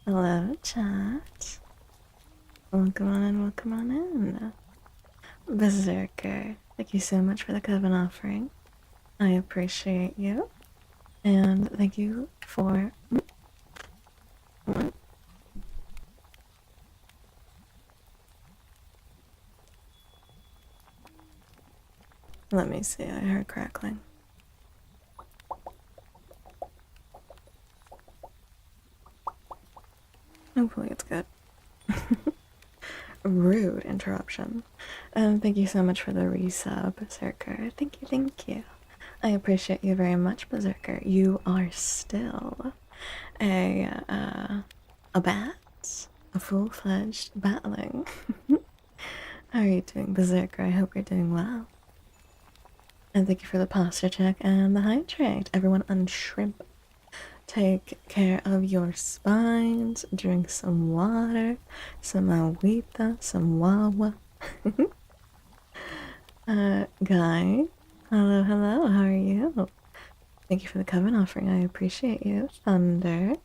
Hello, chat. Welcome on in, welcome on in. Berserker, thank you so much for the Coven offering. I appreciate you. And thank you for... Let me see, I heard crackling. Hopefully it's good. Rude interruption. And thank you so much for the resub, Berserker. Thank you, thank you. I appreciate you very much, Berserker. You are still a bat, a full-fledged batling. How are you doing, Berserker? I hope you're doing well. And thank you for the posture check and the hydrate. Everyone on shrimp. Take care of your spines. Drink some water, some agüita, some wawa. Guy. Hello, hello. How are you? Thank you for the Coven offering. I appreciate you. Thunder.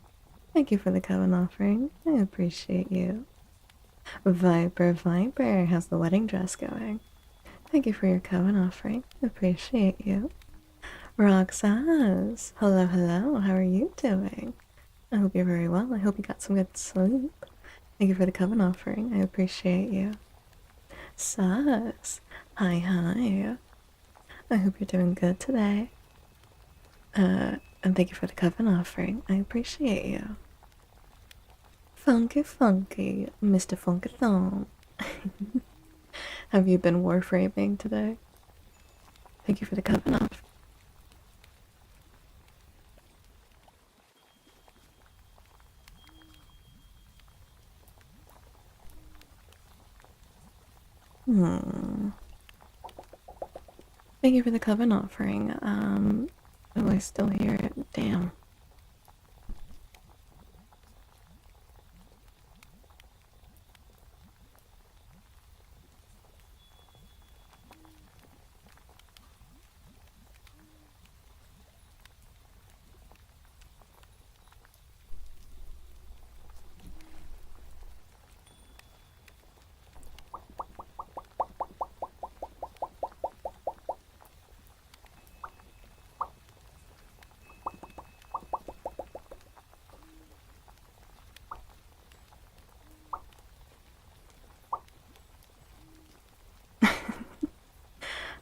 Thank you for the Coven offering. I appreciate you. Viper, Viper. How's the wedding dress going? Thank you for your Coven offering. Appreciate you. Roxas. Hello, hello. How are you doing? I hope you're very well. I hope you got some good sleep. Thank you for the Coven offering. I appreciate you. Sus. Hi, hi. I hope you're doing good today. And thank you for the Coven offering. I appreciate you. Funky, funky, Mr. Funkathon. Have you been warframing today? Thank you for the Coven offering. Thank you for the Coven offering. Oh, I still hear it. Damn.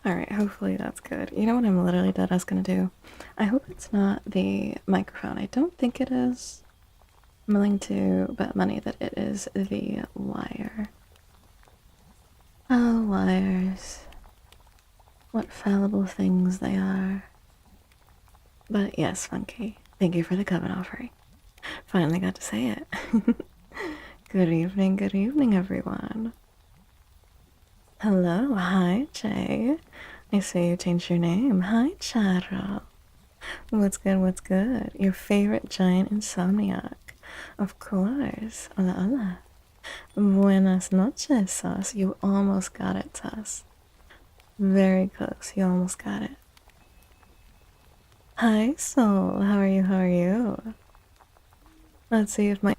Alright, hopefully that's good. You know what I'm literally dead ass gonna do? I hope it's not the microphone. I don't think it is. I'm willing to bet money that it is the wire. Oh, wires. What fallible things they are. But yes, Funky, thank you for the Coven offering. Finally got to say it. Good evening, everyone. Hello, hi, Jay. I see you changed your name. Hi, Charo. What's good, what's good? Your favorite giant insomniac. Of course. Hola, hola. Buenas noches, Sus. You almost got it, Sus. Very close. You almost got it. Hi, Soul. How are you? How are you? Let's see if my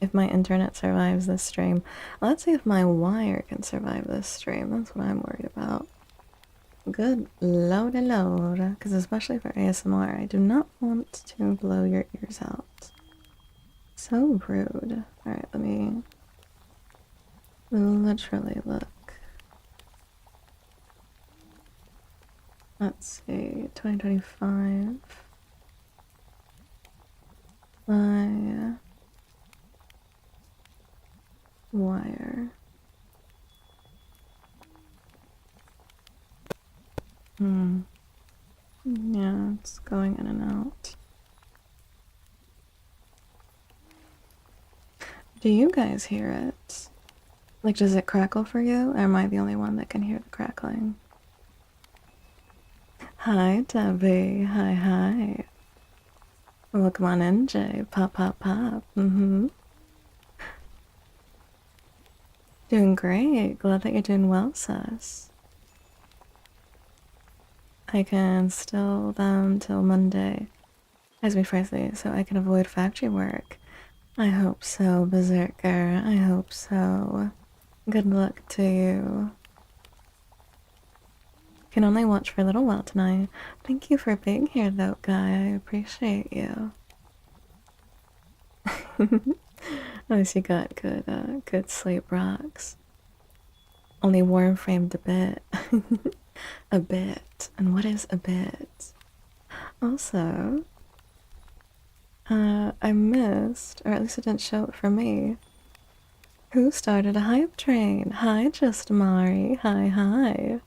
if my internet survives this stream. Let's see if my wire can survive this stream. That's what I'm worried about. Good load, because especially for ASMR, I do not want to blow your ears out. So rude. Alright, let me literally look. Let's see, 2025. My wire. Yeah, it's going in and out. Do you guys hear it? Like, does it crackle for you? Or am I the only one that can hear the crackling? Hi, Debbie. Hi, hi. Welcome on in, Jay. Pop, pop, pop. Doing great. Glad that you're doing well, sus. I can still them till Monday. as we precisely, so I can avoid factory work. I hope so, Berserker. I hope so. Good luck to you. Can only watch for a little while tonight. Thank you for being here, though, Guy. I appreciate you. At least you got good sleep rocks. Only warm framed a bit. A bit. And what is a bit? Also, I missed, or at least it didn't show it for me. Who started a hype train? Hi, Just Mari. Hi, hi.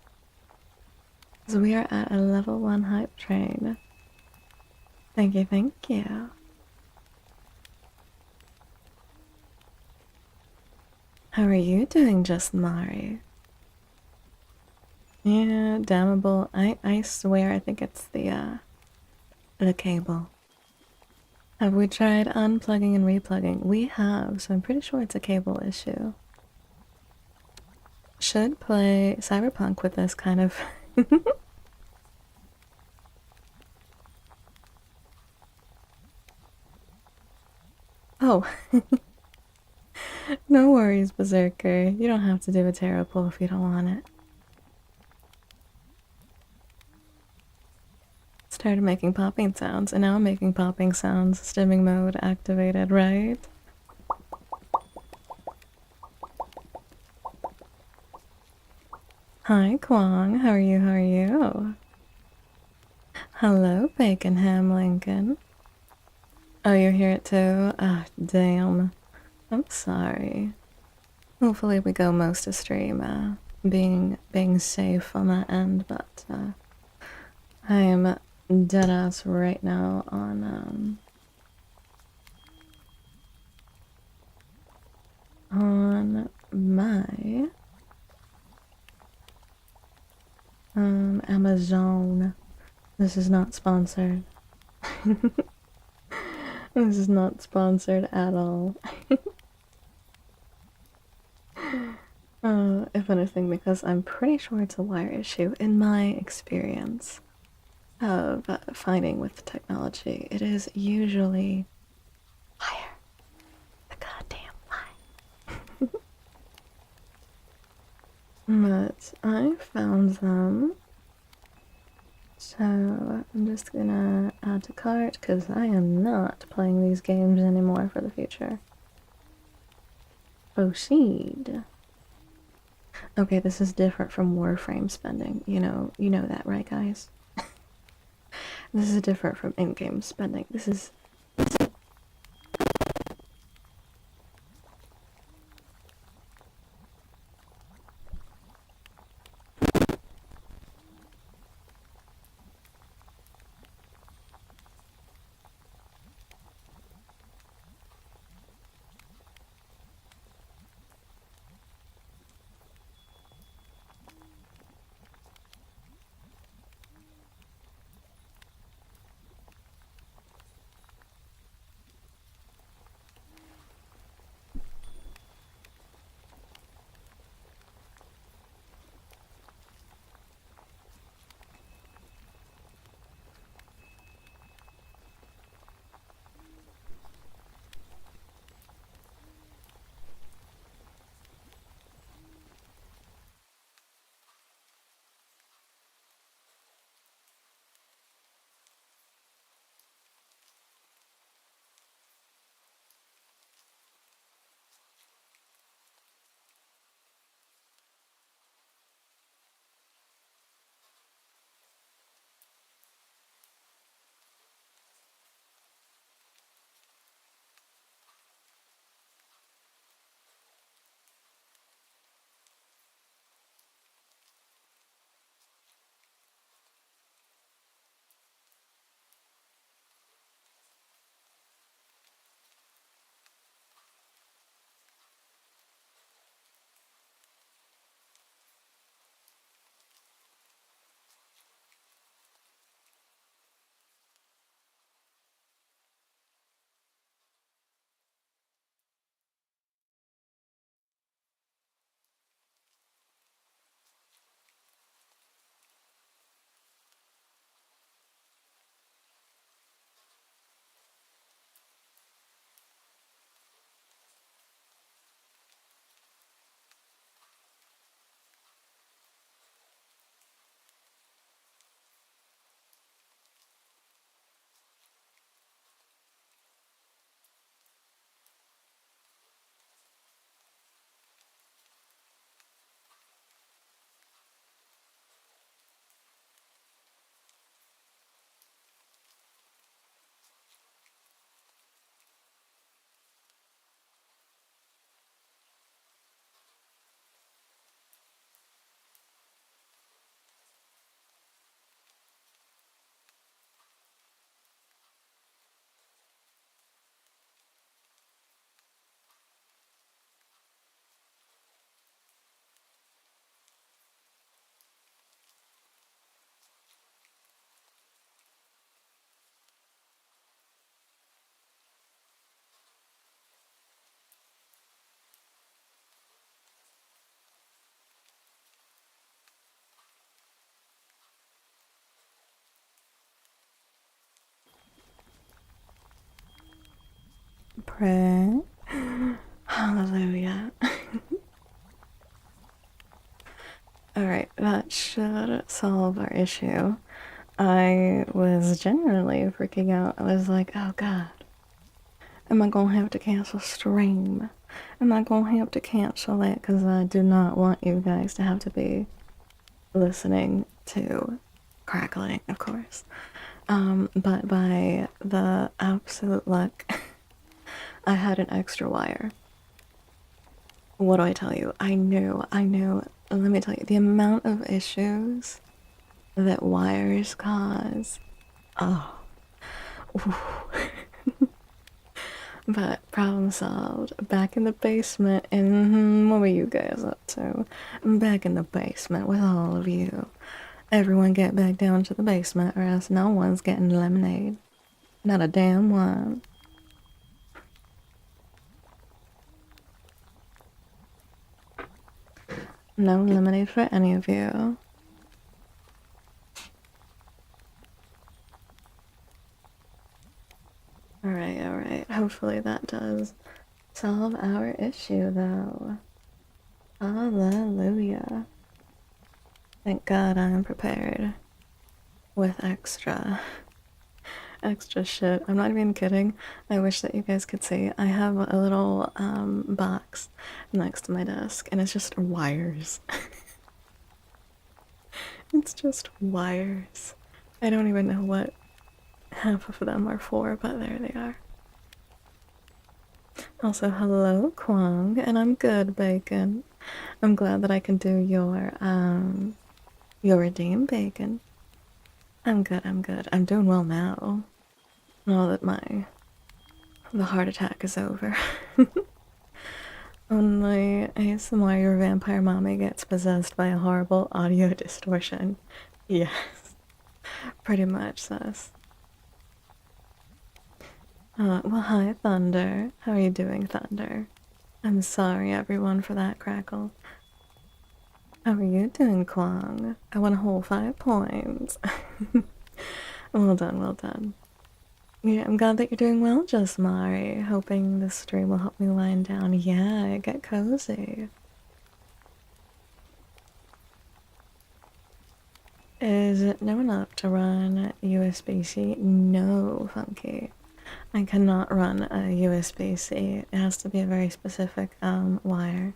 So we are at a level 1 hype train. Thank you, thank you. How are you doing, Just Mari? Yeah, damnable. I swear I think it's the cable. Have we tried unplugging and replugging? We have, so I'm pretty sure it's a cable issue. Should play Cyberpunk with this kind of... Oh. No worries, Berserker. You don't have to do a tarot pull if you don't want it. Started making popping sounds, and now I'm making popping sounds. Stimming mode activated, right? Hi, Kwong. How are you? How are you? Hello, Bacon Ham Lincoln. Oh, you hear it too? Ah, damn. I'm sorry. Hopefully we go most of stream, being safe on that end, but, I am deadass right now on my Amazon. This is not sponsored. This is not sponsored at all. If anything, because I'm pretty sure it's a wire issue. In my experience of fighting with technology, it is usually wire. The goddamn wire. But I found them. So I'm just gonna add to cart because I am not playing these games anymore for the future. Proceed. Okay, this is different from Warframe spending. You know that, right, guys? This is different from in-game spending. This is Pray. Hallelujah. Alright, that should solve our issue. I was genuinely freaking out. I was like, oh god, am I gonna have to cancel stream? Am I gonna have to cancel it? Because I do not want you guys to have to be listening to crackling, of course. But by the absolute luck, I had an extra wire. What do I tell you? I knew. Let me tell you, the amount of issues that wires cause. Oh. But problem solved. Back in the basement, and what were you guys up to? Back in the basement with all of you. Everyone get back down to the basement, or else no one's getting lemonade. Not a damn one. No lemonade for any of you. Alright. Hopefully that does solve our issue, though. Hallelujah. Thank God I'm prepared with extra shit. I'm not even kidding. I wish that you guys could see. I have a little box next to my desk, and it's just wires. It's just wires. I don't even know what half of them are for, but there they are. Also, hello, Kwong, and I'm good, Bacon. I'm glad that I can do your redeem, Bacon. I'm good. I'm doing well now. Now that the heart attack is over. Only ASMR your vampire mommy gets possessed by a horrible audio distortion. Yes. Pretty much, sus. Well, hi, Thunder. How are you doing, Thunder? I'm sorry, everyone, for that crackle. How are you doing, Kwong? I want a whole 5 points. Well done. Yeah, I'm glad that you're doing well, Just Mari. Hoping this stream will help me wind down. Yeah, get cozy. Is it no enough to run USB-C? No, Funky. I cannot run a USB-C. It has to be a very specific wire.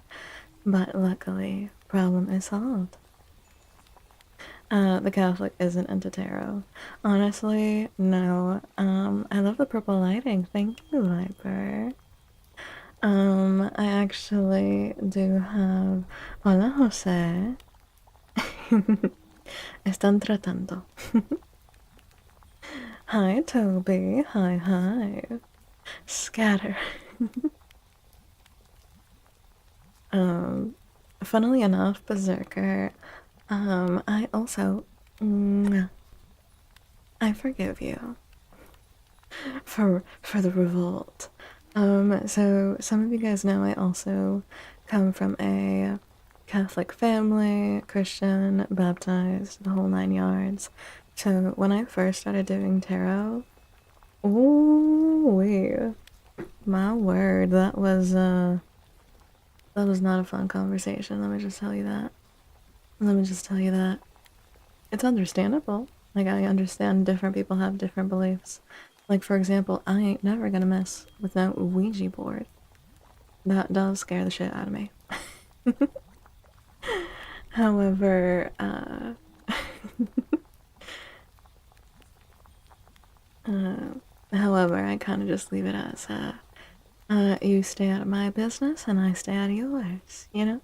But luckily, problem is solved. The Catholic isn't into tarot. Honestly, no. I love the purple lighting. Thank you, Viper. I actually do have... Hola, Jose. Están tratando. Hi, Toby. Hi. Scatter. Funnily enough, Berserker, I also... I forgive you for the revolt. So some of you guys know I also come from a Catholic family, Christian, baptized, the whole 9 yards. So when I first started doing tarot, ooh, my word, that was not a fun conversation. Let me just tell you that. It's understandable. Like, I understand different people have different beliefs. Like, for example, I ain't never gonna mess with no Ouija board. That does scare the shit out of me. However, I kind of just leave it as, you stay out of my business and I stay out of yours, you know?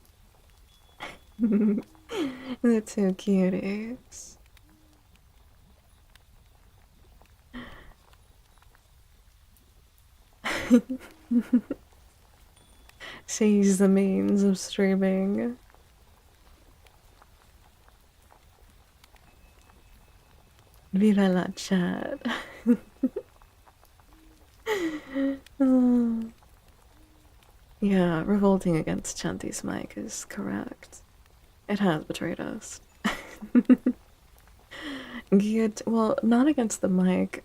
The two cuties. Seize the means of streaming. Viva la chat. Yeah, revolting against Chanti's mic is correct. It has betrayed us. Well, not against the mic.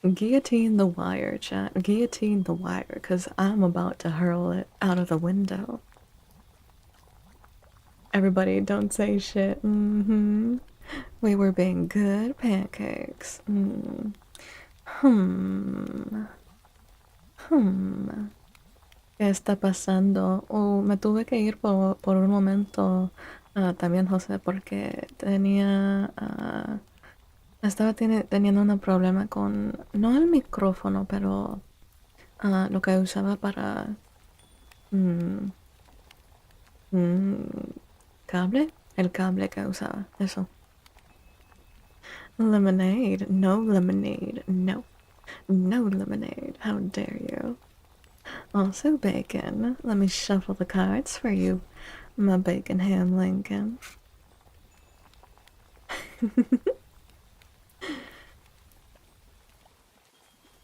Guillotine the wire, chat. Guillotine the wire, because I'm about to hurl it out of the window. Everybody, don't say shit. We were being good pancakes. Hmm. ¿Qué está pasando? Me tuve que ir por un momento también, José, porque estaba teniendo un problema con, no el micrófono, pero lo que usaba para mm, cable, el cable que usaba, eso. Lemonade, no lemonade, no, no lemonade, how dare you. Also bacon, let me shuffle the cards for you, my bacon ham Lincoln.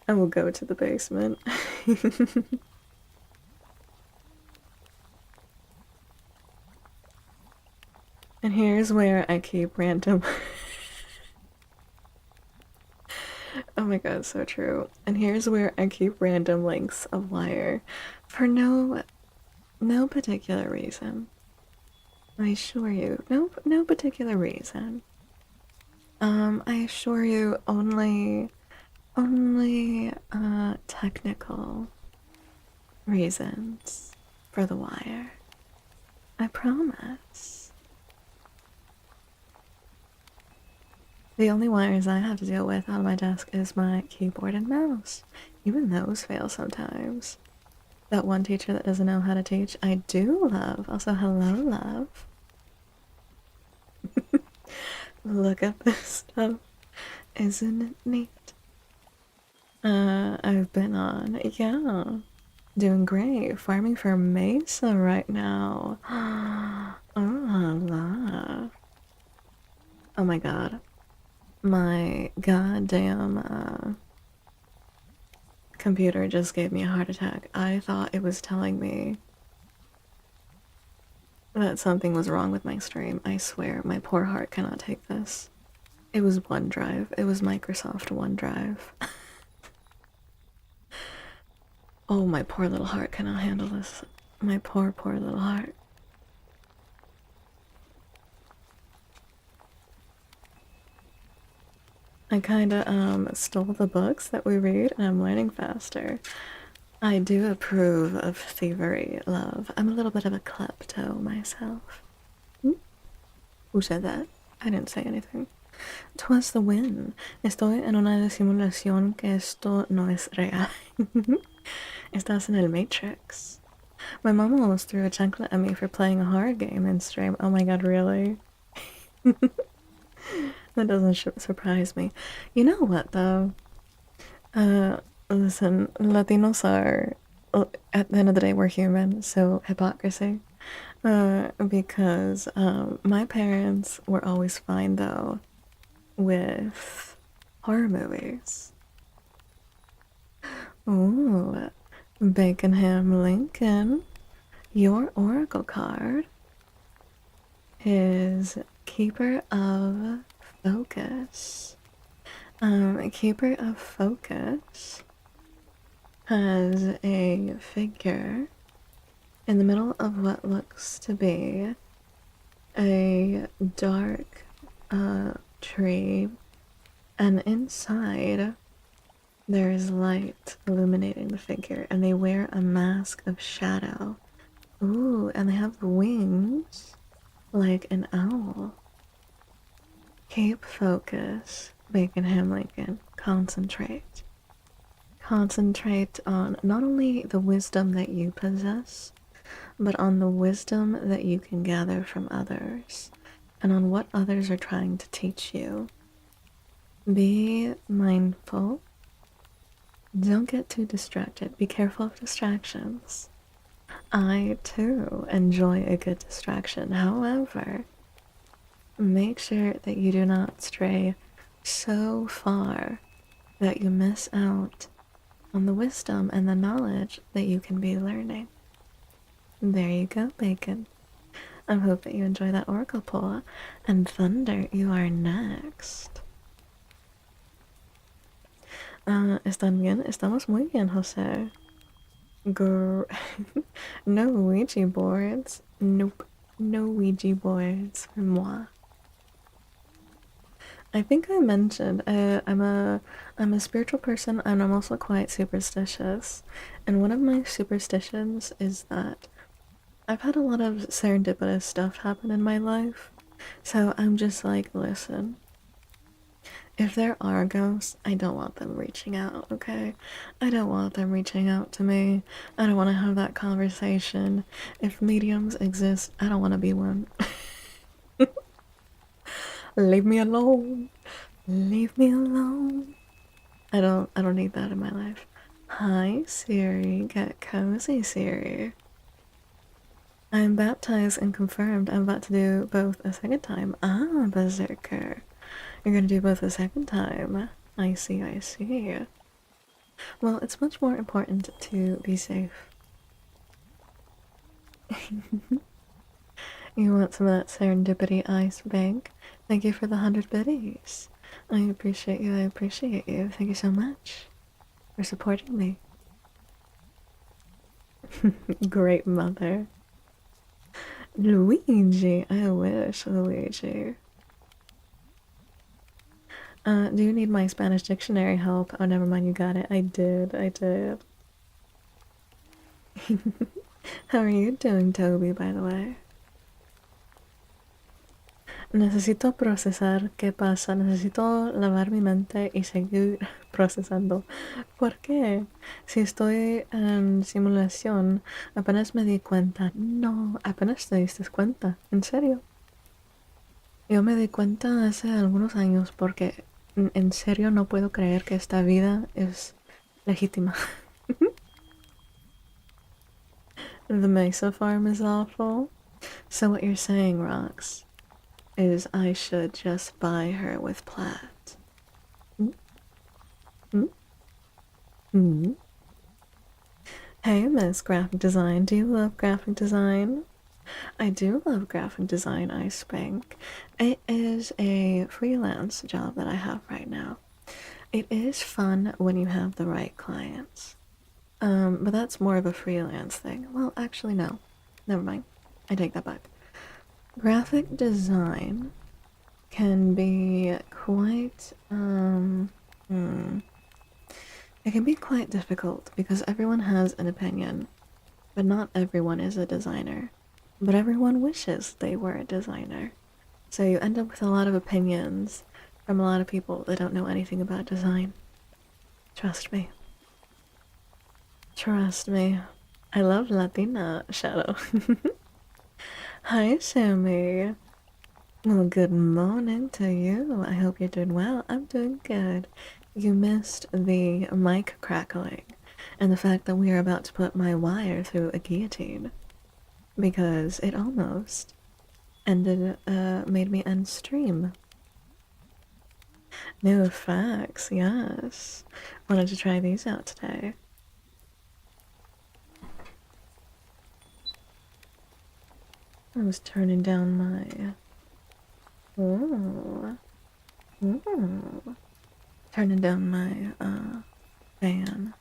I will go to the basement. And here's where I keep random. Oh my god, so true. And here's where I keep random lengths of wire for no particular reason. I assure you, no particular reason. I assure you only technical reasons for the wire. I promise. The only wires I have to deal with on my desk is my keyboard and mouse. Even those fail sometimes. That one teacher that doesn't know how to teach, I do love. Also, hello, love. Look at this stuff. Isn't it neat? I've been on, yeah. Doing great. Farming for Mesa right now. Oh la la. Oh my god. My goddamn computer just gave me a heart attack. I thought it was telling me that something was wrong with my stream. I swear, my poor heart cannot take this. It was OneDrive. It was Microsoft OneDrive. Oh, my poor little heart cannot handle this. My poor, poor little heart. I kinda stole the books that we read and I'm learning faster. I do approve of thievery, love. I'm a little bit of a klepto myself. Who said that? I didn't say anything. 'Twas the wind. Estoy en una simulación que esto no es real. Estás en el Matrix. My mom almost threw a chancla at me for playing a horror game in stream. Oh my god, really? That doesn't surprise me. You know what, though? Listen, Latinos are, at the end of the day, we're human, so hypocrisy. Because my parents were always fine, though, with horror movies. Ooh, Baconham Lincoln, your oracle card is Keeper of Focus. Keeper of Focus has a figure in the middle of what looks to be a dark tree, and inside there is light illuminating the figure, and they wear a mask of shadow. Ooh, and they have wings like an owl. Keep focus, Baconham Lincoln. Concentrate. Concentrate on not only the wisdom that you possess, but on the wisdom that you can gather from others, and on what others are trying to teach you. Be mindful. Don't get too distracted. Be careful of distractions. I, too, enjoy a good distraction. However, make sure that you do not stray so far that you miss out on the wisdom and the knowledge that you can be learning. There you go, Bacon. I hope that you enjoy that oracle pull. And Thunder, you are next. ¿Están bien? Estamos muy bien, Jose. Gr no Ouija boards. Nope. No Ouija boards for moi. I think I mentioned I'm a spiritual person and I'm also quite superstitious. And one of my superstitions is that I've had a lot of serendipitous stuff happen in my life. So I'm just like, listen, if there are ghosts, I don't want them reaching out, okay? I don't want them reaching out to me. I don't want to have that conversation. If mediums exist, I don't want to be one. Leave me alone. Leave me alone. I don't need that in my life. Hi, Siri. Get cozy, Siri. I'm baptized and confirmed. I'm about to do both a second time. Ah, Berserker. You're gonna do both a second time. I see, I see. Well, it's much more important to be safe. You want some of that serendipity ice bank? Thank you for the 100 biddies. I appreciate you, I appreciate you. Thank you so much for supporting me. Great mother. Luigi, I wish, Luigi. Do you need my Spanish dictionary help? Oh, never mind, you got it. I did, I did. How are you doing, Toby, by the way? Necesito procesar qué pasa. Necesito lavar mi mente y seguir procesando. ¿Por qué? Si estoy en simulación, apenas me di cuenta. No, apenas te diste cuenta. ¿En serio? Yo me di cuenta hace algunos años porque en serio no puedo creer que esta vida es legítima. The Mesa farm is awful. So what you're saying, Rox, is I should just buy her with plat. Mm, mm, mm. Hey, Miss Graphic Design, do you love graphic design? I do love graphic design, I spank. It is a freelance job that I have right now. It is fun when you have the right clients. But that's more of a freelance thing. Well, actually, no. Never mind. I take that back. Graphic design can be quite, it can be quite difficult because everyone has an opinion, but not everyone is a designer. But everyone wishes they were a designer. So you end up with a lot of opinions from a lot of people that don't know anything about design. Trust me. Trust me. I love Latina Shadow. Hi, Sammy. Well, good morning to you. I hope you're doing well. I'm doing good. You missed the mic crackling and the fact that we are about to put my wire through a guillotine because it almost made me end stream. New facts, yes. Wanted to try these out today. I was turning down my... Ooh. Ooh. Turning down my, fan.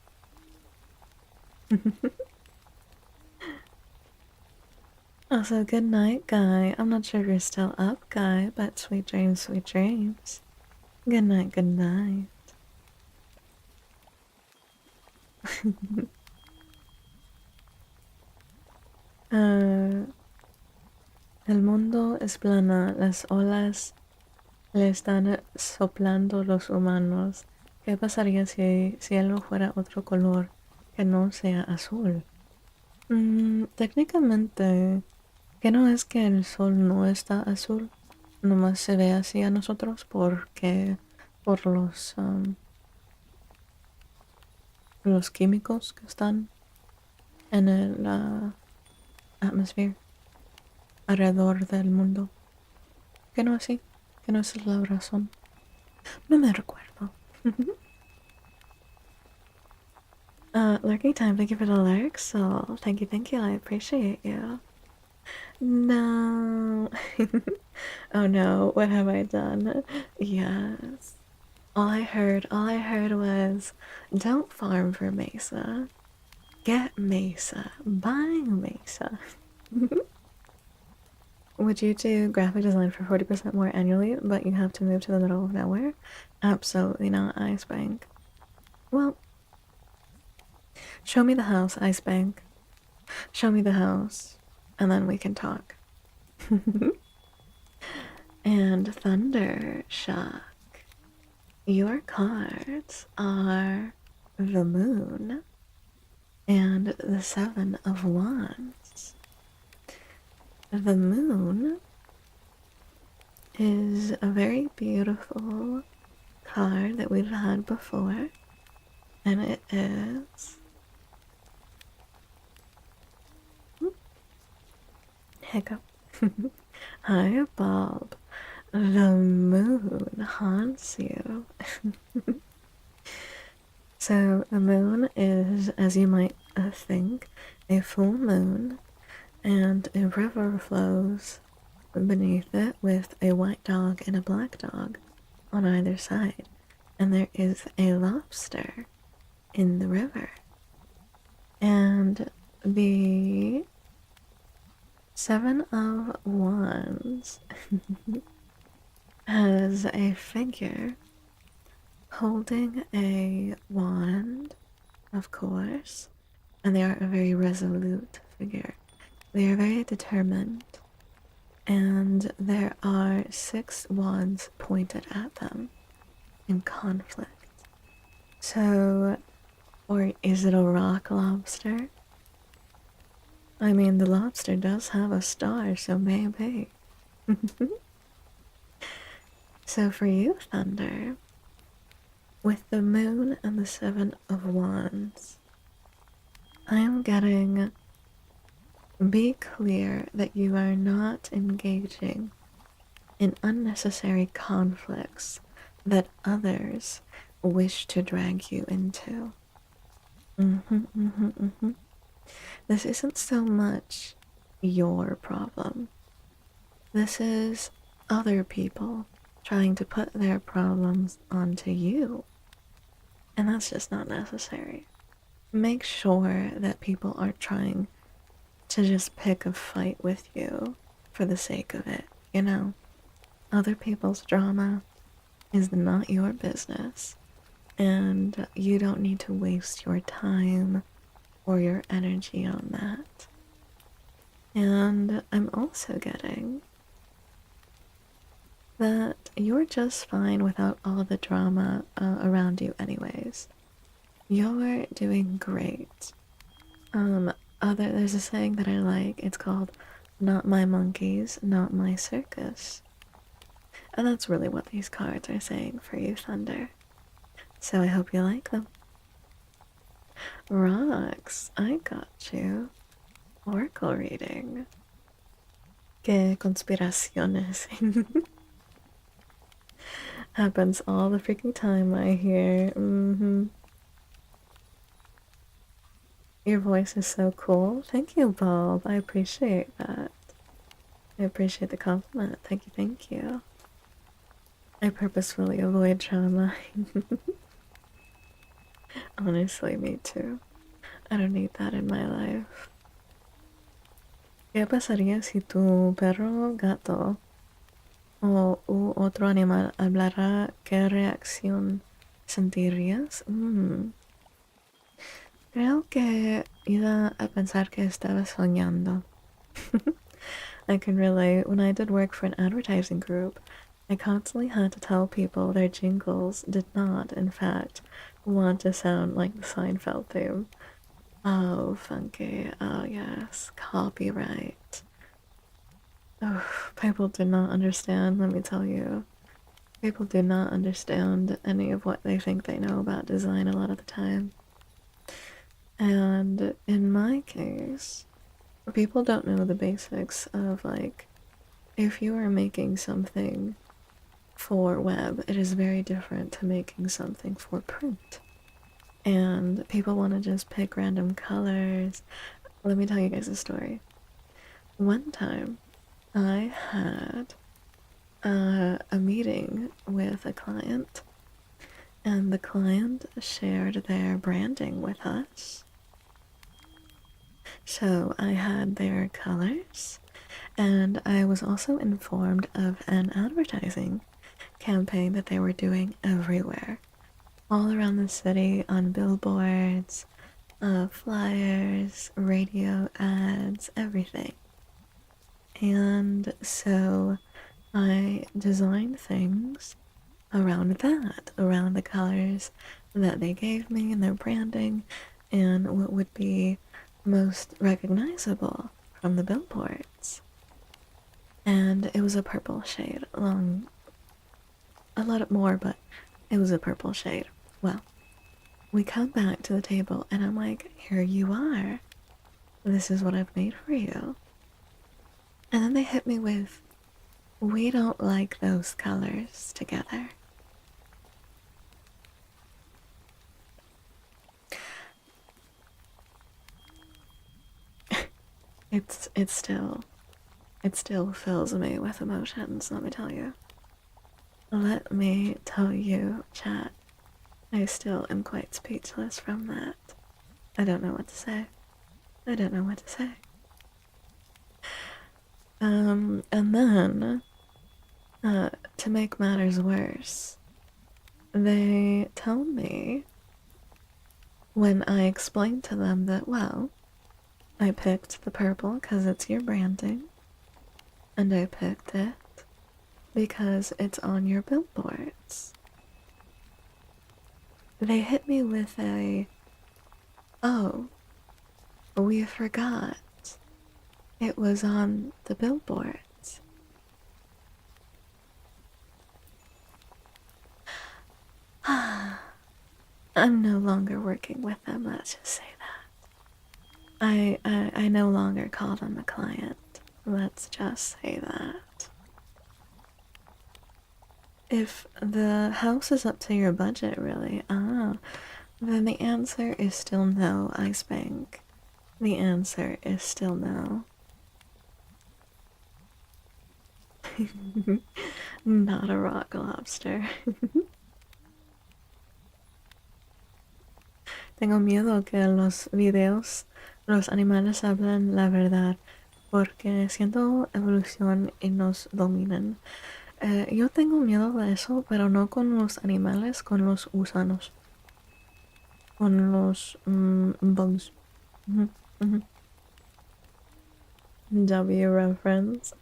Also, good night, Guy. I'm not sure if you're still up, Guy, but sweet dreams, sweet dreams. Good night, good night. El mundo es plana, las olas le están soplando los humanos. ¿Qué pasaría si el cielo fuera otro color que no sea azul? Técnicamente, que no es que el sol no está azul, nomás se ve así a nosotros porque por los químicos que están en el atmosphere alrededor del mundo. Que no así, que no es la razón. No me recuerdo. Lurking time, thank you for the lyrics, so thank you, I appreciate you. No. Oh no, what have I done? Yes. all I heard was, don't farm for Mesa. Get Mesa. Buying Mesa. Would you do graphic design for 40% more annually, but you have to move to the middle of nowhere? Absolutely not, Ice Bank. Well, show me the house, Ice Bank. Show me the house, and then we can talk. And Thunder Shock. Your cards are the Moon and the Seven of Wands. The Moon is a very beautiful card that we've had before, and it is hiccup. Hi, Bob. The moon haunts you. So, the moon is, as you might think, a full moon, and a river flows beneath it with a white dog and a black dog on either side. And there is a lobster in the river. And the Seven of Wands has a figure holding a wand, of course, and they are a very resolute figure. They are very determined, and there are 6 wands pointed at them in conflict. So, or is it a rock lobster? I mean, the lobster does have a star, so maybe. So for you, Thunder, with the moon and the 7 of wands, I am getting, be clear that you are not engaging in unnecessary conflicts that others wish to drag you into. This isn't so much your problem. This is other people trying to put their problems onto you. And that's just not necessary. Make sure that people aren't trying to just pick a fight with you for the sake of it, you know? Other people's drama is not your business, and you don't need to waste your time or your energy on that. And I'm also getting that you're just fine without all the drama around you anyways. You're doing great. There's a saying that I like. It's called, not my monkeys, not my circus. And that's really what these cards are saying for you, Thunder. So I hope you like them. Rox, I got you. Oracle reading. Que conspiraciones. Happens all the freaking time, I hear. Your voice is so cool. Thank you, Bob. I appreciate that. I appreciate the compliment. Thank you, thank you. I purposefully avoid drama. Honestly, me too. I don't need that in my life. ¿Qué pasaría si tu perro, gato o u otro animal hablara? ¿Qué reacción sentirías? Creo que iba a pensar que estaba soñando. I can relate. When I did work for an advertising group, I constantly had to tell people their jingles did not, in fact, want to sound like the Seinfeld theme. Oh, funky. Oh, yes. Copyright. Oh, people do not understand, let me tell you. People do not understand any of what they think they know about design a lot of the time. And in my case, people don't know the basics of, like, if you are making something for web, it is very different to making something for print. And people want to just pick random colors. Let me tell you guys a story. One time, I had a meeting with a client, and the client shared their branding with us. So I had their colors, and I was also informed of an advertising campaign that they were doing everywhere, all around the city, on billboards, flyers, radio ads, everything. And so I designed things around that, around the colors that they gave me and their branding, and what would be most recognizable from the billboards. And it was a purple shade, a lot more, but it was a purple shade. Well, we come back to the table, and I'm like, here you are. This is what I've made for you. And then they hit me with, we don't like those colors together. It still fills me with emotions, let me tell you. Let me tell you, chat. I still am quite speechless from that. I don't know what to say. I don't know what to say. And then, to make matters worse, they tell me when I explained to them that, well, I picked the purple because it's your branding, and I picked it because it's on your billboards. They hit me with a, oh, we forgot. It was on the billboards. I'm no longer working with them, let's just say that. I no longer call them a client. Let's just say that. If the house is up to your budget, really, then the answer is still no, Ice Bank. The answer is still no. Not a rock lobster. Tengo miedo que los videos, los animales hablen la verdad, porque siento evolución y nos dominan. Yo tengo miedo de eso, pero no con los animales, con los gusanos. Con los bugs. W reference.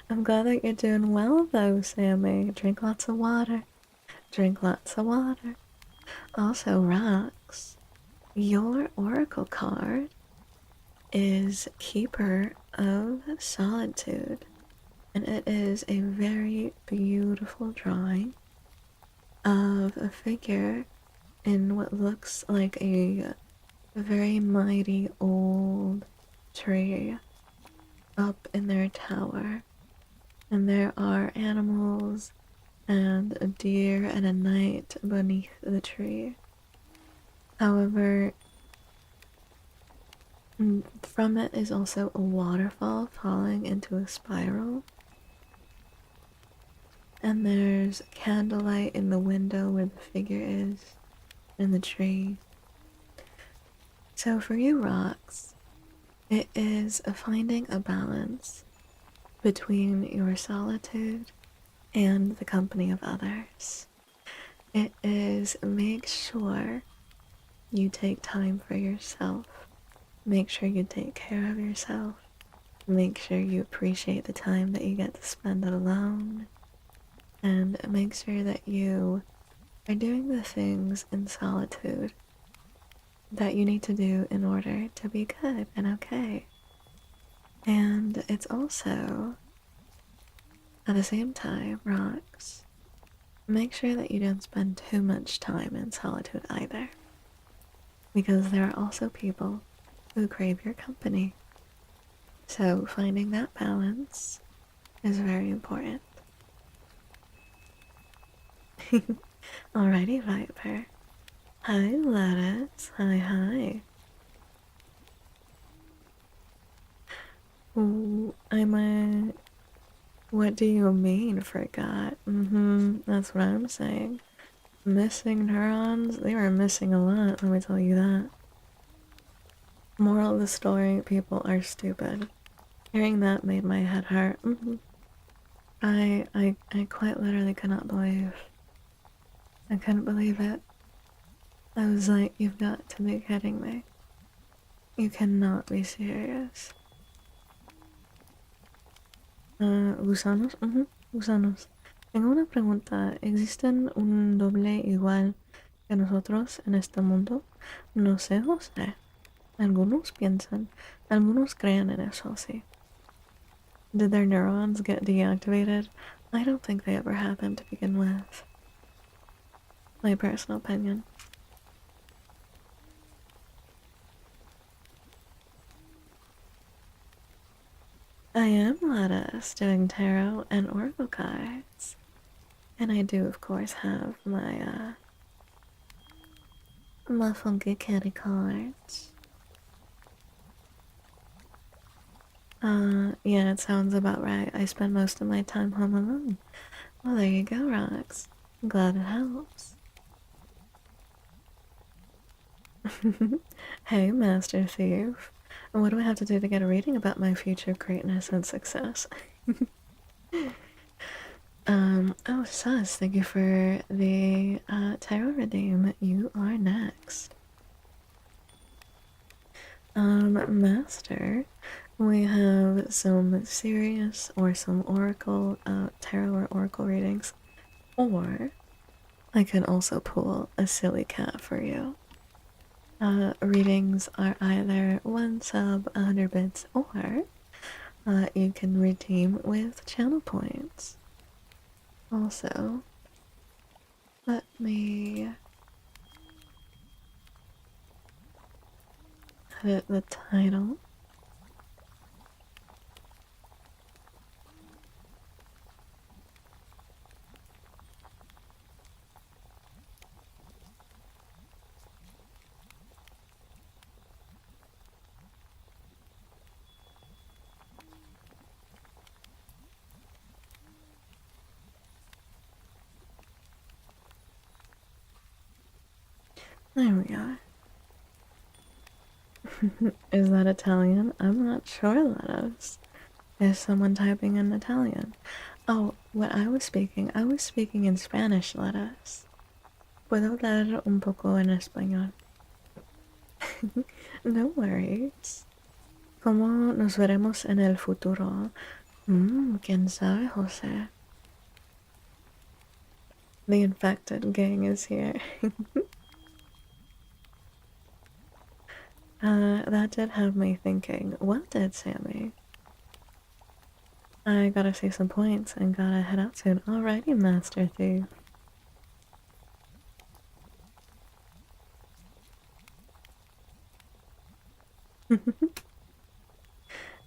I'm glad that you're doing well though, Sammy. Drink lots of water. Drink lots of water. Also, Rox, your oracle card is Keeper of Solitude, and it is a very beautiful drawing of a figure in what looks like a very mighty old tree up in their tower. And there are animals and a deer and a knight beneath the tree. However, from it is also a waterfall falling into a spiral. And there's candlelight in the window where the figure is in the tree. So for you, Rox, it is finding a balance between your solitude and the company of others. It is make sure you take time for yourself. Make sure you take care of yourself. Make sure you appreciate the time that you get to spend alone. And make sure that you are doing the things in solitude that you need to do in order to be good and okay. And it's also, at the same time, Rox, make sure that you don't spend too much time in solitude either. Because there are also people who crave your company. So finding that balance is very important. Alrighty, Viper. Hi, Lettuce. Hi. Ooh, I'm What do you mean, forgot? That's what I'm saying. Missing neurons? They were missing a lot, let me tell you that. Moral of the story, people are stupid. Hearing that made my head hurt. I quite literally could not believe. I couldn't believe it. I was like, you've got to be kidding me. You cannot be serious. Gusanos, gusanos. Tengo una pregunta. ¿Existen un doble igual que nosotros en este mundo? No sé, José. Algunos piensan, algunos creen en eso, sí. Did their neurons get deactivated? I don't think they ever happened to begin with. My personal opinion. I am Lattice doing tarot and oracle cards. And I do, of course, have my funky kitty cards. Yeah, it sounds about right. I spend most of my time home alone. Well, there you go, Rox. I'm glad it helps. Hey, Master Thief. What do I have to do to get a reading about my future greatness and success? Oh, Sus, thank you for the tarot redeem. You are next. Master, we have some serious or some oracle, tarot or oracle readings, or I can also pull a silly cat for you. Readings are either 1 sub, 100 bits, or you can redeem with channel points. Also, let me edit the title. There we are. Is that Italian? I'm not sure that is. Is someone typing in Italian? Oh, what I was speaking in Spanish, let us. Puedo hablar un poco en español. No worries. ¿Cómo nos veremos en el futuro? ¿Quién sabe, José? The infected gang is here. That did have me thinking. What did, Sammy? I gotta see some points and gotta head out soon. Alrighty, Master Thief.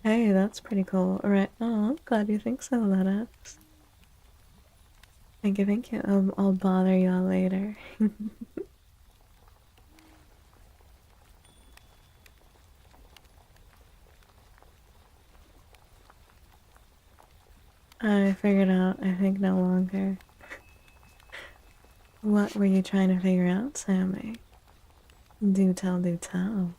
Hey, that's pretty cool. Alright, oh, I'm glad you think so, Lettuce. Thank you, thank you. I'll bother y'all later. I figured out, I think no longer. What were you trying to figure out, Sammy? Do tell, do tell.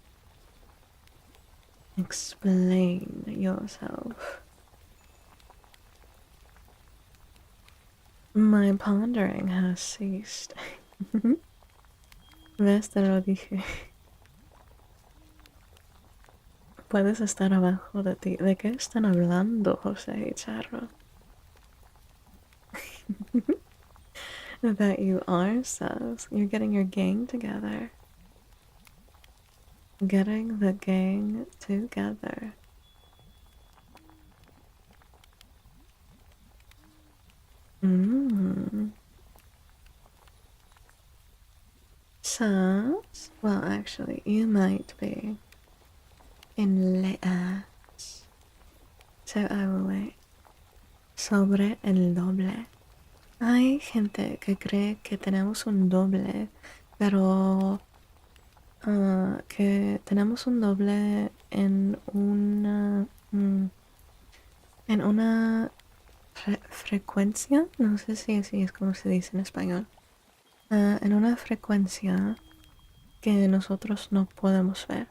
Explain yourself. My pondering has ceased. ¿Ves? Te lo dije. Puedes estar abajo de ti. ¿De qué están hablando, José y Charro? That you are sus. You're getting your gang together. Getting the gang together. Sus? Well, actually, you might be in leas. So I will wait. Sobre el doble. Hay gente que cree que tenemos un doble, pero que tenemos un doble en una frecuencia, no sé si así es como se dice en español, en una frecuencia que nosotros no podemos ver,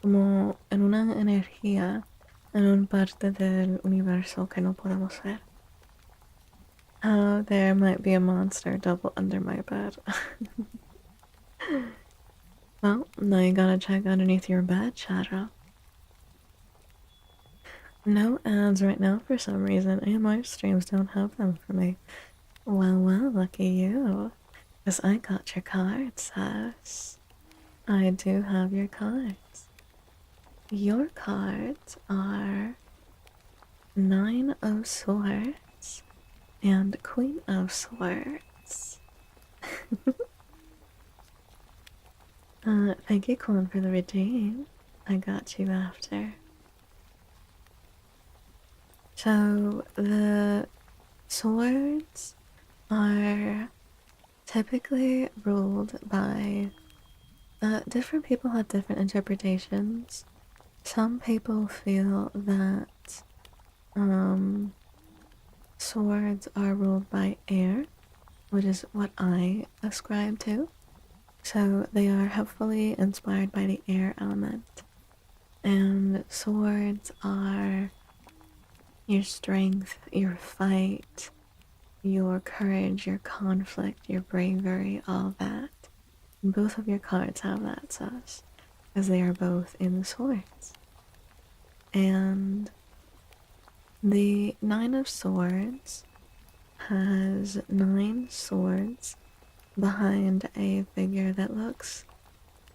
como en una energía, en una parte del universo que no podemos ver. There might be a monster double under my bed. Well, now you gotta check underneath your bed, Shadow. No ads right now for some reason. AMR streams don't have them for me. Well, lucky you. Because I got your cards, sis. I do have your cards. Your cards are Nine of Swords and Queen of Swords. Thank you, Quan, for the redeem. I got you after. So, the swords are typically ruled by different people have different interpretations. Some people feel that swords are ruled by air, which is what I ascribe to. So they are heavily inspired by the air element. And swords are your strength, your fight, your courage, your conflict, your bravery, all that. And both of your cards have that sus, because they are both in swords. And the Nine of Swords has 9 swords behind a figure that looks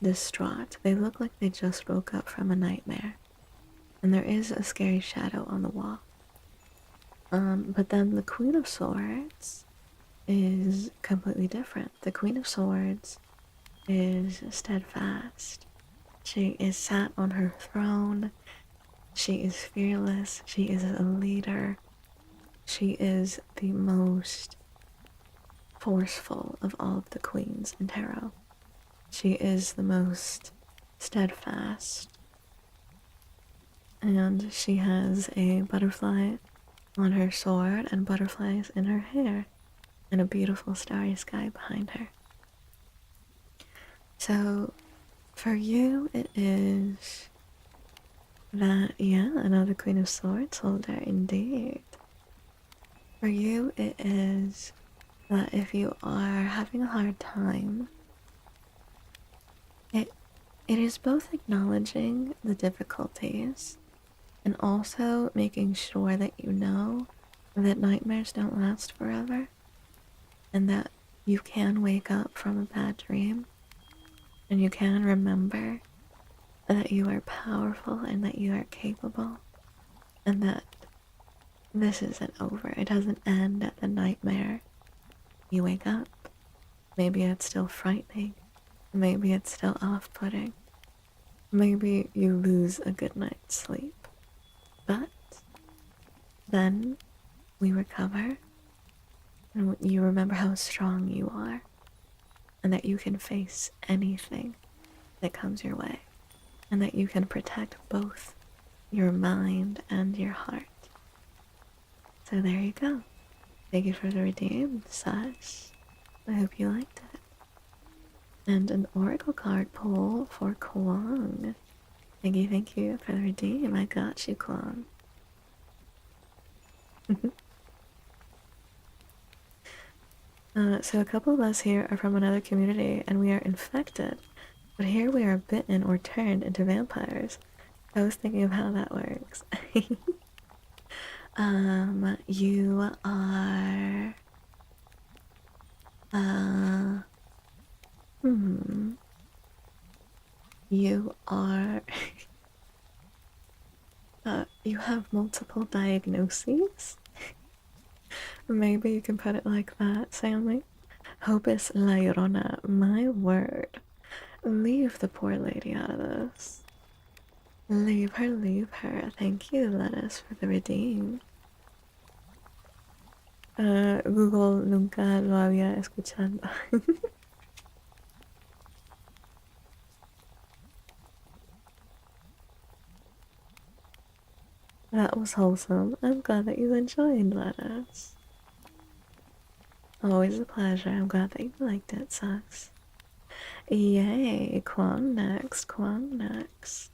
distraught. They look like they just woke up from a nightmare. And there is a scary shadow on the wall. But then the Queen of Swords is completely different. The Queen of Swords is steadfast. She is sat on her throne. She is fearless. She is a leader. She is the most forceful of all of the queens in tarot. She is the most steadfast. And she has a butterfly on her sword and butterflies in her hair and a beautiful starry sky behind her. So for you, it is that, yeah, another Queen of Swords holder indeed. For you, it is that if you are having a hard time, it is both acknowledging the difficulties and also making sure that you know that nightmares don't last forever and that you can wake up from a bad dream and you can remember that you are powerful and that you are capable and that this isn't over. It doesn't end at the nightmare. You wake up. Maybe it's still frightening. Maybe it's still off-putting. Maybe you lose a good night's sleep. But then we recover and you remember how strong you are and that you can face anything that comes your way and that you can protect both your mind and your heart. So there you go. Thank you for the redeem, Sash. I hope you liked it. And an oracle card pull for Kwong. Thank you for the redeem. I got you, Kwong. So a couple of us here are from another community and we are infected, but here we are bitten or turned into vampires. I was thinking of how that works. You are, you are, you have multiple diagnoses? Maybe you can put it like that, Sammy. Hopus La Llorona, my word. Leave the poor lady out of this. Leave her, leave her. Thank you, Lettuce, for the redeem. Google nunca lo había escuchado. That was wholesome. I'm glad that you enjoyed Lettuce. Always a pleasure. I'm glad that you liked it, Sus. Yay, Kwang next, Kwang next.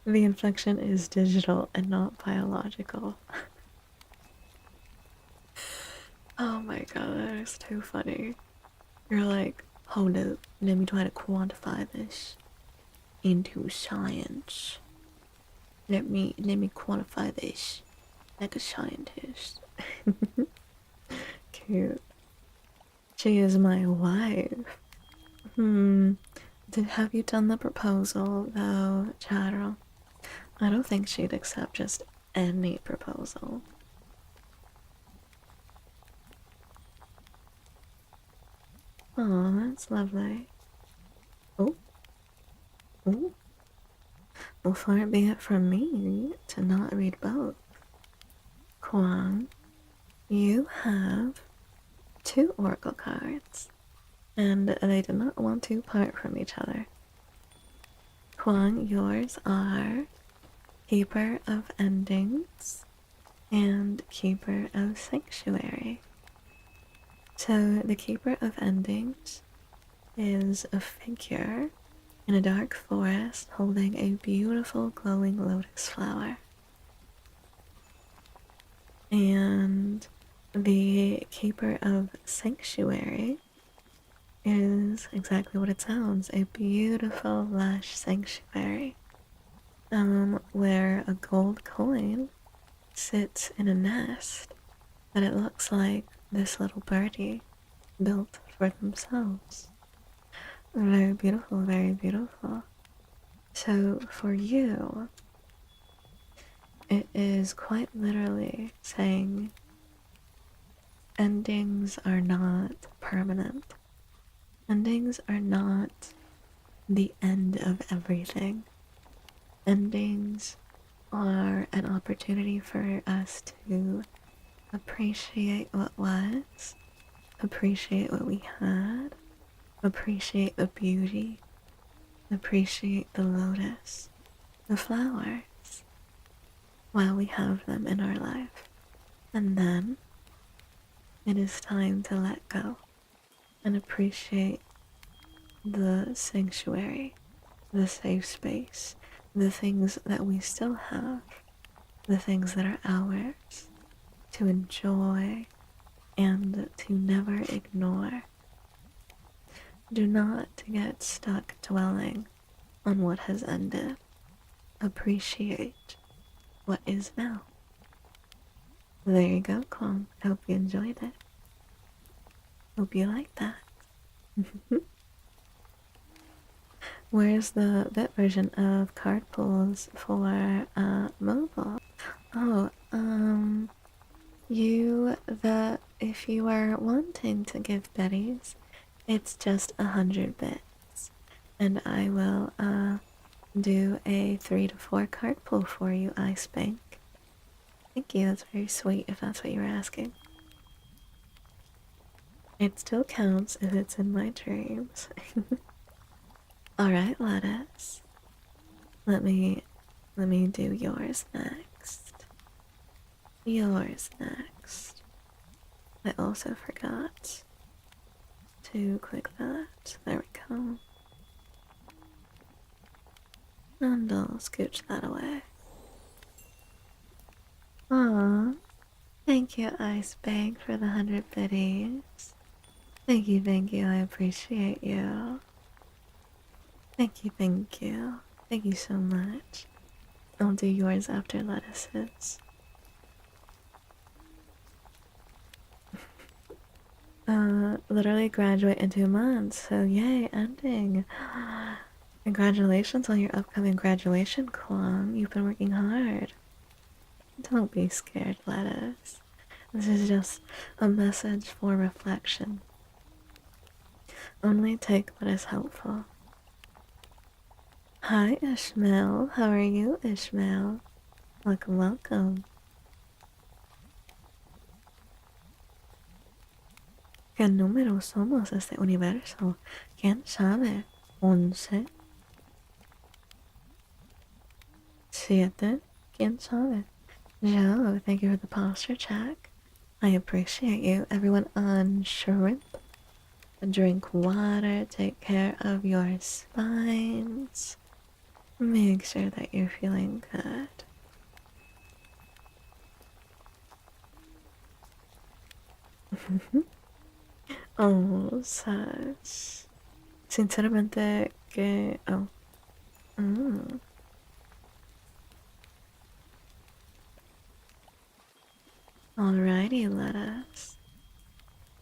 The infection is digital and not biological. Oh my god, that is too funny. You're like, hold up, let me try to quantify this into science. Let me quantify this like a scientist. Cute. She is my wife. Have you done the proposal though, Charo? I don't think she'd accept just any proposal. Oh, that's lovely. Oh, oh. Well, far be it from me to not read both. Kwang, you have two oracle cards, and they do not want to part from each other. Kwang, yours are Keeper of Endings and Keeper of Sanctuary. So, the Keeper of Endings is a figure in a dark forest holding a beautiful glowing lotus flower. And the Keeper of Sanctuary is exactly what it sounds, a beautiful lush sanctuary where a gold coin sits in a nest that it looks like this little birdie built for themselves. Very beautiful, very beautiful. So for you, it is quite literally saying endings are not permanent. Endings are not the end of everything. Endings are an opportunity for us to appreciate what was, appreciate what we had, appreciate the beauty, appreciate the lotus, the flowers, while we have them in our life. And then it is time to let go and appreciate the sanctuary, the safe space, the things that we still have, the things that are ours to enjoy and to never ignore. Do not get stuck dwelling on what has ended. Appreciate what is now. There you go, Kwang. I hope you enjoyed it. Hope you like that. Where's the bit version of card pools for mobile? Oh, if you are wanting to give Betty's, it's just 100 bits, and I will do a 3 to 4 card pull for you, Ice Bank. Thank you, that's very sweet if that's what you were asking. It still counts if it's in my dreams. Alright, lettuce. Let me do yours next. Yours next. I also forgot to click that. There we go. And I'll scooch that away. Aww. Thank you, Ice Bank, for the 100 biddies. Thank you, I appreciate you. Thank you, thank you. Thank you so much. I'll do yours after lettuces. Literally graduate in 2 months, so yay, ending. Congratulations on your upcoming graduation, Kwang. You've been working hard. Don't be scared, lettuce. This is just a message for reflection. Only take what is helpful. Hi, Ishmael. How are you, Ishmael? Welcome, welcome. ¿Qué número somos este universo? ¿Quién sabe? 11. 7. ¿Quién sabe? Joe, thank you for the posture check. I appreciate you. Everyone on shrimp. Drink water, take care of your spines. Make sure that you're feeling good. Oh, Sash. Sinceramente que... Oh. Mm. Alrighty, lettuce.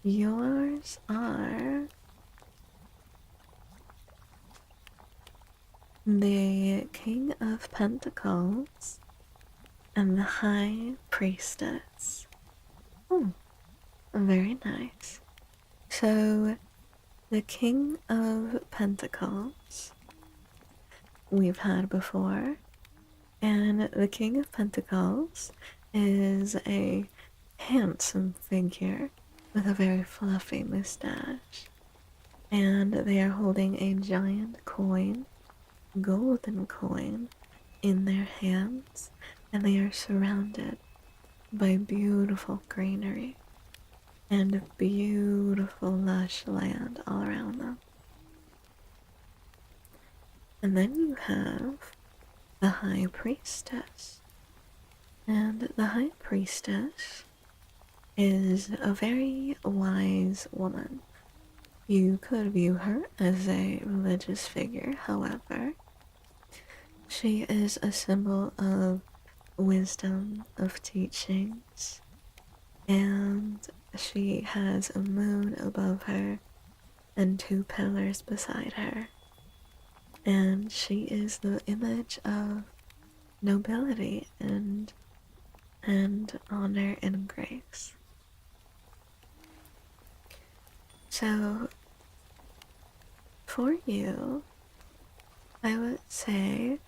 Yours are... the King of Pentacles and the High Priestess. Oh, very nice. So, the King of Pentacles we've had before, and the King of Pentacles is a handsome figure with a very fluffy mustache, and they are holding a giant coin, golden coin, in their hands, and they are surrounded by beautiful greenery and beautiful lush land all around them. And then you have the High Priestess. And the High Priestess is a very wise woman. You could view her as a religious figure, however, she is a symbol of wisdom, of teachings, and she has a moon above her and two pillars beside her. And she is the image of nobility and honor and grace. So, for you, I would say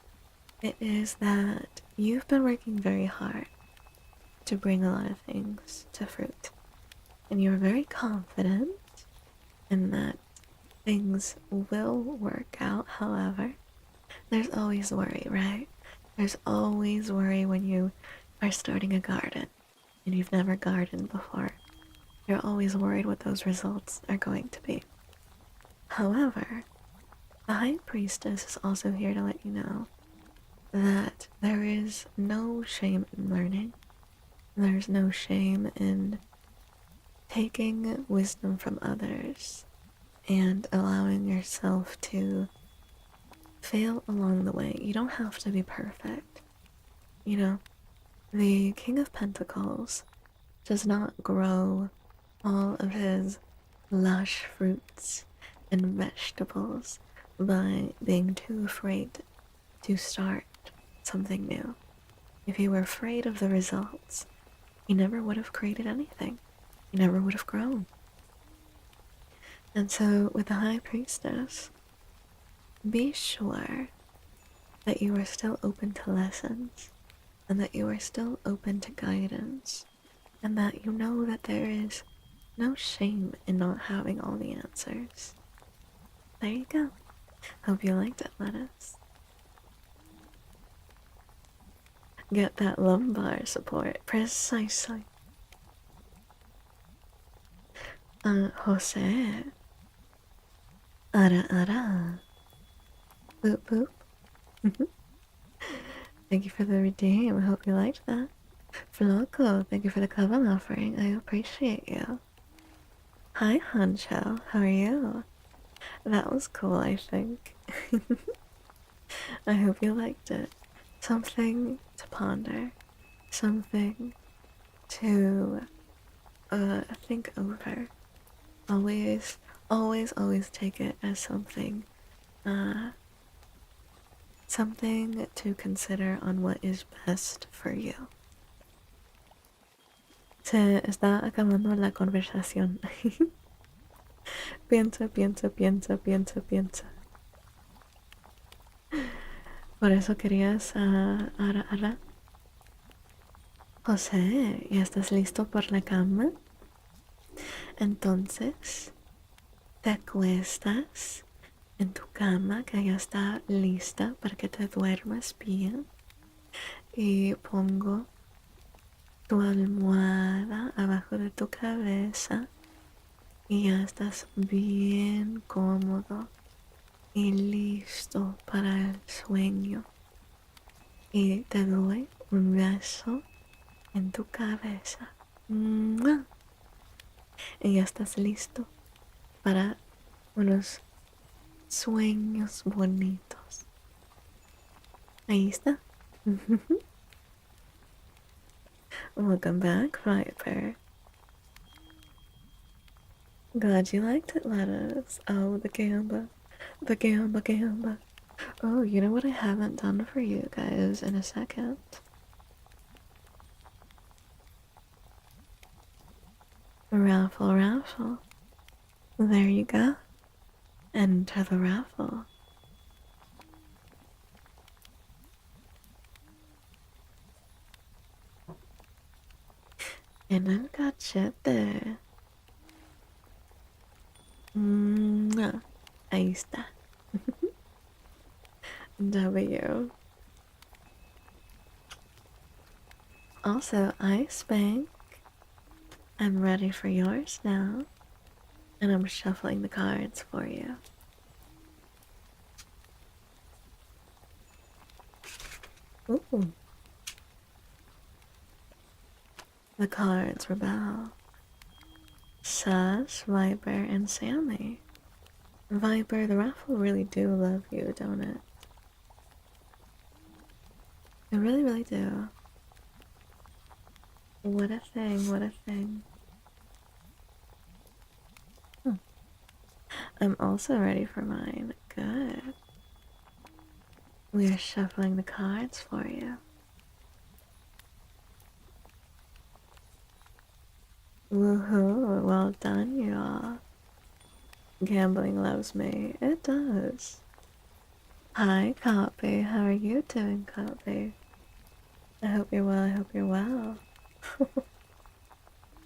it is that you've been working very hard to bring a lot of things to fruit, and you're very confident in that things will work out. However, there's always worry, right? There's always worry when you are starting a garden and you've never gardened before. You're always worried what those results are going to be. However, the High Priestess is also here to let you know that there is no shame in learning. There's no shame in taking wisdom from others and allowing yourself to fail along the way. You don't have to be perfect. You know, the King of Pentacles does not grow all of his lush fruits and vegetables by being too afraid to start something new. If he were afraid of the results, he never would have created anything. He never would have grown. And so, with the High Priestess, be sure that you are still open to lessons, and that you are still open to guidance, and that you know that there is no shame in not having all the answers. There you go. Hope you liked it, lettuce. Get that lumbar support. Precisely. Jose. Ara ara. Boop boop. Thank you for the redeem. I hope you liked that. Floco, thank you for the coven offering. I appreciate you. Hi, Hancho. How are you? That was cool, I think. I hope you liked it. Something to ponder. Something to think over. Always take it as something something to consider on what is best for you. Se está acabando la conversación. Piensa. Por eso querías ara. José, ¿ya estás listo por la cama? Entonces, te acuestas en tu cama que ya está lista para que te duermas bien. Y pongo tu almohada abajo de tu cabeza y ya estás bien cómodo y listo para el sueño. Y te doy un beso en tu cabeza. ¡Mua! Y ya estás listo para unos sueños bonitos. Ahí está. Welcome back, Viper. Glad you liked it, lettuce. Oh, the gamba. The gamba gamba. Oh, you know what I haven't done for you guys in a second? Raffle, raffle. There you go. Enter the raffle. And I've got you there. Mwah. Ahí está. W. Also, Ice Bank. I'm ready for yours now. And I'm shuffling the cards for you. Ooh. The cards rebel. Sus, Viper, and Sammy. Viper, the raffle really do love you, don't it? They really, really do. What a thing, what a thing. I'm also ready for mine. Good. We are shuffling the cards for you. Woohoo, well done, y'all. Gambling loves me. It does. Hi, Copy. How are you doing, Copy? I hope you're well, I hope you're well.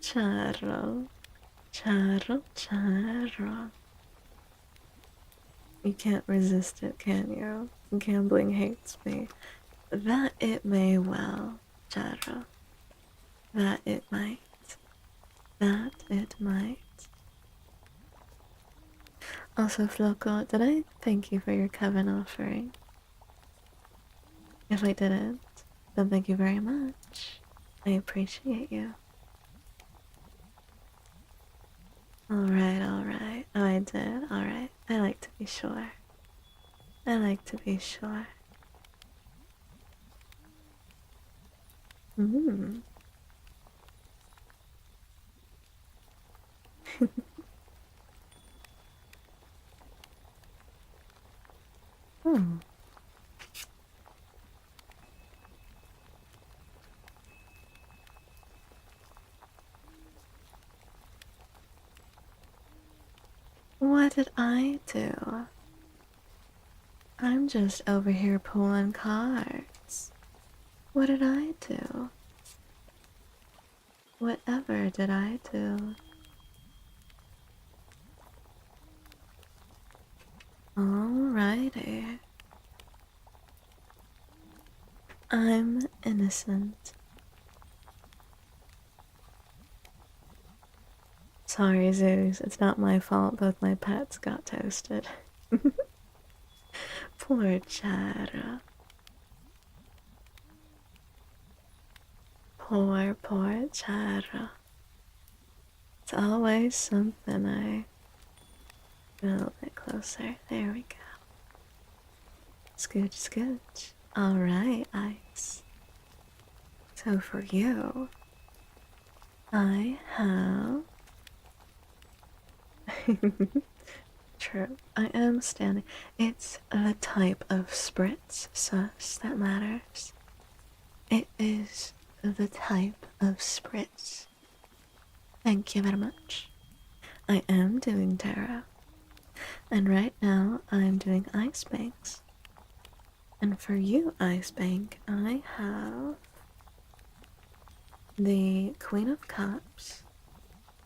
Charro. Charro, charro. You can't resist it, can you? Gambling hates me. That it may well, Charro. That it might. That it might. Also, Floco, did I thank you for your Coven offering? If I didn't, then thank you very much. I appreciate you. Alright, alright. Oh, I did? Alright. I like to be sure. I like to be sure. Hmm. Hmm. What did I do? I'm just over here pulling cards. What did I do? Whatever did I do? Alrighty. I'm innocent. Sorry, Zeus. It's not my fault both my pets got toasted. Poor Chara. Poor, poor Chara. It's always something, eh? A little bit closer. There we go. Scooch, scooch. Alright, Ice. So for you, I have. True. I am standing. It's the type of spritz sauce that matters. It is the type of spritz. Thank you very much. I am doing tarot. And right now I'm doing Ice Banks. And for you, Ice Bank, I have the Queen of Cups,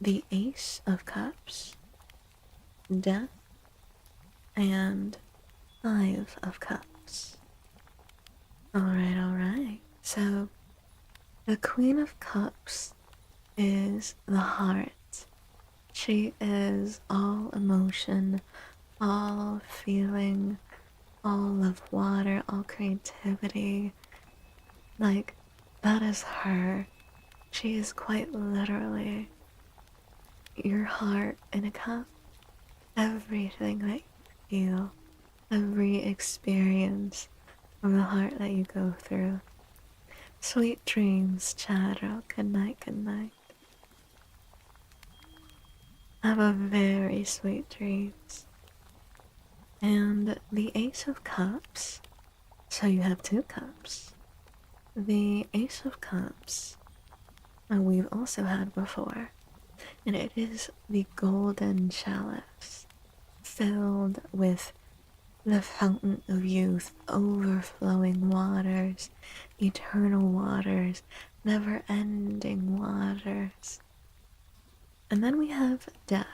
the Ace of Cups, Death, and Five of Cups. Alright, alright. So, The Queen of Cups is the heart. She is all emotion, all feeling, all of water, all creativity. Like, that is her. She is quite literally your heart in a cup. Everything that you feel, every experience of the heart that you go through. Sweet dreams, Shadow. Good night, good night. Have a very sweet dreams. And the Ace of Cups. So you have two cups. The Ace of Cups, we've also had before, and it is the golden chalice filled with the fountain of youth, overflowing waters, eternal waters, never ending waters. And then we have death,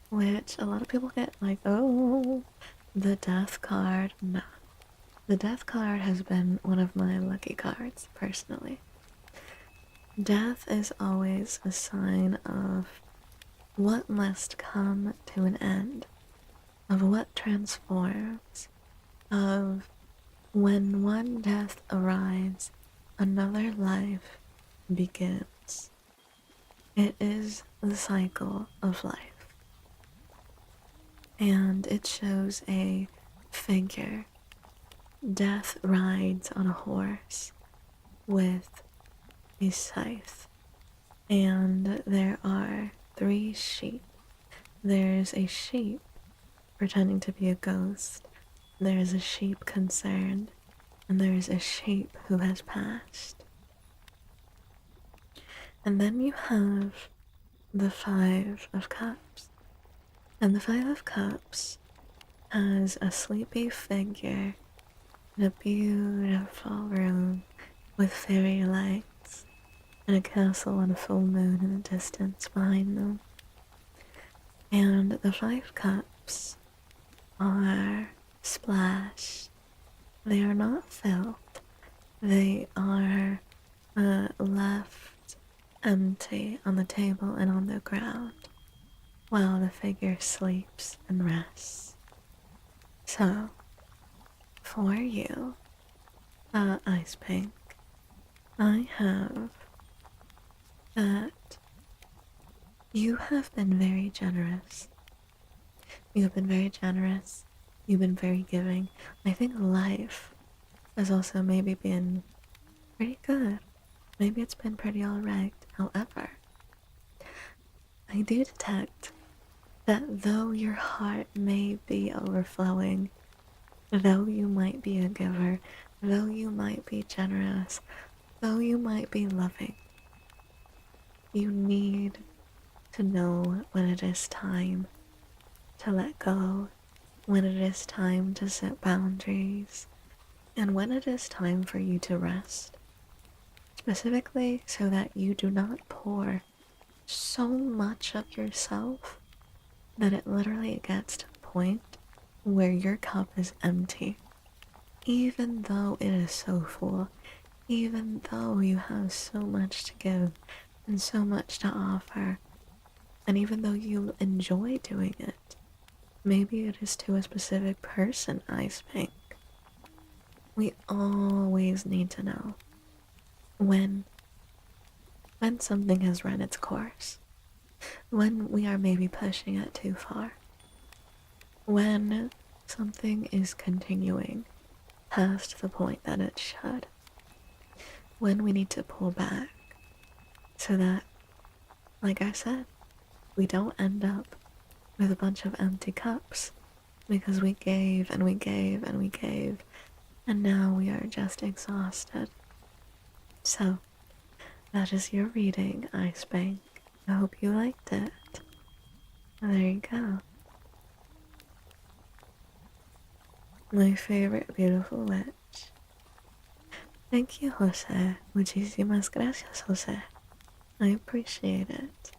which a lot of people get like, oh, the death card. No. The death card has been one of my lucky cards, personally. Death is always a sign of what must come to an end, of what transforms, of when one death arrives, another life begins. It is the cycle of life. And it shows a figure. Death rides on a horse with a scythe. And there are 3 sheep. There's a sheep pretending to be a ghost. There's a sheep concerned. And there's a sheep who has passed. And then you have the 5 of Cups. And the 5 of Cups has a sleepy figure in a beautiful room with fairy lights and a castle and a full moon in the distance behind them. And the 5 cups are splashed. They are not filled. They are left empty on the table and on the ground while the figure sleeps and rests. So, for you, Ice Pink, I have that you have been very generous. You have been very generous. You've been very giving. I think life has also maybe been pretty good. Maybe it's been pretty alright. However, I do detect that though your heart may be overflowing, though you might be a giver, though you might be generous, though you might be loving, you need to know when it is time to let go, when it is time to set boundaries, and when it is time for you to rest. Specifically so that you do not pour so much of yourself that it literally gets to the point where your cup is empty. Even though it is so full, even though you have so much to give and so much to offer, and even though you enjoy doing it, maybe it is to a specific person, Ice Pink. We always need to know when something has run its course, when we are maybe pushing it too far, when something is continuing past the point that it should, when we need to pull back so that, like I said, we don't end up with a bunch of empty cups because we gave and we gave and we gave, and now we are just exhausted. So, that is your reading, Ice Bank. I hope you liked it. There you go. My favorite beautiful witch. Thank you, Jose. Muchísimas gracias, Jose. I appreciate it.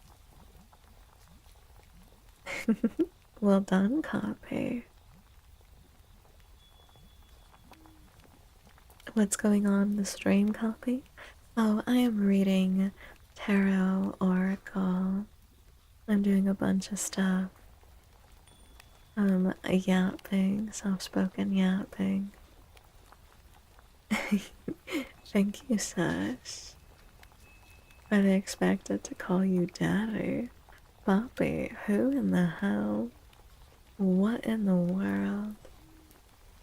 Well done, copy. What's going on in the stream, copy? Oh, I am reading Tarot Oracle. I'm doing a bunch of stuff. Yapping, soft-spoken yapping. Thank you, Sash. Are they expected to call you daddy? Bobby, who in the hell? What in the world?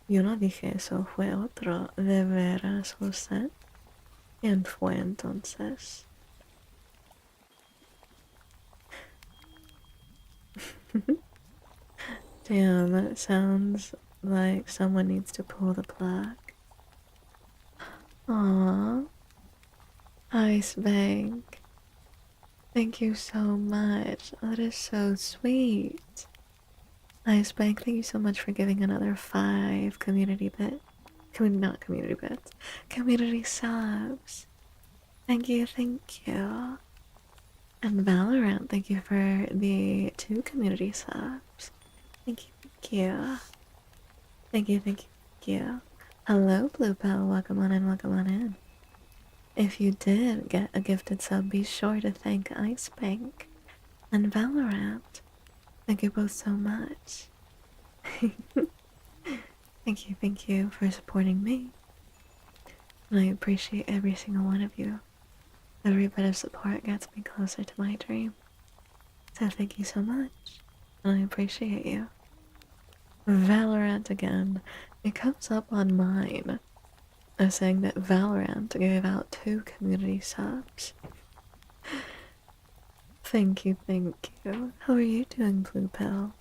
Yo no dije eso, fue otro. ¿De veras, José? ¿Quién fue entonces? Damn, it sounds like someone needs to pull the plug. Aww. Ice Bank. Thank you so much. That is so sweet. Ice Bank, thank you so much for giving another 5 community bit. Not community bits. Community subs. Thank you, thank you. And Valorant, thank you for the 2 community subs. Thank you, thank you. Thank you, thank you, thank you. Hello, Blue Bell. Welcome on in, welcome on in. If you did get a gifted sub, be sure to thank Ice Bank and Valorant. Thank you both so much. Thank you for supporting me. And I appreciate every single one of you. Every bit of support gets me closer to my dream. So thank you so much. And I appreciate you. Valorant again. It comes up on mine as saying that Valorant gave out 2 community subs. Thank you, thank you. How are you doing, Blue Pill?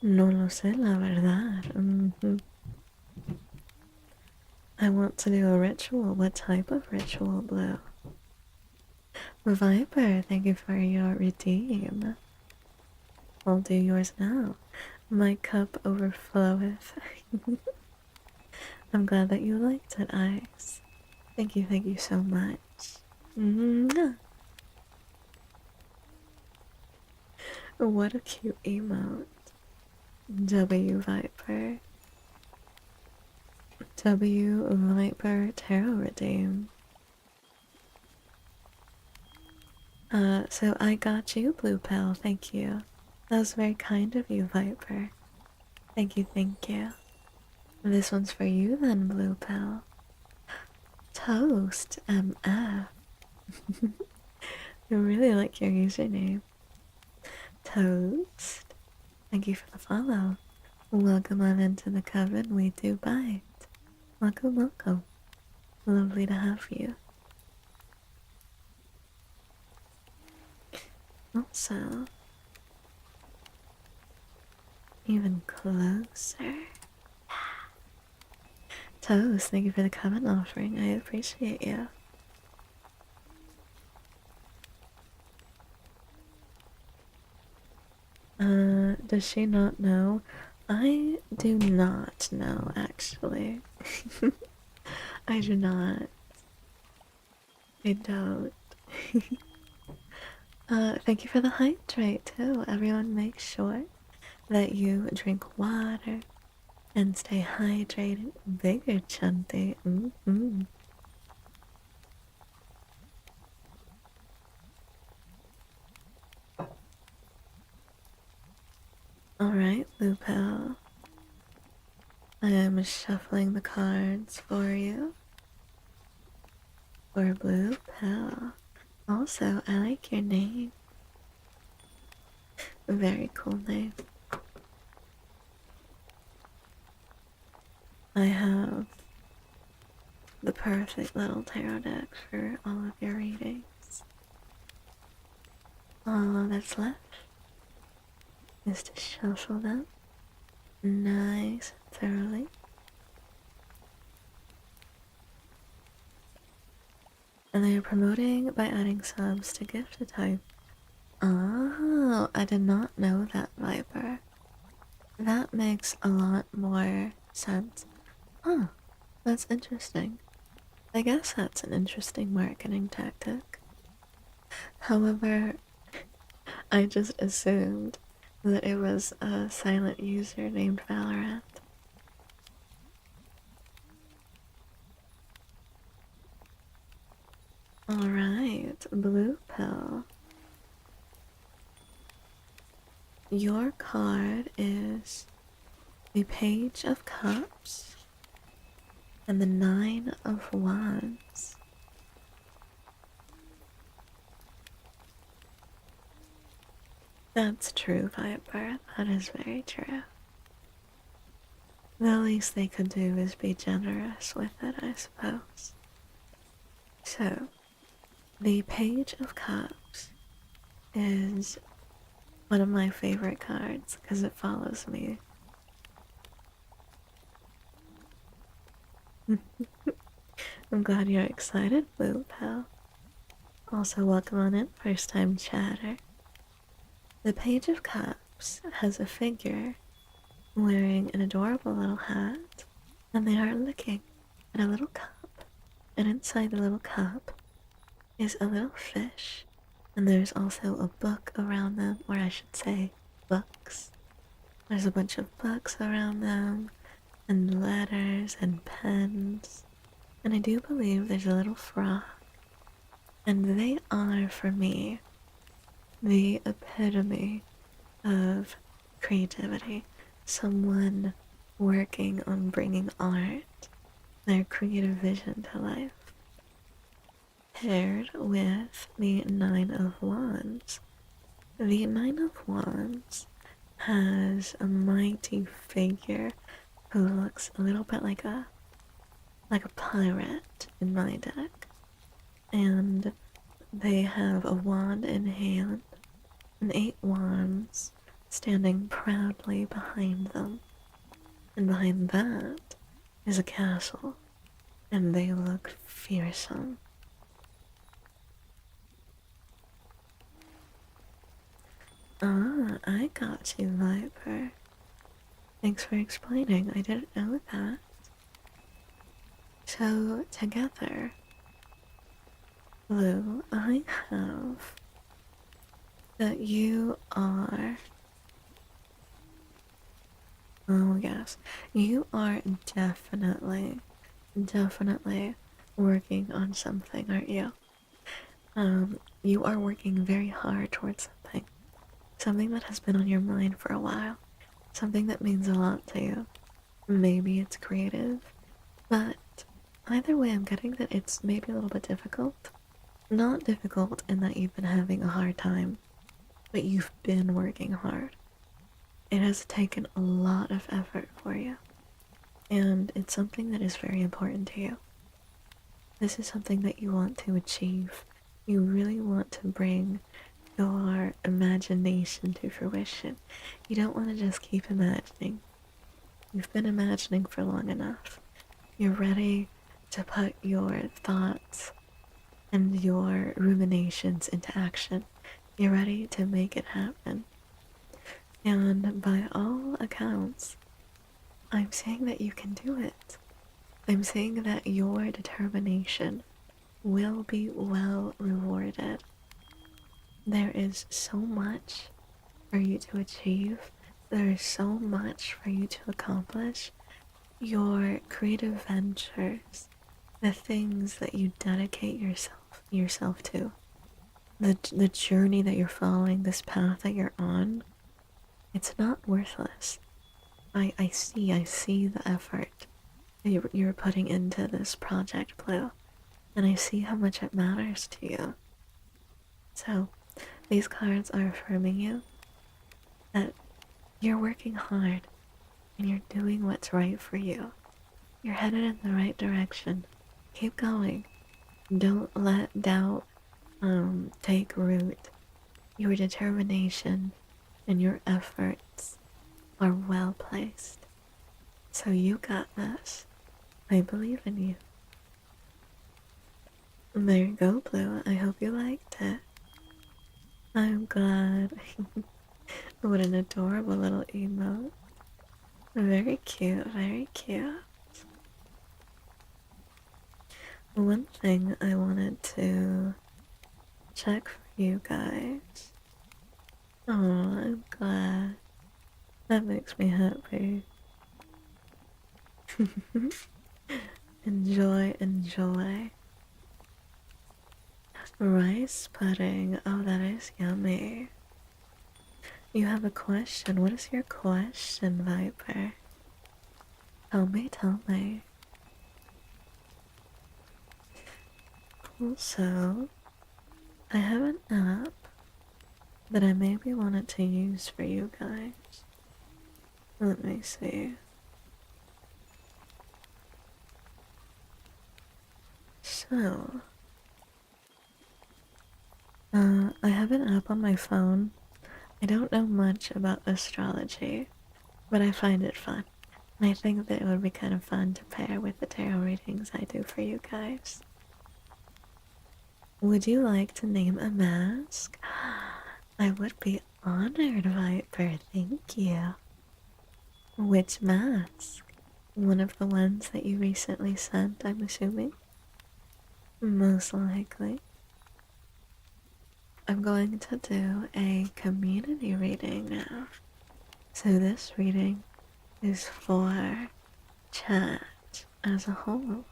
No lo sé, la verdad. I want to do a ritual. What type of ritual, Blue? Viper, thank you for your redeem. I'll do yours now. My cup overfloweth. I'm glad that you liked it, Ice. Thank you so much. Mwah. What a cute emote. W Viper. W Viper Tarot Redeem. So I got you, Blue Pill, thank you. That was very kind of you, Viper. Thank you, thank you. This one's for you then, Blue Pill. Toast MF. I really like your username. Toast. Thank you for the follow. Welcome on into the coven, we do bite. Welcome, welcome. Lovely to have you. Also, even closer. Toast, thank you for the coven offering. I appreciate you. Does she not know? I do not know, actually. I do not. I don't. Thank you for the hydrate, too. Everyone make sure that you drink water and stay hydrated. Bigger Chunty. Alright, Blue Pill. I am shuffling the cards for you. For Blue Pill. Also, I like your name. Very cool name. I have the perfect little tarot deck for all of your readings. All that's left is to shuffle them nice and thoroughly. And they are promoting by adding subs to gift type. Oh, I did not know that, Viper. That makes a lot more sense. Huh, that's interesting. I guess that's an interesting marketing tactic. However, I just assumed that it was a silent user named Valorant. Alright, blue pill. Your card is the Page of Cups and the Nine of Wands. That's true, Viper. That is very true. The least they could do is be generous with it, I suppose. So, the Page of Cups is one of my favorite cards because it follows me. I'm glad you're excited, Blue Pal. Also, welcome on in, first time chatter. The Page of Cups has a figure wearing an adorable little hat, and they are looking at a little cup. And inside the little cup is a little fish, and there's also a book around them, or I should say, books. There's a bunch of books around them, and letters and pens, and I do believe there's a little frog. And they are, for me, the epitome of creativity. Someone working on bringing art, their creative vision to life. Paired with the Nine of Wands. The Nine of Wands has a mighty figure who looks a little bit like a pirate in my deck. And they have a wand in hand and 8 wands standing proudly behind them. And behind that is a castle, and they look fearsome. Ah, I got you, Viper. Thanks for explaining. I didn't know that. So, together, Blue, I have that you are. Oh, yes. You are definitely working on something, aren't you? You are working very hard towards something. Something that has been on your mind for a while. Something that means a lot to you. Maybe it's creative, but either way, I'm getting that it's maybe a little bit difficult. Not difficult in that you've been having a hard time, but you've been working hard. It has taken a lot of effort for you, and it's something that is very important to you. This is something that you want to achieve. You really want to bring your imagination to fruition. You don't want to just keep imagining. You've been imagining for long enough. You're ready to put your thoughts and your ruminations into action. You're ready to make it happen. And by all accounts, I'm saying that you can do it. I'm saying that your determination will be well rewarded. There is so much for you to achieve. There is so much for you to accomplish. Your creative ventures, the things that you dedicate yourself to, the journey that you're following, this path that you're on, it's not worthless. I see the effort that you're putting into this project, Blue, and I see how much it matters to you. So, these cards are affirming you that you're working hard and you're doing what's right for you. You're headed in the right direction. Keep going. Don't let doubt take root. Your determination and your efforts are well placed. So you got this. I believe in you. There you go, Blue. I hope you liked it. I'm glad. What an adorable little emote. Very cute, very cute. One thing I wanted to check for you guys. Oh, I'm glad. That makes me happy. Enjoy, enjoy. Rice pudding. Oh, that is yummy. You have a question. What is your question, Viper? Tell me, tell me. Also, I have an app that I maybe wanted to use for you guys. Let me see. So, I have an app on my phone. I don't know much about astrology, but I find it fun. And I think that it would be kind of fun to pair with the tarot readings I do for you guys. Would you like to name a mask? I would be honored, Viper. Thank you. Which mask? One of the ones that you recently sent, I'm assuming? Most likely. I'm going to do a community reading now. So this reading is for chat as a whole.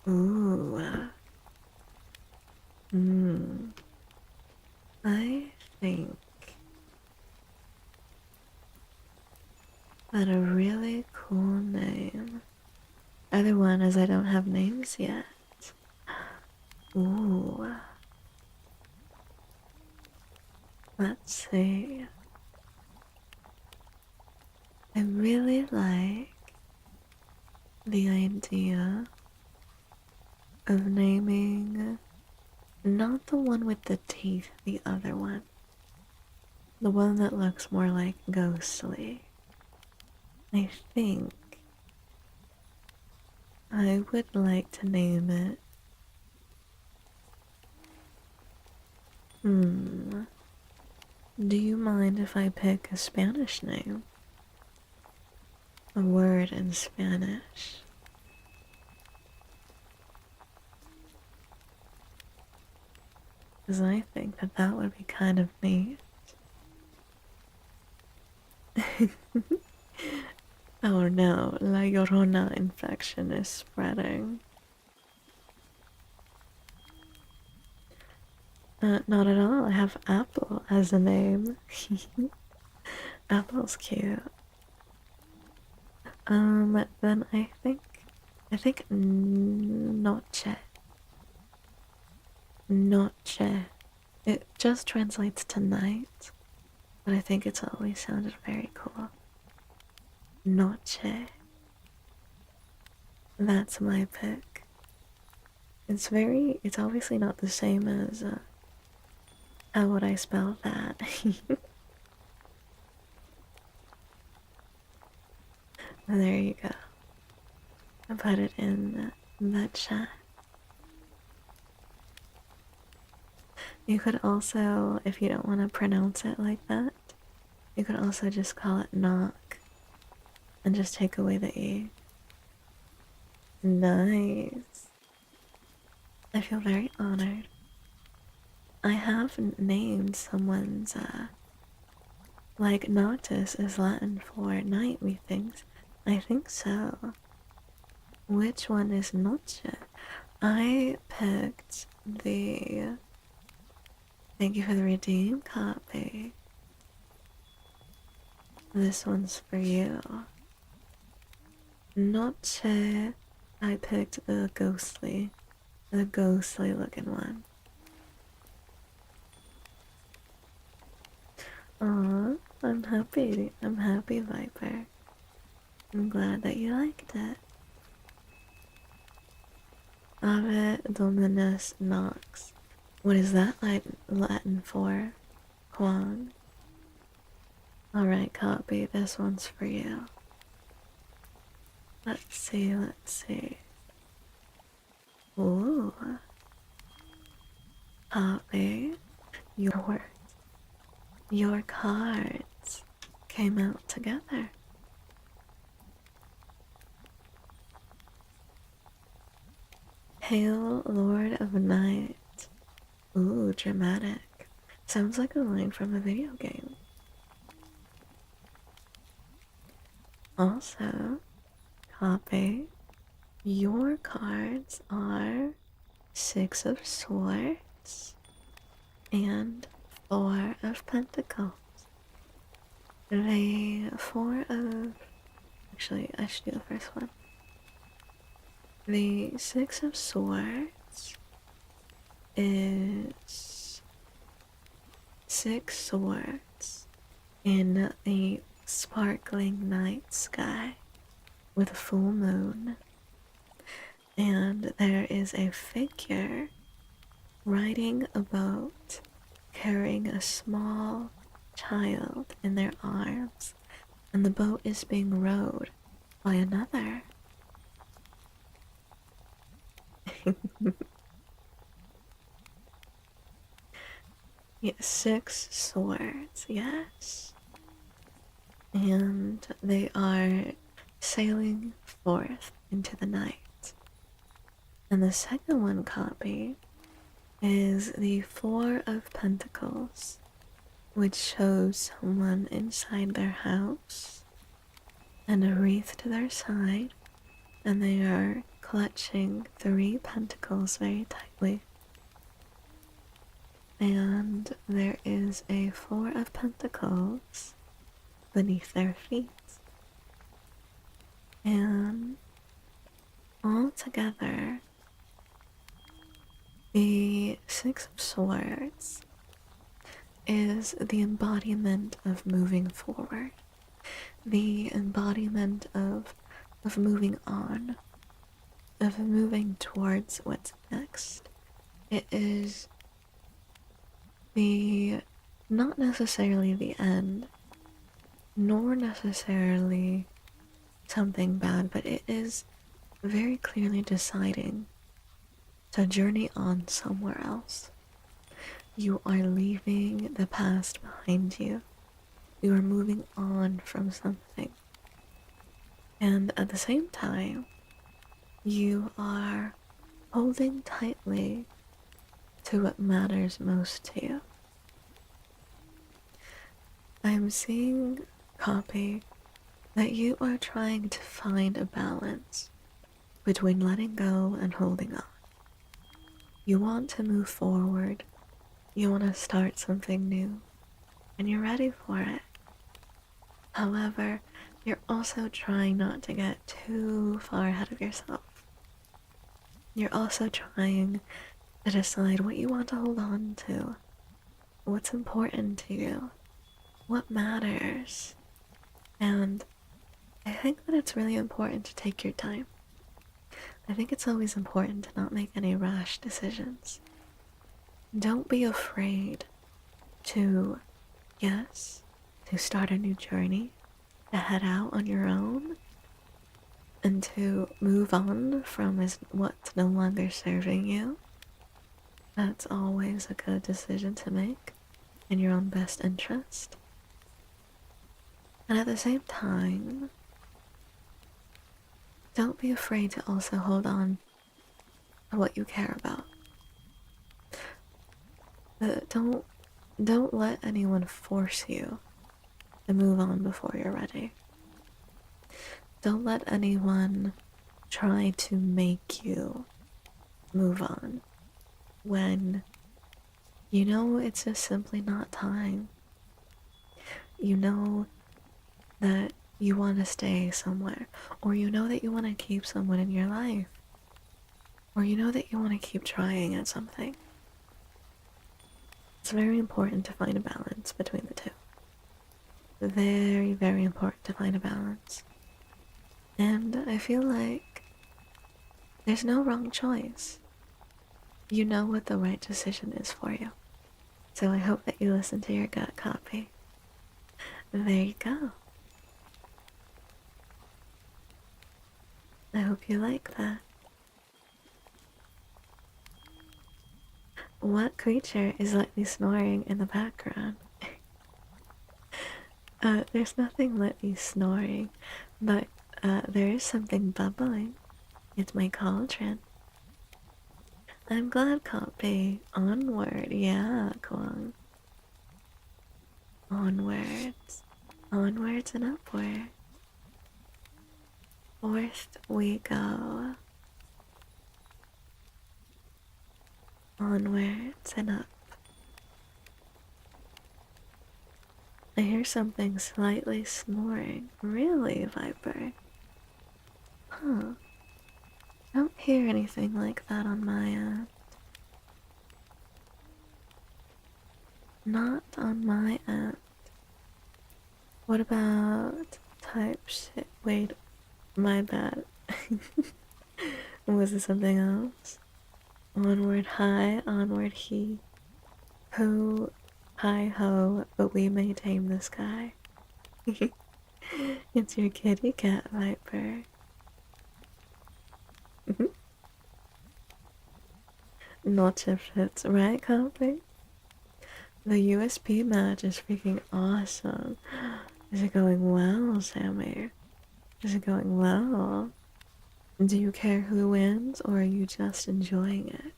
Ooh. I think that a really cool name. Other one is I don't have names yet. Ooh. Let's see. I really like the idea of naming not the one with the teeth, the other one. The one that looks more like ghostly. I think I would like to name it. Do you mind if I pick a Spanish name? A word in Spanish. Because I think that that would be kind of neat. Oh no, La Llorona infection is spreading. Not at all. I have Apple as a name. Apple's cute. Then I think noche. Noche. It just translates to night, but I think it's always sounded very cool. Noche. That's my pick. It's obviously not the same as, how would I spell that? There you go. I put it in the chat. You could also, if you don't want to pronounce it like that, you could also just call it knock and just take away the E. Nice. I feel very honored. I have named someone's, like noctis is Latin for night, methinks. I think so. Which one is noche? I picked the. Thank you for the redeem copy. This one's for you. Noche. I picked the ghostly looking one. Aw, I'm happy. I'm happy, Viper. I'm glad that you liked it. Ave Dominus Nox. What is that Latin for? Kwang. Alright, copy. This one's for you. Let's see. Ooh. Copy. Your cards came out together. Hail, Lord of Night. Ooh, dramatic. Sounds like a line from a video game. Also, copy. your cards are Six of Swords and Four of Pentacles. The Four of... Actually, I should do the first one. The Six of Swords is six swords in a sparkling night sky with a full moon, and there is a figure riding a boat carrying a small child in their arms, and the boat is being rowed by another. Yeah, six swords, yes. And they are sailing forth into the night. And the second one copy is the Four of Pentacles, which shows someone inside their house and a wreath to their side, and they are clutching three pentacles very tightly. And there is a Four of Pentacles beneath their feet. And all together, the Six of Swords is the embodiment of moving forward, the embodiment of moving on, of moving towards what's next. It is the not necessarily the end, nor necessarily something bad, but it is very clearly deciding to journey on somewhere else. You are leaving the past behind you. You are moving on from something. And at the same time, you are holding tightly to what matters most to you. I'm seeing, copy, that you are trying to find a balance between letting go and holding on. You want to move forward, you want to start something new, and you're ready for it. However, you're also trying not to get too far ahead of yourself. You're also trying to decide what you want to hold on to, what's important to you, what matters. And I think that it's really important to take your time. I think it's always important to not make any rash decisions. Don't be afraid to, yes, to start a new journey, to head out on your own, and to move on from what's no longer serving you. That's always a good decision to make in your own best interest. And at the same time, don't be afraid to also hold on to what you care about. Don't let anyone force you to move on before you're ready. Don't let anyone try to make you move on when you know it's just simply not time. You know that you want to stay somewhere, or you know that you want to keep someone in your life, or you know that you want to keep trying at something. It's very important to find a balance between the two. Very, very important to find a balance. And I feel like there's no wrong choice. You know what the right decision is for you. So I hope that you listen to your gut, copy. There you go. I hope you like that. What creature is lightly snoring in the background? There's nothing lightly snoring, but there is something bubbling. It's my cauldron. I'm glad, copy. Onward, yeah, Kwong. Onwards. Onwards and upward. Forth we go. onwards and up. I hear something slightly snoring. Really, Viper? Huh. I don't hear anything like that on my end. Not on my end. What about type shit? Wait, my bad. Was it something else? Onward high, onward he. Ho, hi ho, but we may tame the sky. It's your kitty cat, Viper. Not if it's right, Copy? The USB match is freaking awesome. Is it going well, Sammy? Is it going well? Do you care who wins, or are you just enjoying it?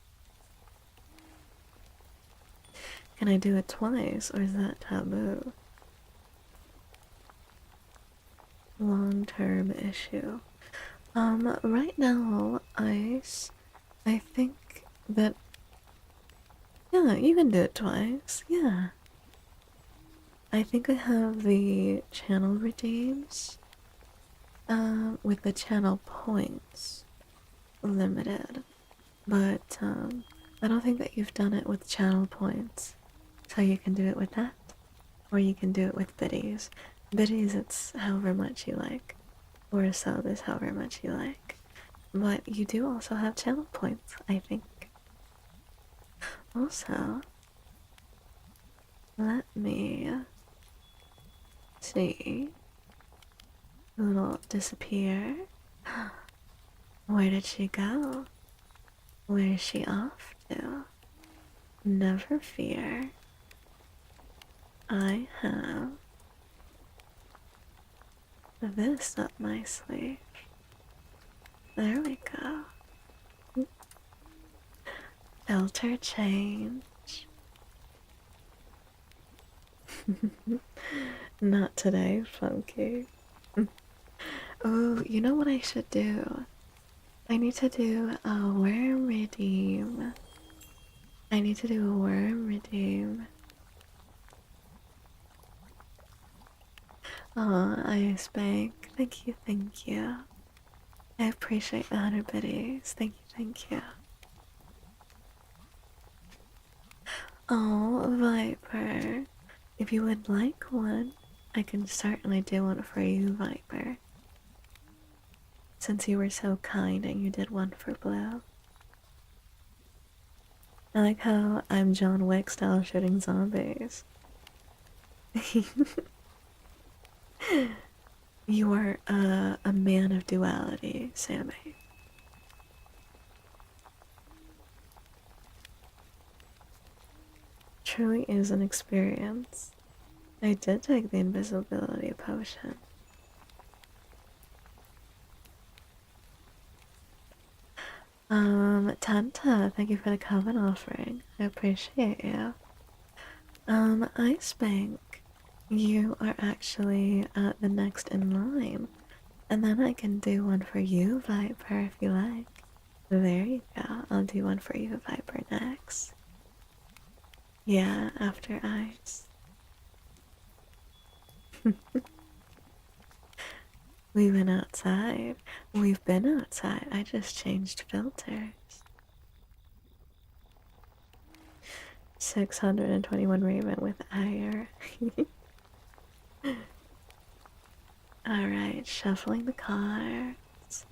Can I do it twice, or is that taboo? Long-term issue. Right now, Ice, I think that, yeah, you can do it twice, yeah. I think I have the channel redeems, with the channel points limited, but, I don't think that you've done it with channel points, so you can do it with that, or you can do it with biddies. Biddies, it's however much you like, or a sub is however much you like, but you do also have channel points, I think. Also, let me see. Little disappear. Where did she go? Where is she off to? Never fear. I have this up my sleeve. There we go. Filter change. Not today, Funky. Oh, you know what I should do? I need to do a worm redeem. I need to do a worm redeem. Aw, Ice Bank. Thank you, thank you. I appreciate the 100 biddies. Thank you, thank you. Oh, Viper. If you would like one, I can certainly do one for you, Viper. Since you were so kind and you did one for Blue. I like how I'm John Wick style shooting zombies. You are a man of duality, Sammy. Truly is an experience. I did take the invisibility potion. Tanta, thank you for the coven offering. I appreciate you. Ice Bank, you are actually the next in line. And then I can do one for you, Viper, if you like. There you go. I'll do one for you, Viper, next. Yeah, after Ice. We went outside. We've been outside. I just changed filters. 621 Raven with ire. Alright, shuffling the cards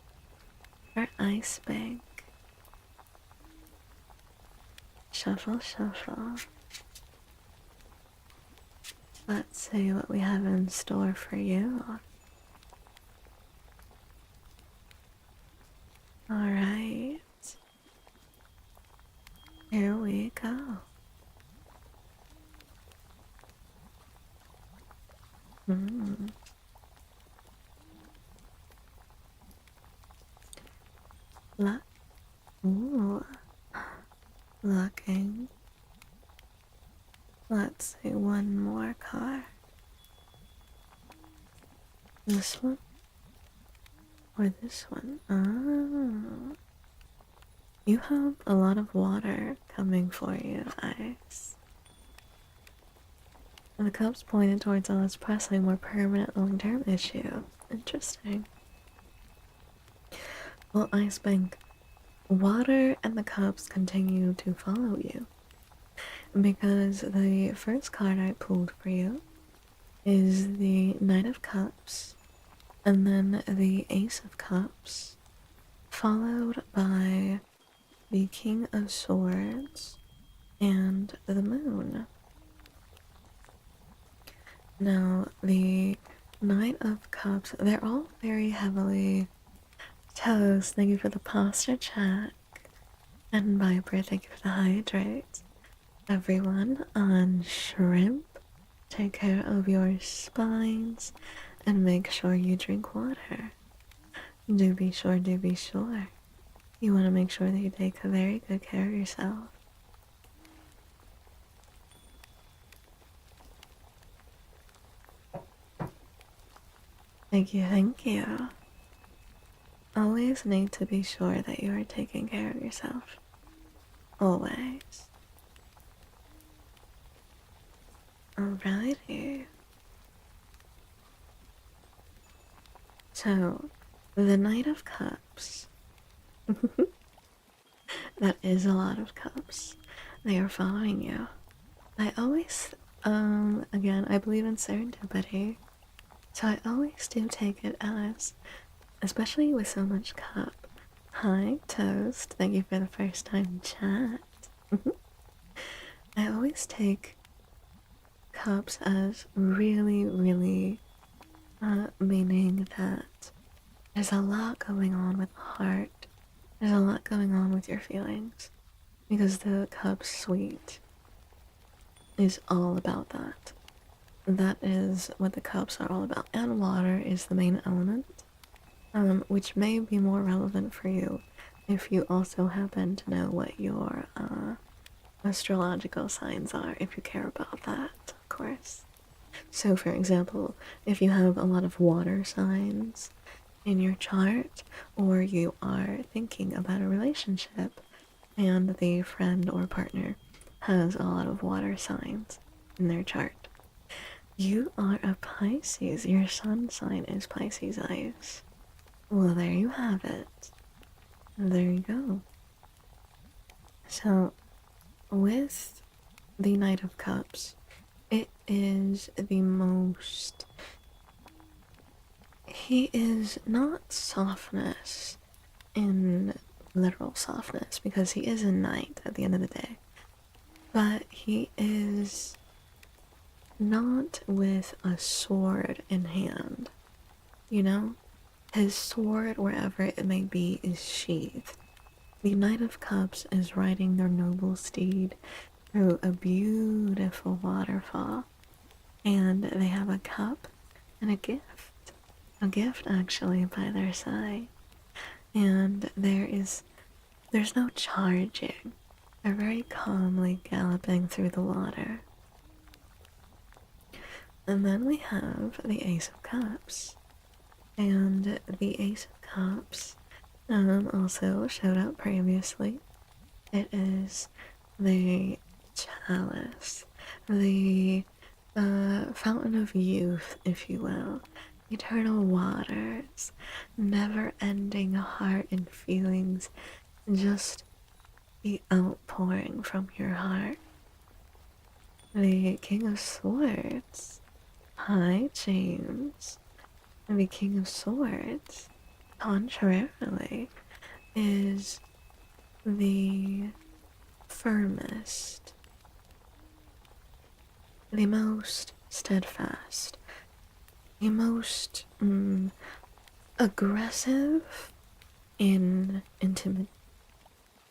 for Ice Bank. Shuffle, shuffle. Let's see what we have in store for you. Alright. Here we go. Mm. Look. Ooh. Looking. Let's see one more card. This one? Or this one? Oh. You have a lot of water coming for you, Ice. And the cups pointed towards a less pressing, more permanent long-term issue. Interesting. Well, Ice Bank, water and the cups continue to follow you. Because the first card I pulled for you is the Knight of Cups, and then the Ace of Cups, followed by the King of Swords and the Moon. Now, the Knight of Cups, they're all very heavily toast. Thank you for the posture check. And Viper, thank you for the hydrate. Everyone on Shrimp, take care of your spines and make sure you drink water. Do be sure, do be sure. You want to make sure that you take very good care of yourself. Thank you, thank you. Always need to be sure that you are taking care of yourself. Always. Alrighty. So, the Knight of Cups. That is a lot of cups. They are following you. I always, again, I believe in serendipity. So I always do take it as, especially with so much cup. Hi, Toast. Thank you for the first time chat. I always take cups as really, really meaning that there's a lot going on with the heart. There's a lot going on with your feelings. Because the cup suite is all about that. That is what the cups are all about. And water is the main element, which may be more relevant for you if you also happen to know what your astrological signs are, if you care about that, of course. So, for example, if you have a lot of water signs in your chart, or you are thinking about a relationship and the friend or partner has a lot of water signs in their chart, you are a Pisces. Your sun sign is Pisces Ice. Well, there you have it. There you go. So, with the Knight of Cups, it is the most. He is not softness in literal softness because he is a knight at the end of the day, but he is not with a sword in hand. You know, his sword, wherever it may be, is sheathed. The Knight of Cups is riding their noble steed through a beautiful waterfall, and they have a cup and a gift. A gift, actually, by their side. And there's no charging. They're very calmly galloping through the water. And then we have the Ace of Cups. And the Ace of Cups also showed up previously. It is the chalice, the fountain of youth, if you will, eternal waters, never-ending heart and feelings, just the outpouring from your heart. The King of Swords, hi James. The King of Swords, contrarily, is the firmest, the most steadfast, the most aggressive in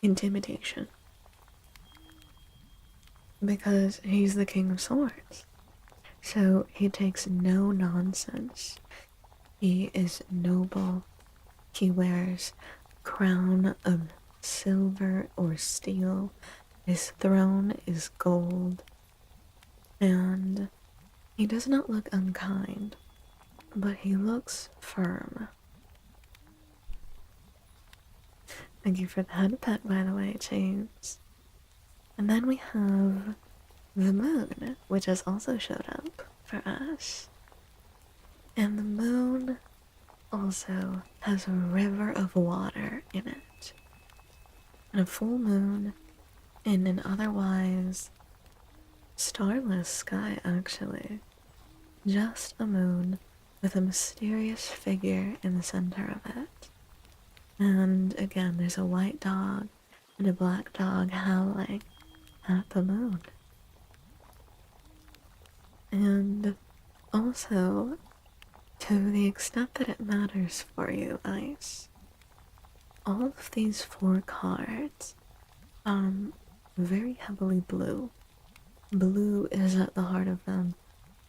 intimidation. Because he's the King of Swords. So he takes no nonsense. He is noble. He wears a crown of silver or steel. His throne is gold. And he does not look unkind, but he looks firm. Thank you for the head pet, by the way, James. And then we have the moon, which has also showed up for us. And the moon also has a river of water in it. And a full moon in an otherwise starless sky, actually. Just a moon with a mysterious figure in the center of it. And again, there's a white dog and a black dog howling at the moon. And also, to the extent that it matters for you, Ice, all of these four cards very heavily blue. Blue is at the heart of them,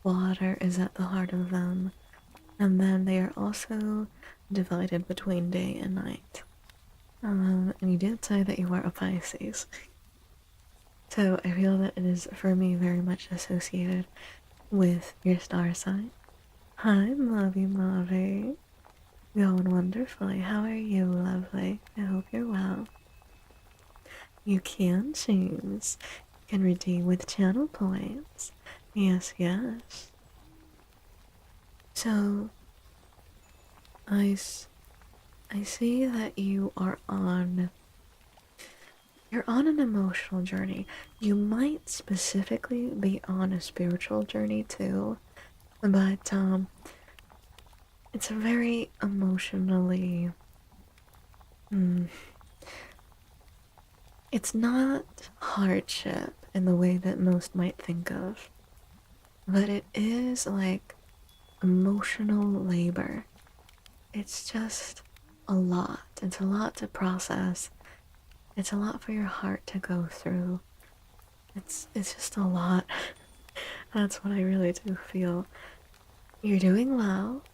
water is at the heart of them, and then they are also divided between day and night. And you did say that you are a Pisces. So I feel that it is, for me, very much associated with your star sign. Hi, Lovey Mavi. Going wonderfully. How are you, lovely? I hope you're well. You can choose. You can redeem with channel points. Yes, yes. So, I see that you're on an emotional journey. You might specifically be on a spiritual journey too, but it's a very emotionally it's not hardship in the way that most might think of, but it is like emotional labor. It's just a lot. It's a lot to process. It's a lot for your heart to go through. It's just a lot. That's what I really do feel. You're doing well.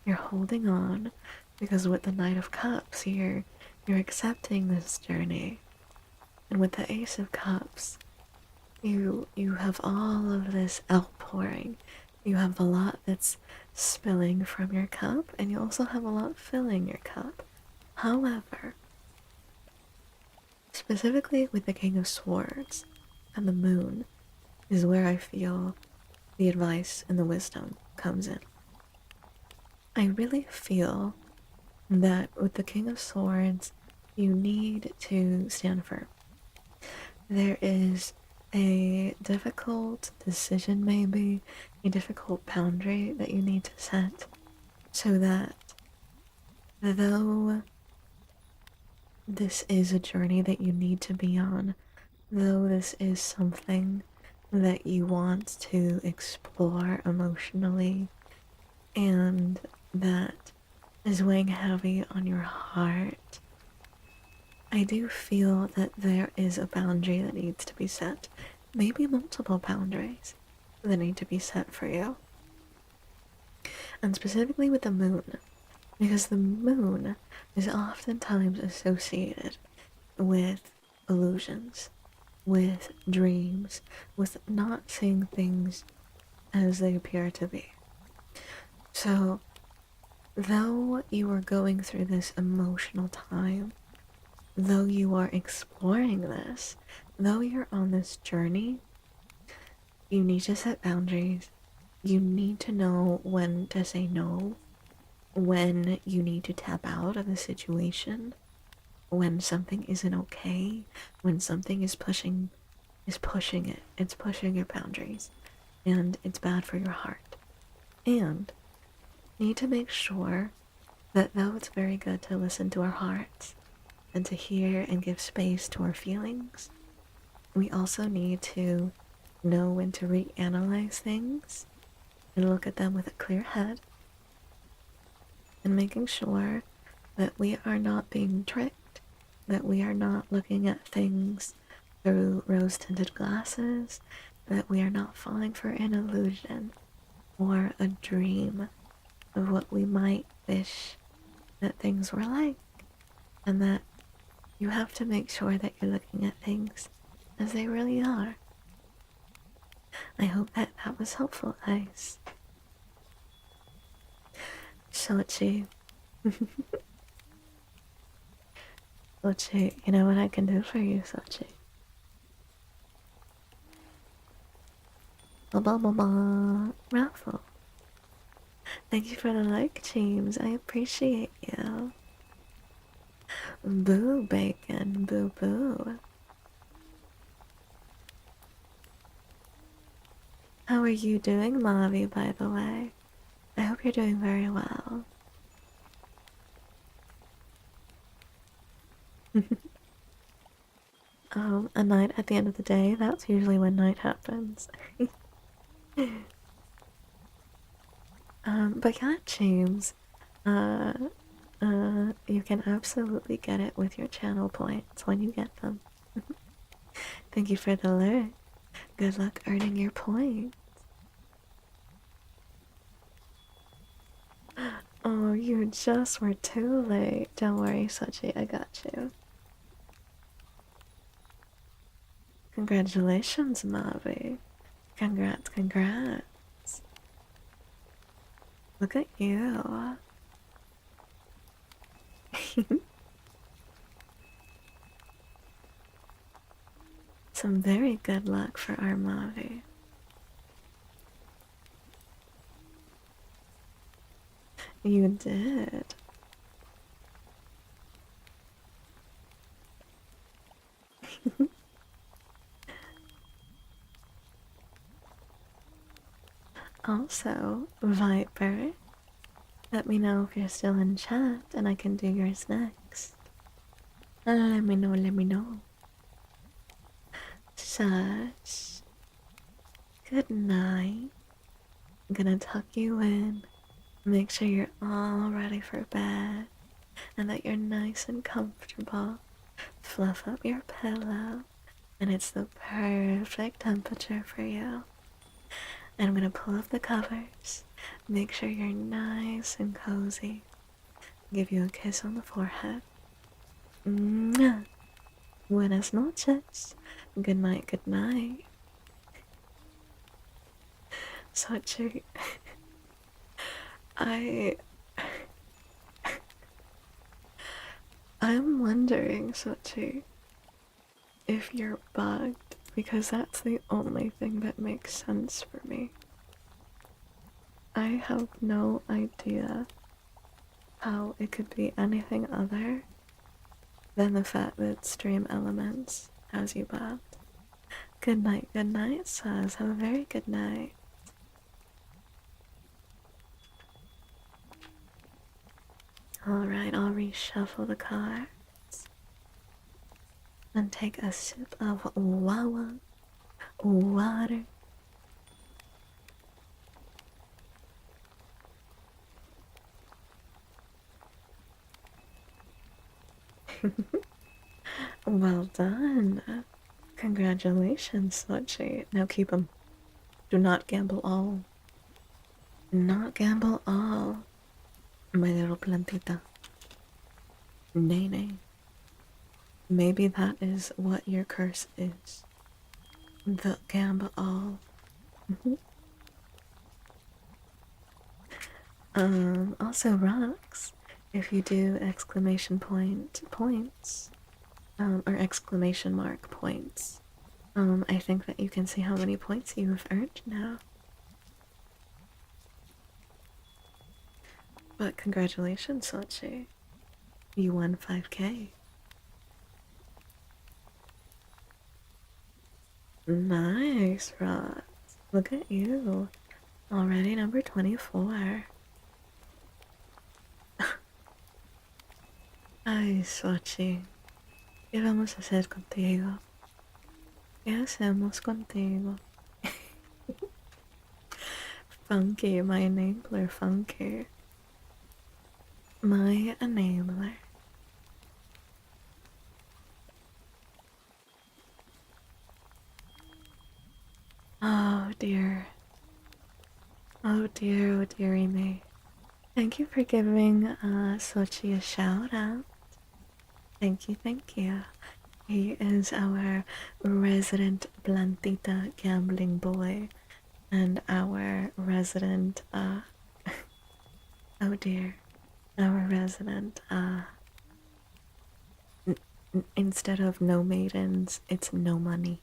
You're holding on because with the Knight of Cups, you're accepting this journey. And with the Ace of Cups, you have all of this outpouring. You have a lot that's spilling from your cup, and you also have a lot filling your cup. However, specifically with the King of Swords and the Moon is where I feel the advice and the wisdom comes in. I really feel that with the King of Swords, you need to stand firm. There is a difficult decision, maybe a difficult boundary that you need to set so that though this is a journey that you need to be on, though this is something that you want to explore emotionally, and that is weighing heavy on your heart, I do feel that there is a boundary that needs to be set. Maybe multiple boundaries that need to be set for you. And specifically with the moon, because the moon is oftentimes associated with illusions, with dreams, with not seeing things as they appear to be. So, though you are going through this emotional time, though you are exploring this, though you're on this journey, you need to set boundaries. You need to know when to say no, when you need to tap out of the situation, when something isn't okay, when something is pushing it. It's pushing your boundaries, and it's bad for your heart. And you need to make sure that though it's very good to listen to our hearts and to hear and give space to our feelings, we also need to know when to reanalyze things and look at them with a clear head and making sure that we are not being tricked, that we are not looking at things through rose-tinted glasses, that we are not falling for an illusion or a dream of what we might wish that things were like, and that you have to make sure that you're looking at things as they really are. I hope that that was helpful, Ice. So let's see. Sochi, you know what I can do for you, Sochi? Ba ba ba ba. Raffle. Thank you for the like, James. I appreciate you. Boo, bacon. Boo boo. How are you doing, Mavi, by the way? I hope you're doing very well. A night at the end of the day, that's usually when night happens. But yeah, James, uh, you can absolutely get it with your channel points when you get them. Thank you for the alert. Good luck earning your points. Oh, you just were too late. Don't worry, Sachi, I got you. Congratulations, Mavi. Congrats, congrats. Look at you. Some very good luck for our Mavi. You did. Also, Viper, let me know if you're still in chat and I can do yours next. Let me know, let me know. Shush. Good night. I'm gonna tuck you in. Make sure you're all ready for bed and that you're nice and comfortable. Fluff up your pillow, and it's the perfect temperature for you. And I'm gonna pull up the covers, make sure you're nice and cozy, give you a kiss on the forehead. Mwah. Buenas noches. Good night, good night. Sochi, I. I'm wondering, Sochi, if you're bugged, because that's the only thing that makes sense for me. I have no idea how it could be anything other than the fact that Stream Elements has you bugged. Good night, Saz. Have a very good night. Alright, I'll reshuffle the cards and take a sip of wawa water. Well done. Congratulations, Sochi. Now keep them. Do not gamble all. Not gamble all, my little plantita. Nay, nay. Maybe that is what your curse is. The gamble all. Also rocks. If you do exclamation point points, or exclamation mark points, I think that you can see how many points you've earned now. But congratulations, Sochi. You won 5K. Nice, Ross. Look at you. Already number 24. Ay, Sochi. ¿Qué vamos a hacer contigo? ¿Qué hacemos contigo? Funky, my enabler, Funky. My enabler. Oh dear. Oh dear, oh dearie me. Thank you for giving Sochi a shout out. Thank you, thank you. He is our resident Plantita gambling boy and our resident, oh dear, our resident, instead of no maidens, it's no money.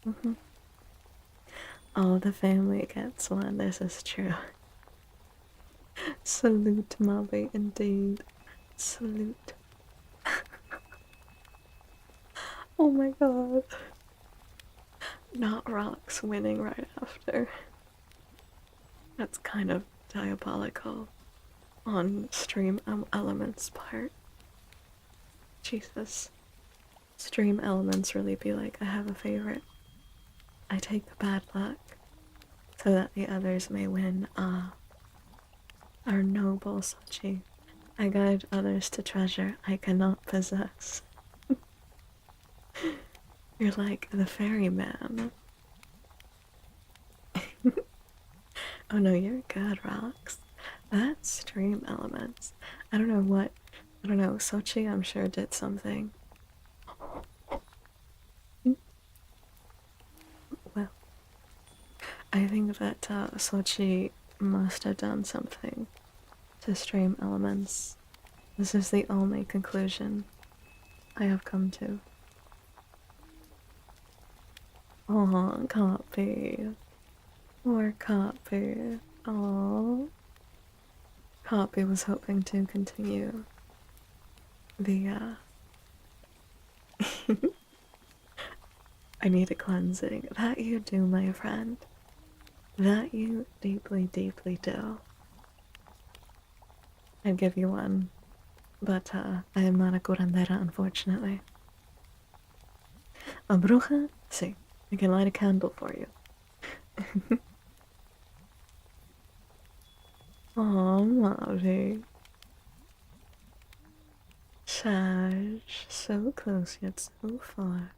Mm-hmm. All the family gets one. This is true. Salute, Molly, indeed. Salute. Oh my god. Not rocks winning right after. That's kind of diabolical on Stream Elements' part. Jesus. Stream Elements really be like, I have a favorite. I take the bad luck so that the others may win. Ah, our noble Sochi. I guide others to treasure I cannot possess. You're like the ferryman. Oh no, you're good, Rocks. That's Stream Elements. I don't know what. I don't know. Sochi, I'm sure, did something. Well, I think that Sochi must have done something to Stream Elements. This is the only conclusion I have come to. Oh, copy. More copy. Oh. Copy was hoping to continue the, I need a cleansing. That you do, my friend. That you deeply, deeply do. I'd give you one, but I am not a curandera, unfortunately. A bruja? Sí. I can light a candle for you. Oh, Molly. Sash, so close yet so far.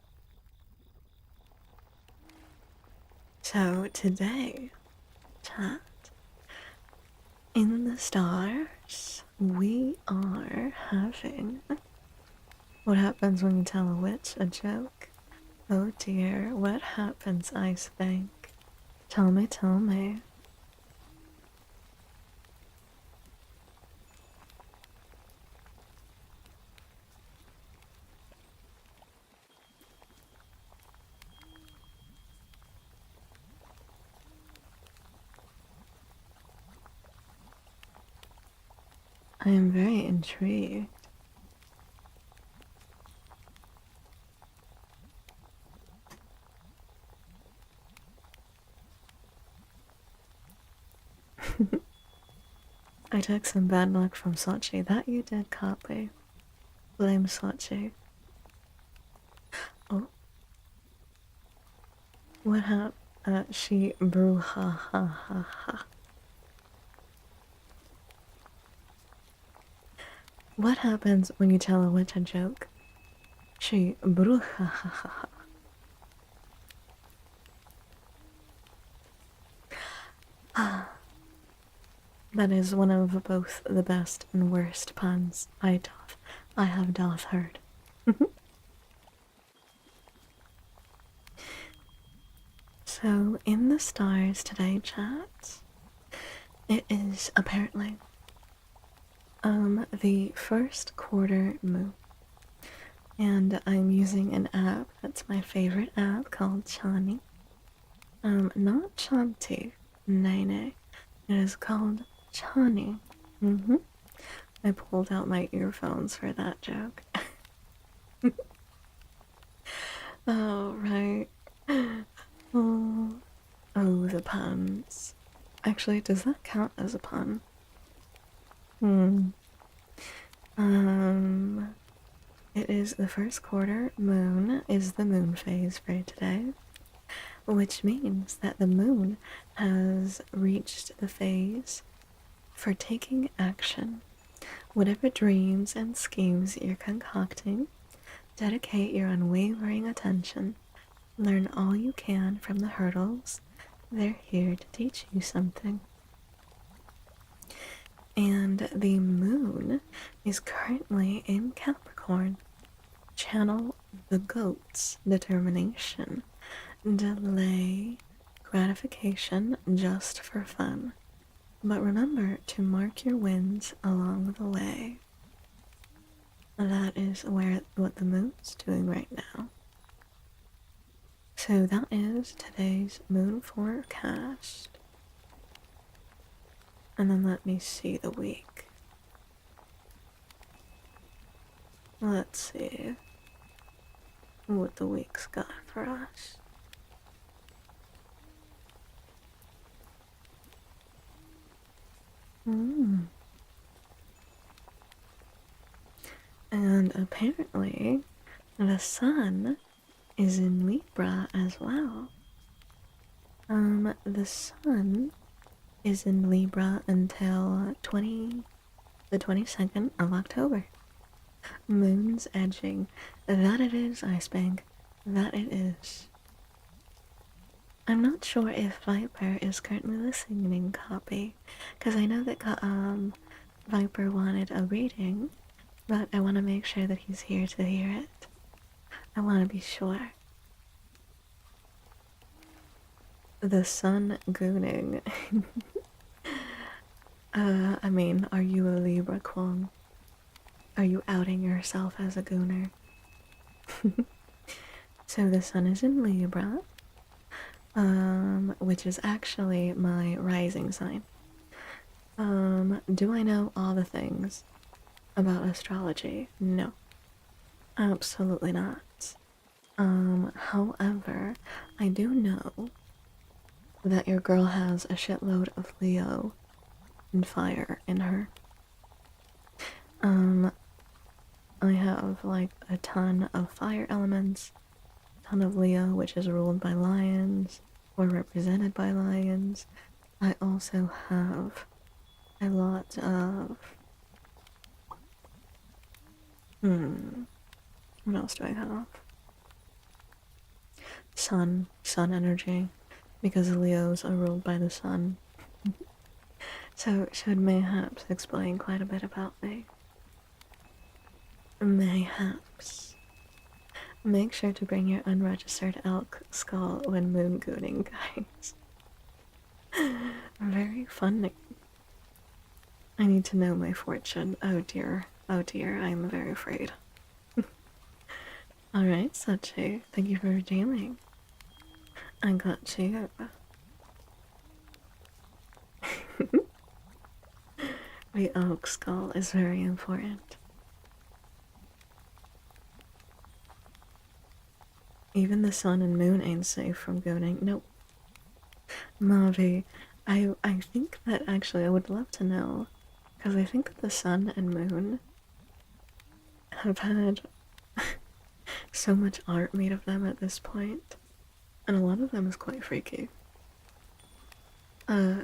So today, chat, in the stars, we are having what happens when you tell a witch a joke. Oh dear, what happens, Ice Bank? Tell me, tell me. I am very intrigued. I took some bad luck from Sochi. That you did, copy. Blame Sochi. Oh. What happened? She brew ha ha ha ha. What happens when you tell a witch a joke? She brew ha ha ha ha. Ah. That is one of both the best and worst puns I have doth heard. So, in the stars today, chat, it is apparently the first quarter moon. And I'm using an app that's my favorite app called Chani. Not Chanti, nay. It is called Chani. I pulled out my earphones for that joke. Oh, right. Oh, the puns. Actually, does that count as a pun? It is the first quarter moon is the moon phase for today, which means that the moon has reached the phase for taking action. Whatever dreams and schemes you're concocting, dedicate your unwavering attention. Learn all you can from the hurdles. They're here to teach you something. And the moon is currently in Capricorn. Channel the goat's determination. Delay gratification just for fun. But remember to mark your wins along the way. that is what the moon's doing right now. So that is today's moon forecast. And then let me see the week. Let's see what the week's got for us. And apparently, the sun is in Libra as well. The sun is in Libra until the 22nd of October. Moon's edging. That it is, Icebank. That it is. I'm not sure if Viper is currently listening copy, because I know that Viper wanted a reading, but I want to make sure that he's here to hear it. I want to be sure. The sun gooning. I mean, are you a Libra, Kwong? Are you outing yourself as a gooner? So the sun is in Libra, which is actually my rising sign. Do I know all the things about astrology? No. Absolutely not. However, I do know that your girl has a shitload of Leo and fire in her. I have like a ton of fire elements, a ton of Leo, which is ruled by lions or represented by lions. I also have a lot of what else do I have? Sun energy, because Leos are ruled by the sun. So should mayhaps explain quite a bit about me. Mayhaps. Make sure to bring your unregistered elk skull when moon gooning, guys. Very funny. I need to know my fortune. Oh dear, I am very afraid. Alright, Sachi, thank you for redeeming. I got you. The oak skull is very important. Even the sun and moon ain't safe from gooning. Nope. Mavi, I think that actually I would love to know, because I think that the sun and moon have had so much art made of them at this point, and a lot of them is quite freaky.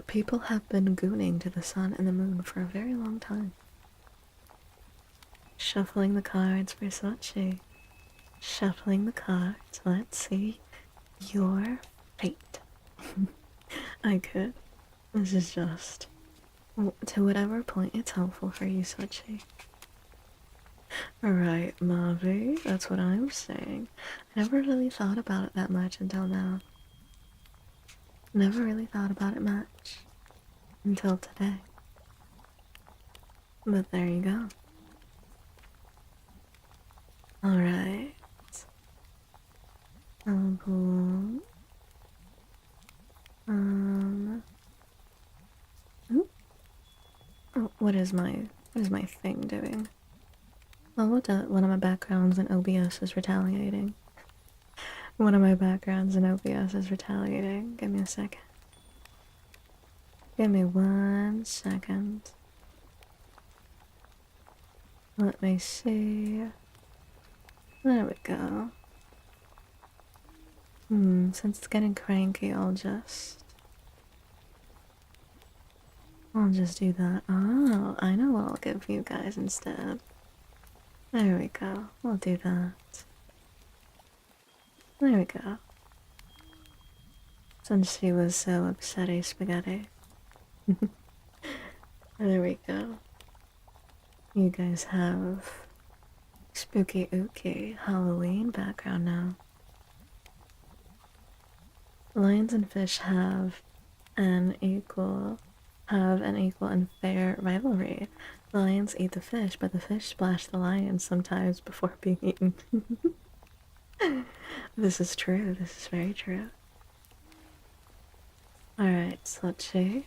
People have been gooning to the sun and the moon for a very long time. Shuffling the cards for Sachi. Shuffling the cards. Let's see your fate. I could. This is just to whatever point it's helpful for you, Sachi. Alright, Mavi, that's what I'm saying. I never really thought about it that much until now. Never really thought about it much until today. But there you go. Alright. Cool. Ooh. Oh, what is my thing doing? Oh, one of my backgrounds in OBS is retaliating. One of my backgrounds in OBS is retaliating. Give me a second. Give me 1 second. Let me see. There we go. Since it's getting cranky, I'll just do that. Oh, I know what I'll give you guys instead. There we go. We'll do that. There we go. Since she was so upsetty spaghetti. There we go. You guys have spooky ooky Halloween background now. Lions and fish have an equal and fair rivalry. Lions eat the fish, but the fish splash the lion sometimes before being eaten. This is true. This is very true. Alright, so let's see.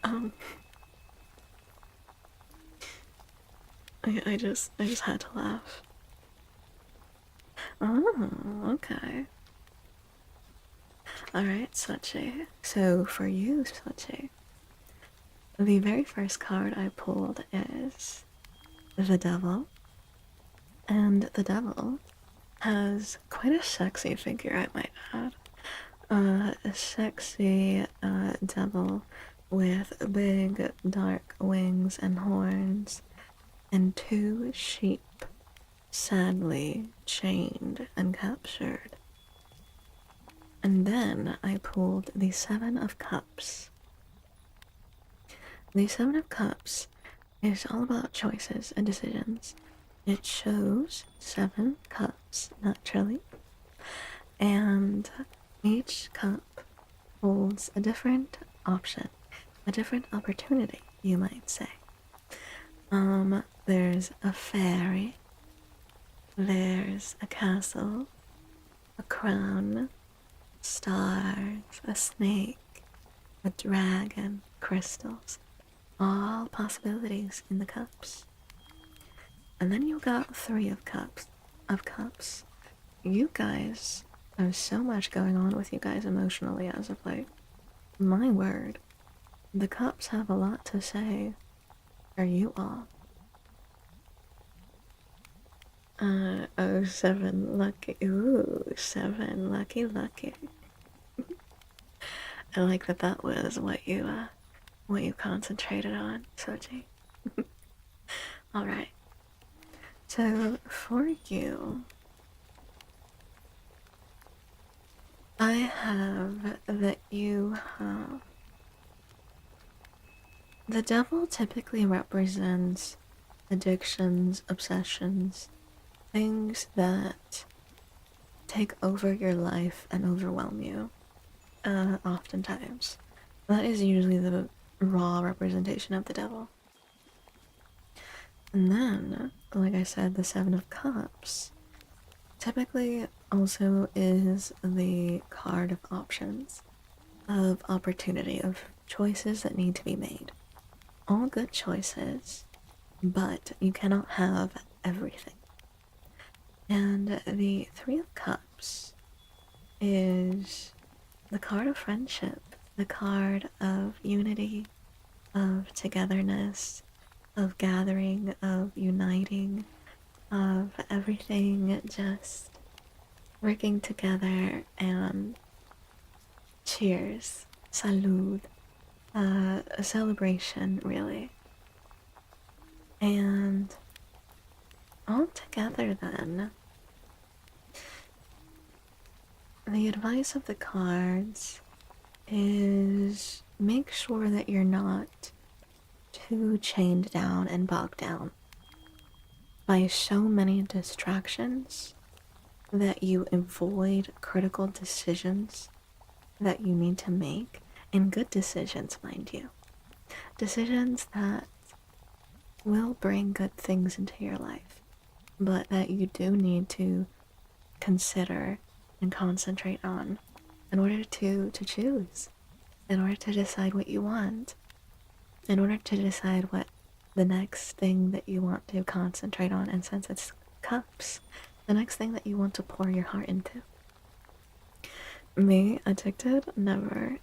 um, I just had to laugh. Oh, okay. Alright, Sachi. So for you, Sachi, the very first card I pulled is the Devil. And the Devil has quite a sexy figure, I might add. A sexy devil with big dark wings and horns, and two sheep sadly chained and captured. And then I pulled the Seven of Cups. The Seven of Cups is all about choices and decisions. It shows 7 cups, naturally, and each cup holds a different option, a different opportunity, you might say. There's a fairy, there's a castle, a crown, stars, a snake, a dragon, crystals, all possibilities in the cups. And then you got 3 of cups. You guys have so much going on with you guys emotionally as of late. My word, the cups have a lot to say for you all. Oh, 7 lucky. Ooh, 7 lucky. I like that was what you concentrated on, Soji. Alright. So, for you, I have that you have. The devil typically represents addictions, obsessions, things that take over your life and overwhelm you, oftentimes. That is usually the raw representation of the devil. And then, like I said, the Seven of Cups typically also is the card of options, of opportunity, of choices that need to be made. All good choices, but you cannot have everything. And the Three of Cups is the card of friendship, the card of unity, of togetherness, of gathering, of uniting, of everything just working together and cheers, salud, a celebration, really. And all together, then, the advice of the cards is make sure that you're not too chained down and bogged down by so many distractions that you avoid critical decisions that you need to make, and good decisions, mind you. Decisions that will bring good things into your life, but that you do need to consider and concentrate on in order to choose, in order to decide what you want, in order to decide what the next thing that you want to concentrate on, and since it's cups, the next thing that you want to pour your heart into. Me, addicted? Never.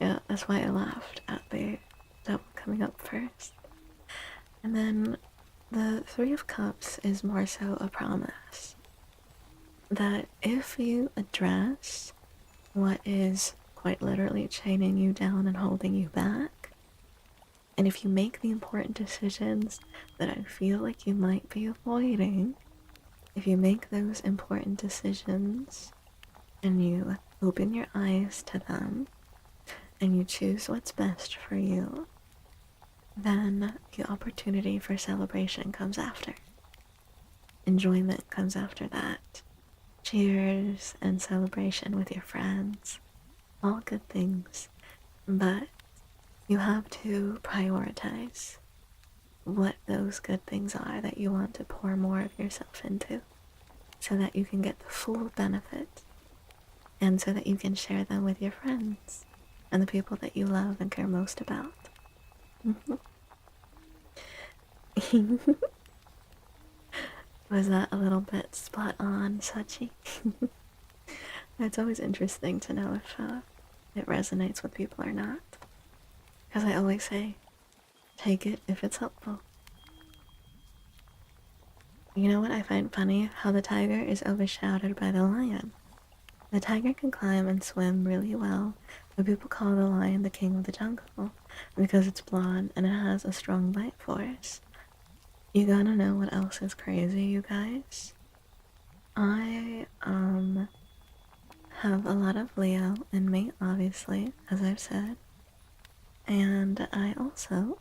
Yeah, that's why I laughed at the devil coming up first. And then the Three of Cups is more so a promise that if you address what is quite literally chaining you down and holding you back, and if you make the important decisions that I feel like you might be avoiding, if you make those important decisions and you open your eyes to them and you choose what's best for you, then the opportunity for celebration comes after. Enjoyment comes after that. cheers and celebration with your friends. All good things. But you have to prioritize what those good things are that you want to pour more of yourself into so that you can get the full benefit and so that you can share them with your friends and the people that you love and care most about. Was that a little bit spot on, Sachi? It's always interesting to know if it resonates with people or not. Because I always say, take it if it's helpful. You know what I find funny? How the tiger is overshadowed by the lion. The tiger can climb and swim really well, but people call the lion the king of the jungle because it's blonde and it has a strong bite force. You gotta know what else is crazy, you guys? I have a lot of Leo in me, obviously, as I've said. And I also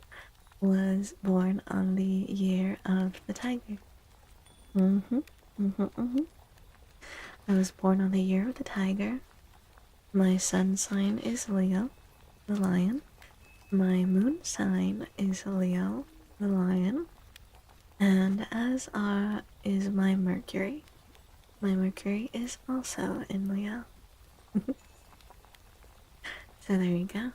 was born on the year of the tiger. Mm-hmm, mm-hmm, mm-hmm. I was born on the year of the tiger. My sun sign is Leo, the lion. My moon sign is Leo, the lion. And as is my Mercury. My Mercury is also in Leo. So there you go.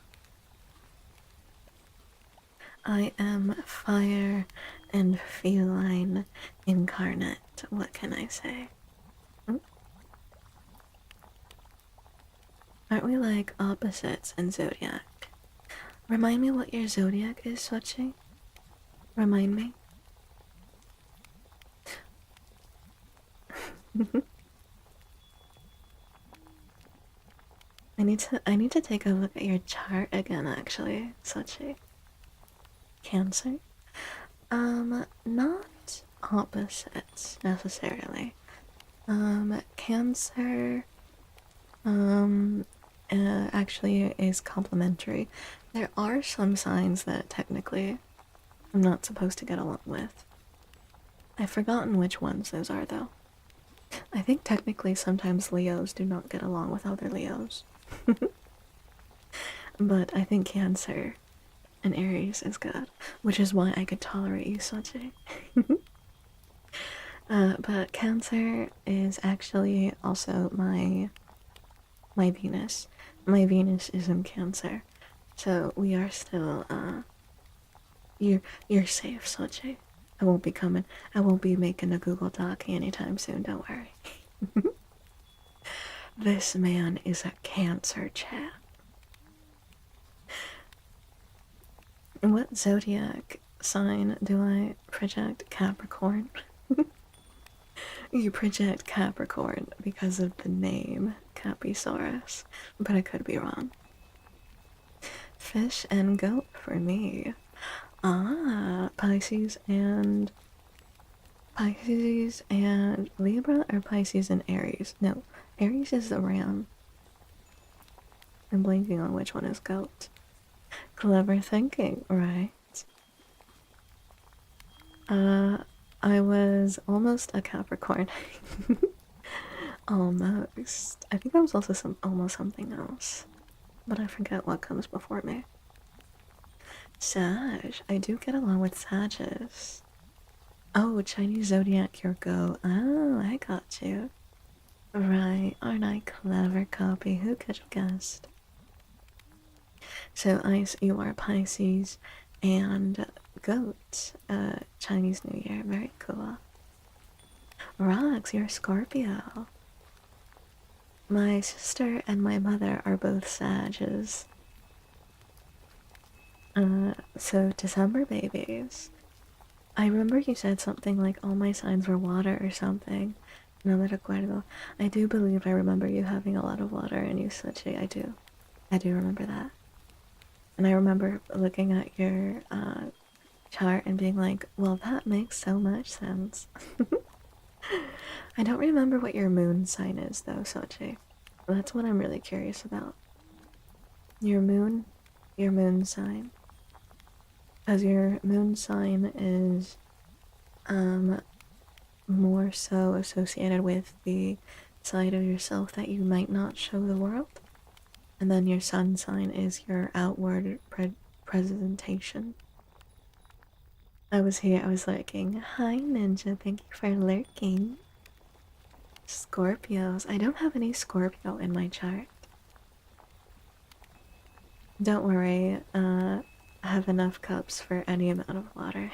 I am fire and feline incarnate. What can I say? Aren't we like opposites in zodiac? Remind me what your zodiac is, Sochi. Remind me. I need to take a look at your chart again actually, Sochi. Cancer? Not opposites necessarily. Cancer actually is complementary. There are some signs that technically I'm not supposed to get along with. I've forgotten which ones those are though. I think technically sometimes Leos do not get along with other Leos. But I think Cancer and Aries is good, which is why I could tolerate you, Sochi. But Cancer is actually also my Venus. My Venus is in Cancer, so we are still you're safe, Sochi. I won't be coming. I won't be making a Google Doc anytime soon. Don't worry. This man is a Cancer chat. What zodiac sign do I project? Capricorn. You project Capricorn because of the name Capisaurus, but I could be wrong. Fish and goat for me. Ah, Pisces and Libra, or Pisces and Aries? No, Aries is the ram. I'm blanking on which one is goat. Clever thinking, right? I was almost a Capricorn. Almost. I think I was also almost something else, but I forget what comes before me. Sag. I do get along with Sages. Oh, Chinese zodiac, your go. Oh, I got you. Right, aren't I clever copy? Who could have guessed? So, you are Pisces and goat. Chinese New Year. Very cool. Rox, you're Scorpio. My sister and my mother are both Sages. So December babies. I remember you said something like all my signs were water or something. No me recuerdo. I do believe I remember you having a lot of water and you Sochi. I do. I do remember that. And I remember looking at your chart and being like, well, that makes so much sense. I don't remember what your moon sign is though, Sochi. That's what I'm really curious about. Your moon sign. Because your moon sign is more so associated with the side of yourself that you might not show the world. And then your sun sign is your outward presentation. I was here, I was lurking. Hi, Ninja, thank you for lurking. Scorpios. I don't have any Scorpio in my chart. Don't worry, I have enough cups for any amount of water.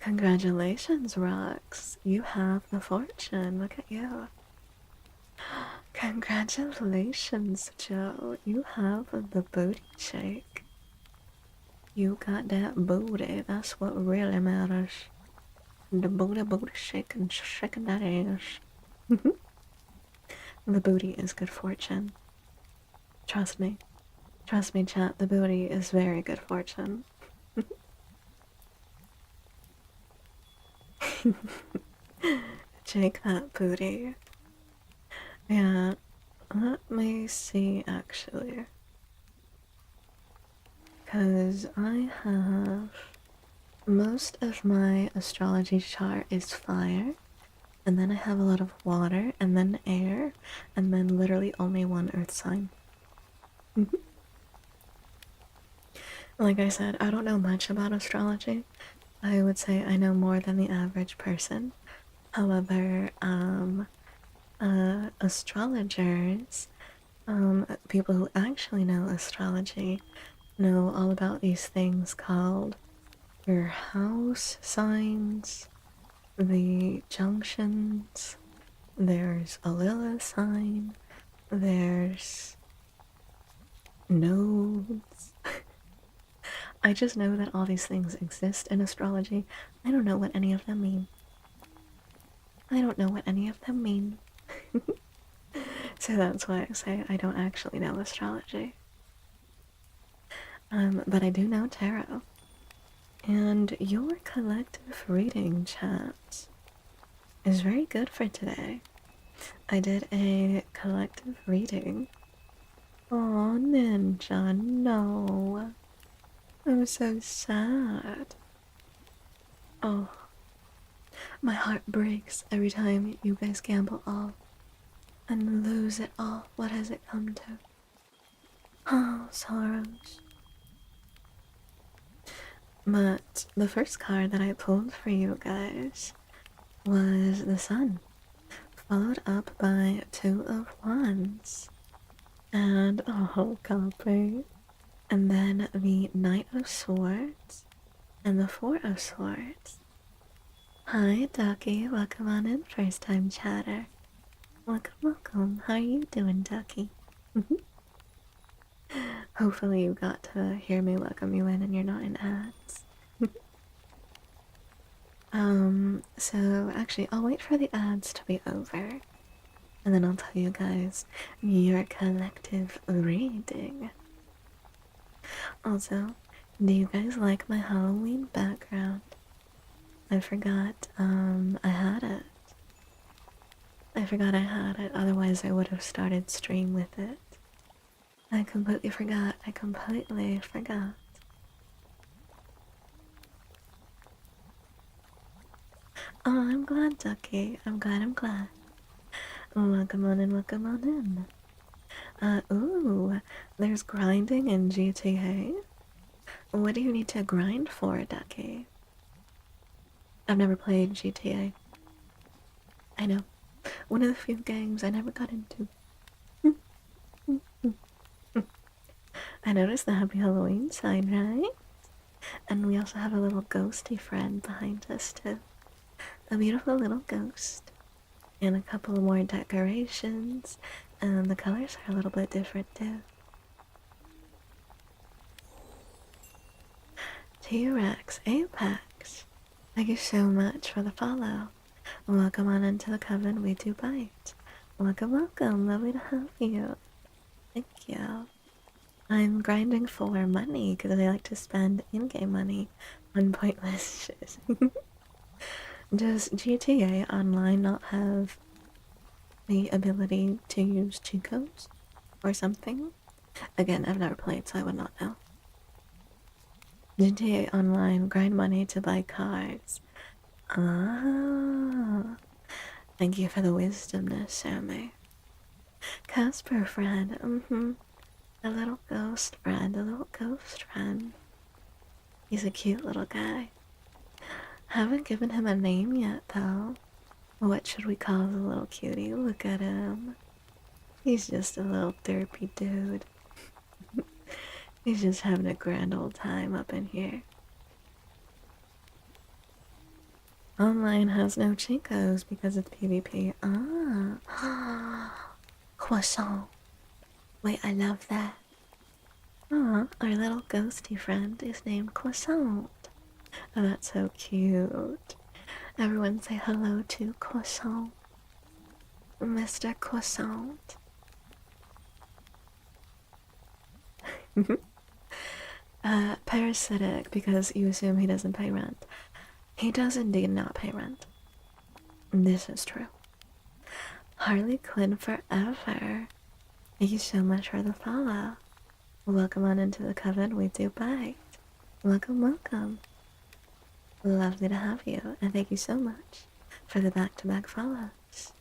Congratulations, Rox. You have the fortune. Look at you. Congratulations, Joe. You have the booty shake. You got that booty. That's what really matters. The booty shaking, shaking that ass. The booty is good fortune. Trust me. Trust me, chat. The booty is very good fortune. Shake that booty. Yeah, let me see actually. Because I have most of my astrology chart is fire, and then I have a lot of water, and then air, and then literally only one earth sign. Like I said, I don't know much about astrology. I would say I know more than the average person. However, astrologers, people who actually know astrology, know all about these things called your house signs, the junctions, there's a Lilith sign, there's nodes. I just know that all these things exist in astrology. I don't know what any of them mean. I don't know what any of them mean. So that's why I say I don't actually know astrology. But I do know tarot. And your collective reading, chat, is very good for today. I did a collective reading. Oh, Ninja, no. I'm so sad. Oh, my heart breaks every time you guys gamble all and lose it all. What has it come to? Oh, sorrows. But the first card that I pulled for you guys was the Sun, followed up by Two of Wands and a whole copy, and then the Knight of Swords and the Four of Swords. Hi, Ducky. Welcome on in, first time chatter. Welcome, welcome. How are you doing, Ducky? Hopefully you got to hear me welcome you in and you're not in ads. So actually I'll wait for the ads to be over. And then I'll tell you guys your collective reading. Also, do you guys like my Halloween background? I forgot, I had it. I forgot I had it, otherwise I would have started stream with it. I completely forgot. I completely forgot. Oh, I'm glad, Ducky. I'm glad, I'm glad. Welcome on in, welcome on in. Ooh, there's grinding in GTA. What do you need to grind for, Ducky? I've never played GTA. I know. One of the few games I never got into. I noticed the Happy Halloween sign, right? And we also have a little ghosty friend behind us, too. A beautiful little ghost. And a couple more decorations. And the colors are a little bit different, too. T-Rex Apex. Thank you so much for the follow. Welcome on into the Coven, we do bite. Welcome, welcome. Lovely to have you. Thank you. I'm grinding for money because I like to spend in-game money on pointless shit. Does GTA Online not have the ability to use cheat codes or something? Again, I've never played, so I would not know. GTA Online, grind money to buy cars. Ah, thank you for the wisdomness, Sammy. Casper friend, a little ghost friend, a little ghost friend. He's a cute little guy. Haven't given him a name yet, though. What should we call the little cutie? Look at him. He's just a little derpy dude. He's just having a grand old time up in here. Online has no chinkos because it's PvP. Ah. Croissant. Wait, I love that. Ah, our little ghosty friend is named Croissant. Oh, that's so cute. Everyone say hello to Croissant. Mr. Croissant. Parasitic because you assume he doesn't pay rent. He does indeed not pay rent. This is true. Harley Quinn forever. Thank you so much for the follow. Welcome on into the coven. We do bite. Welcome, welcome. Lovely to have you, and thank you so much for the back-to-back follows.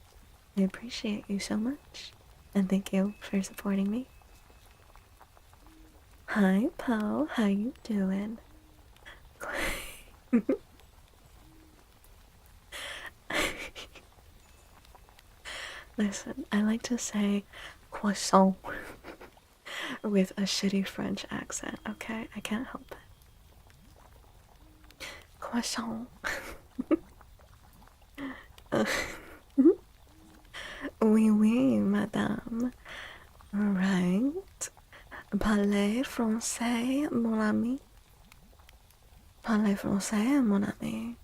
I appreciate you so much, and thank you for supporting me. Hi, Poe. How you doing? Listen, I like to say croissant with a shitty French accent, okay? I can't help it. Croissant. Oui, oui, madame. Right. Parlez français, mon ami. Parlez français, mon ami.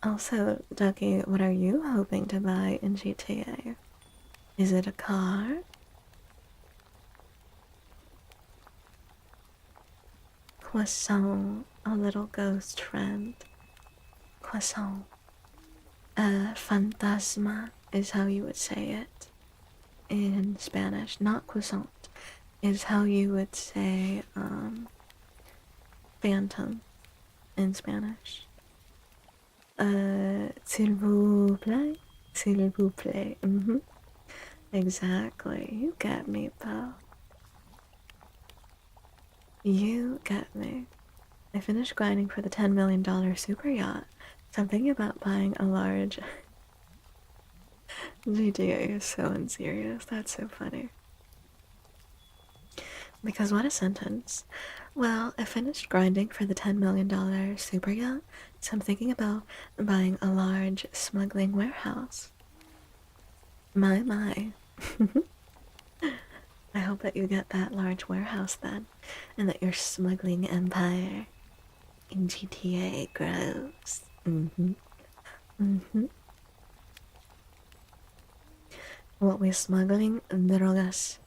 Also, Ducky, what are you hoping to buy in GTA? Is it a car? Croissant, a little ghost friend. Croissant. Fantasma is how you would say it in Spanish. Not croissant is how you would say phantom in Spanish. S'il vous plaît? S'il vous plaît. Exactly. You get me, pal. You get me. I finished grinding for the $10 million super yacht, so I'm thinking about buying a large... GTA is so unserious. That's so funny. Because what a sentence. Well, I finished grinding for the $10 million super yacht, so I'm thinking about buying a large smuggling warehouse. My. I hope that you get that large warehouse then, and that your smuggling empire in GTA grows. What we're smuggling, drogas.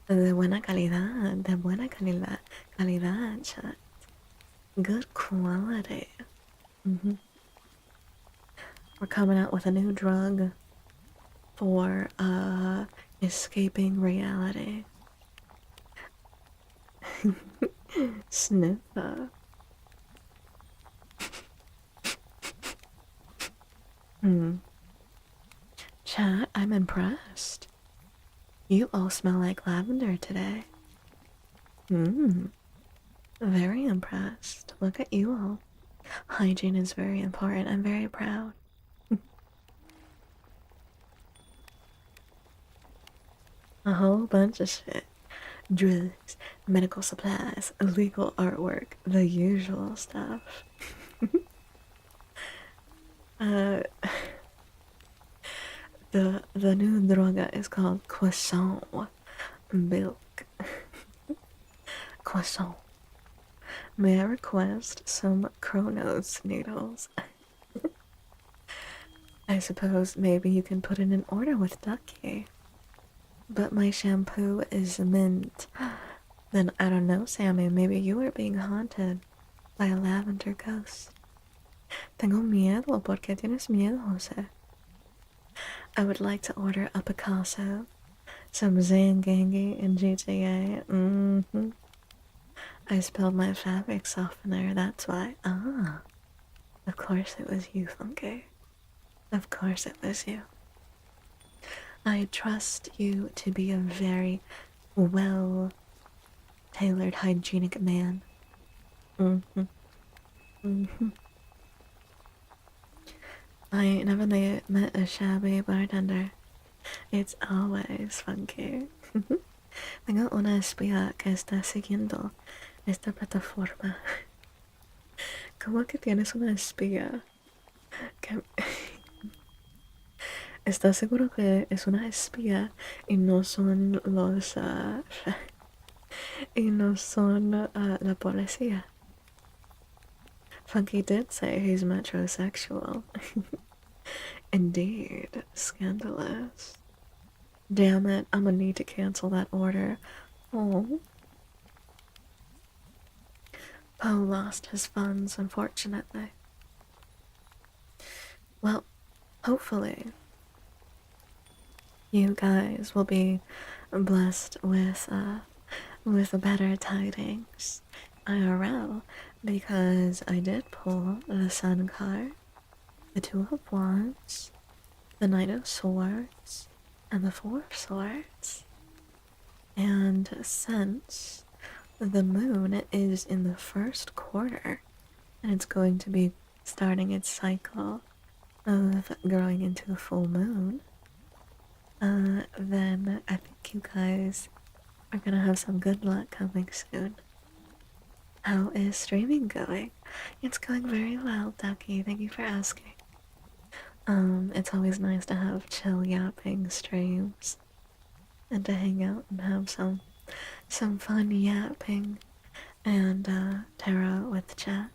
De buena calidad, calidad, chat. Good quality. We're coming out with a new drug for escaping reality. Sniffer. Chat, I'm impressed. You all smell like lavender today. Very impressed. Look at you all. Hygiene is very important. I'm very proud. A whole bunch of shit. Drugs, medical supplies, illegal artwork, the usual stuff. The new droga is called croissant milk. Croissant. May I request some Chronos needles? I suppose maybe you can put in an order with Ducky. But my shampoo is mint. Then I don't know, Sammy, maybe you are being haunted by a lavender ghost. Tengo miedo. ¿Por qué tienes miedo, Jose? I would like to order a Picasso, some Zangangi in GTA. I spilled my fabric softener, that's why. Ah, of course it was you, Funky. Of course it was you. I trust you to be a very well tailored, hygienic man. Mm-hmm. Mm-hmm. I never met a shabby bartender. It's always Funky. Tengo una espía que está siguiendo esta plataforma. ¿Cómo que tienes una espía? ¿Qué? ¿Estás seguro que es una espía y no son los y no son la policía? Funky did say he's metrosexual. Indeed, scandalous. Damn it, I'm gonna need to cancel that order. Oh. Poe lost his funds, unfortunately. Well, hopefully, you guys will be blessed with better tidings IRL, because I did pull the Sun card, the Two of Wands, the Knight of Swords, and the Four of Swords. And since the moon is in the first quarter, and it's going to be starting its cycle of growing into a full moon, then I think you guys are gonna have some good luck coming soon. How is streaming going? It's going very well, Ducky. Thank you for asking. It's always nice to have chill yapping streams and to hang out and have some fun yapping and tarot with chat.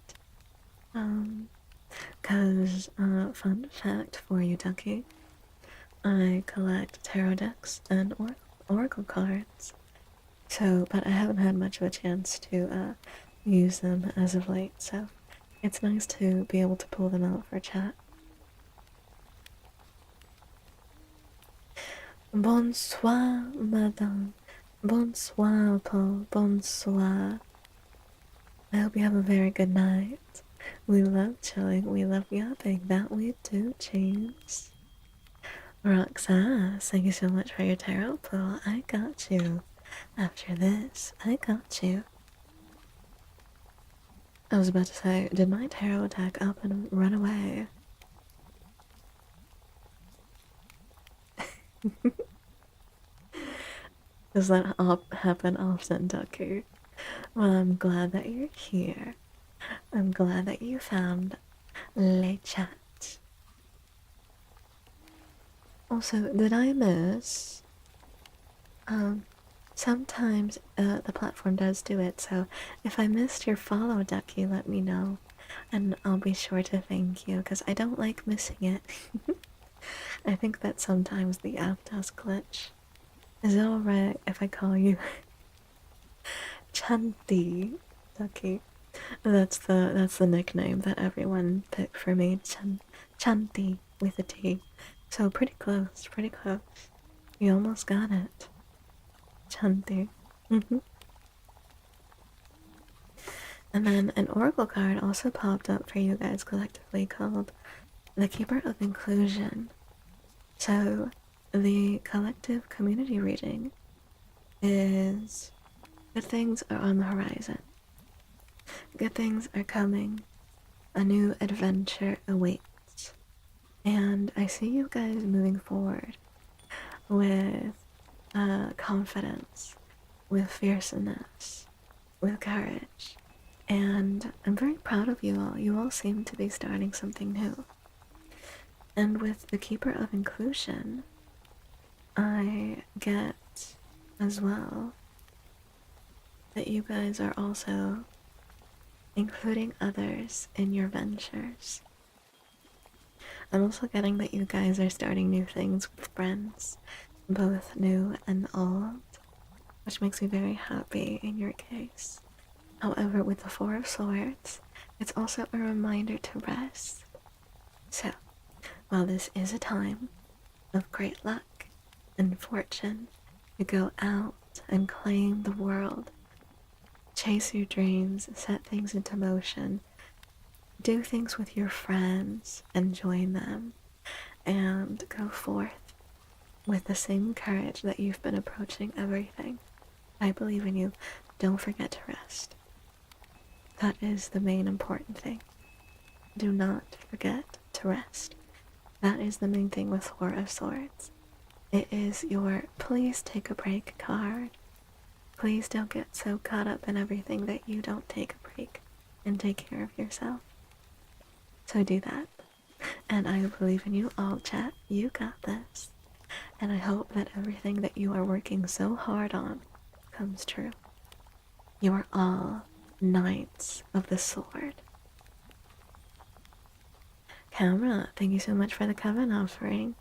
Cause fun fact for you, Ducky, I collect tarot decks and oracle cards. So, but I haven't had much of a chance to use them as of late, so it's nice to be able to pull them out for chat. Bonsoir, madame. Bonsoir, Paul. Bonsoir. I hope you have a very good night. We love chilling, we love yapping, that we do, James. Roxas, thank you so much for your tarot pull. I got you. After this, I got you. I was about to say, did my tarot deck up and run away? Does that happen often, Ducky? Well, I'm glad that you're here. I'm glad that you found Le Chat. Also, did I miss? Sometimes the platform does do it, so if I missed your follow, Ducky, let me know. And I'll be sure to thank you, because I don't like missing it. I think that sometimes the app does glitch. Is it alright if I call you Chanti, Ducky? That's the nickname that everyone picked for me, Chanti with a T. So pretty close, pretty close. You almost got it. Chanti. And then an oracle card also popped up for you guys collectively called the Keeper of Inclusion. So the collective community reading is good things are on the horizon. Good things are coming. A new adventure awaits. And I see you guys moving forward with confidence, with fierceness, with courage. And I'm very proud of you all. You all seem to be starting something new. And with the Keeper of Inclusion, I get as well that you guys are also including others in your ventures. I'm also getting that you guys are starting new things with friends, both new and old, which makes me very happy in your case. However, with the Four of Swords, it's also a reminder to rest. So, while this is a time of great luck and fortune to go out and claim the world, chase your dreams, set things into motion, do things with your friends and join them, and go forth with the same courage that you've been approaching everything. I believe in you. Don't forget to rest. That is the main important thing. Do not forget to rest. That is the main thing with Four of Swords. It is your please take a break card. Please don't get so caught up in everything that you don't take a break and take care of yourself. So do that. And I believe in you all, chat. You got this. And I hope that everything that you are working so hard on comes true. You are all Knights of the Sword. Camera, thank you so much for the Coven offering.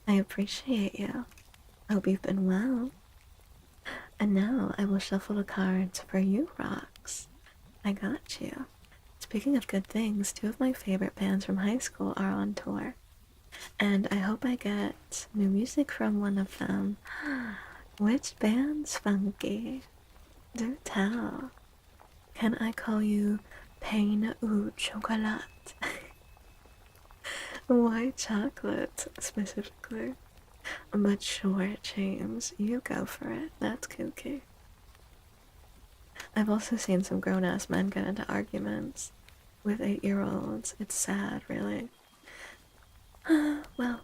I appreciate you. I hope you've been well. And now I will shuffle the cards for you, Rocks. I got you. Speaking of good things, two of my favorite bands from high school are on tour. And I hope I get new music from one of them. Which band's funky? Do tell. Can I call you Pain ou Chocolat? Why chocolate specifically? But sure, James, you go for it. That's kooky. I've also seen some grown-ass men get into arguments with 8-year-olds. It's sad, really. Well,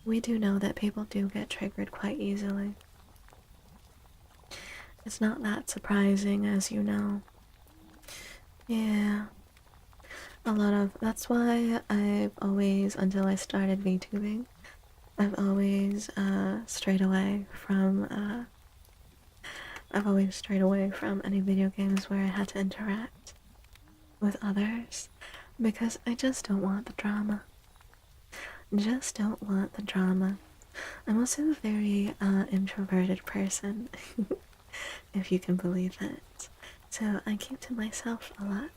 we do know that people do get triggered quite easily. It's not that surprising, as you know. Yeah. That's why I've always, until I started VTubing, I've always strayed away from any video games where I had to interact with others, because I just don't want the drama. Just don't want the drama. I'm also a very introverted person, if you can believe it. So I keep to myself a lot.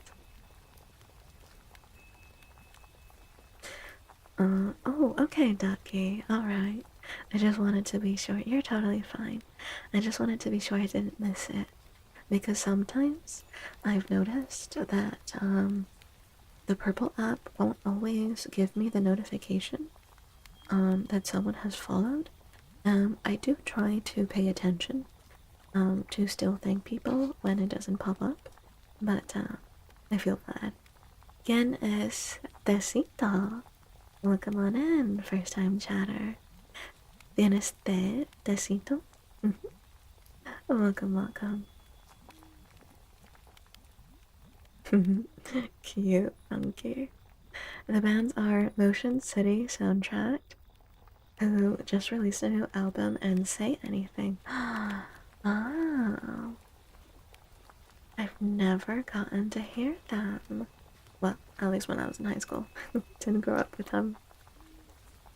Oh, okay, Ducky. Alright. I just wanted to be sure. You're totally fine. I just wanted to be sure I didn't miss it. Because sometimes I've noticed that the purple app won't always give me the notification that someone has followed. I do try to pay attention to still thank people when it doesn't pop up, but I feel bad. ¿Quién es Tecito? Welcome on in, first time chatter. ¿Tienes té, Tecito? Welcome, welcome. Cute, funky. The bands are Motion City Soundtrack, who just released a new album, and Say Anything. Oh, I've never gotten to hear them. Well, at least when I was in high school. Didn't grow up with them.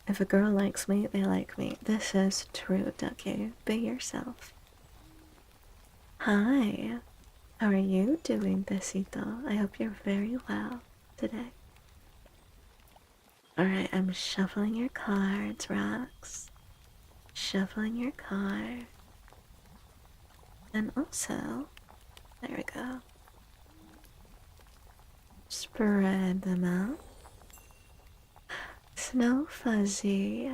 If a girl likes me, they like me. This is true, Ducky. Be yourself. Hi. How are you doing, Besito? I hope you're very well today. Alright, I'm shuffling your cards, Rox. Shuffling your card. And also, there we go. Spread them out. Snow Fuzzy,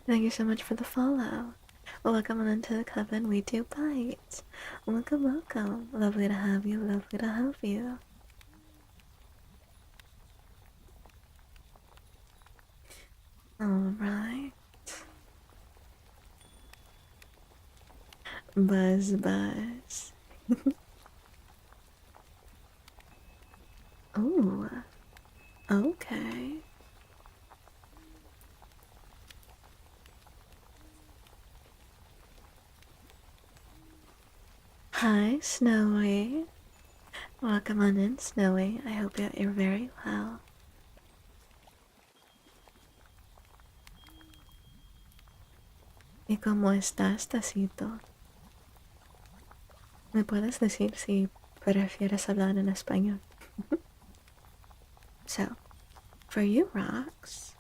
thank you so much for the follow. Welcome on into the Coven. We do bite. Welcome, welcome. Lovely to have you. Lovely to have you. Alright. Buzz, buzz. Ooh. Okay. Hi, Snowy. Welcome on in, Snowy. I hope that you're very well. ¿Y cómo estás, Tacito? ¿Me puedes decir si prefieres hablar en español? So, for you, Rox,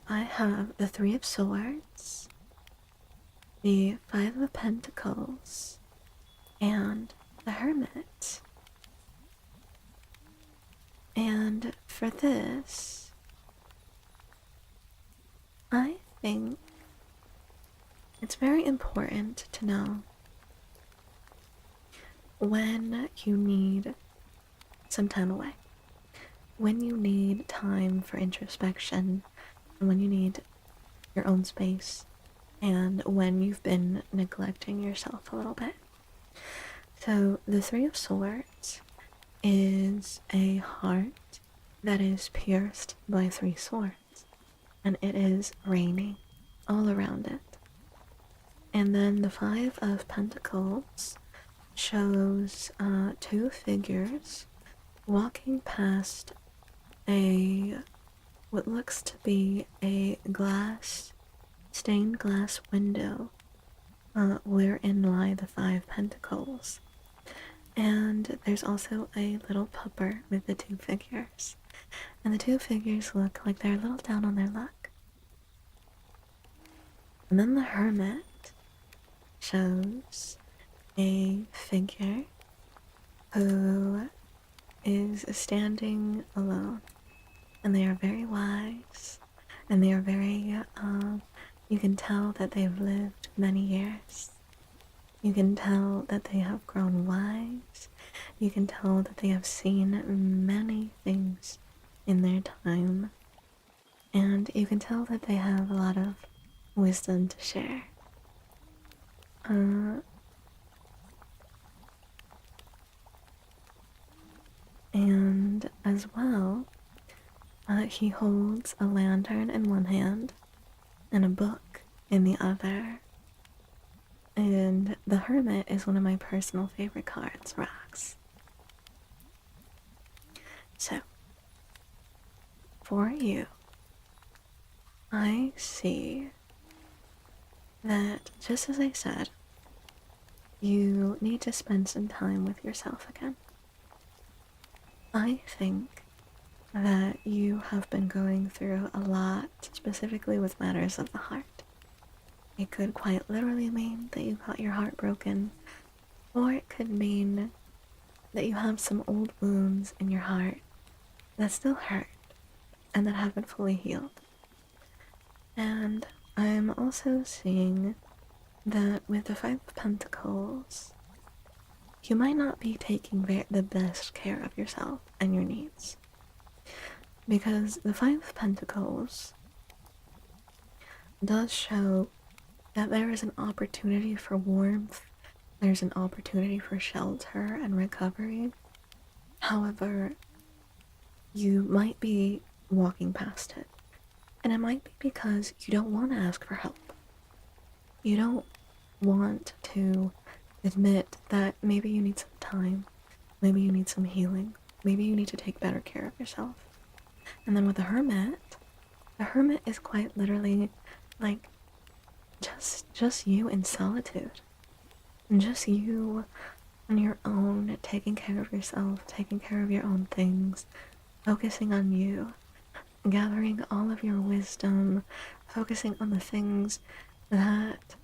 I have the Three of Swords, the Five of Pentacles, and the Hermit. And for this, I think it's very important to know when you need some time away, when you need time for introspection, and when you need your own space, and when you've been neglecting yourself a little bit. So, the Three of Swords is a heart that is pierced by three swords, and it is raining all around it. And then the Five of Pentacles shows two figures walking past a what looks to be a stained glass window wherein lie the Five Pentacles. And there's also a little pupper with the two figures. And the two figures look like they're a little down on their luck. And then the Hermit shows a figure who is standing alone. And they are very wise. And they are very, you can tell that they've lived many years. You can tell that they have grown wise. You can tell that they have seen many things in their time. And you can tell that they have a lot of wisdom to share. And as well, he holds a lantern in one hand and a book in the other. And the Hermit is one of my personal favorite cards, rocks. So, for you, I see that, just as I said, you need to spend some time with yourself again. I think that you have been going through a lot, specifically with matters of the heart. It could quite literally mean that you got your heart broken, or it could mean that you have some old wounds in your heart that still hurt and that haven't fully healed. And I'm also seeing that with the Five of Pentacles, you might not be taking the best care of yourself and your needs. Because the Five of Pentacles does show that there is an opportunity for warmth, there's an opportunity for shelter and recovery. However, you might be walking past it. And it might be because you don't want to ask for help. You don't want to admit that maybe you need some time, maybe you need some healing, maybe you need to take better care of yourself. And then with the Hermit is quite literally like just you in solitude. And just you on your own, taking care of yourself, taking care of your own things, focusing on you, gathering all of your wisdom, focusing on the things that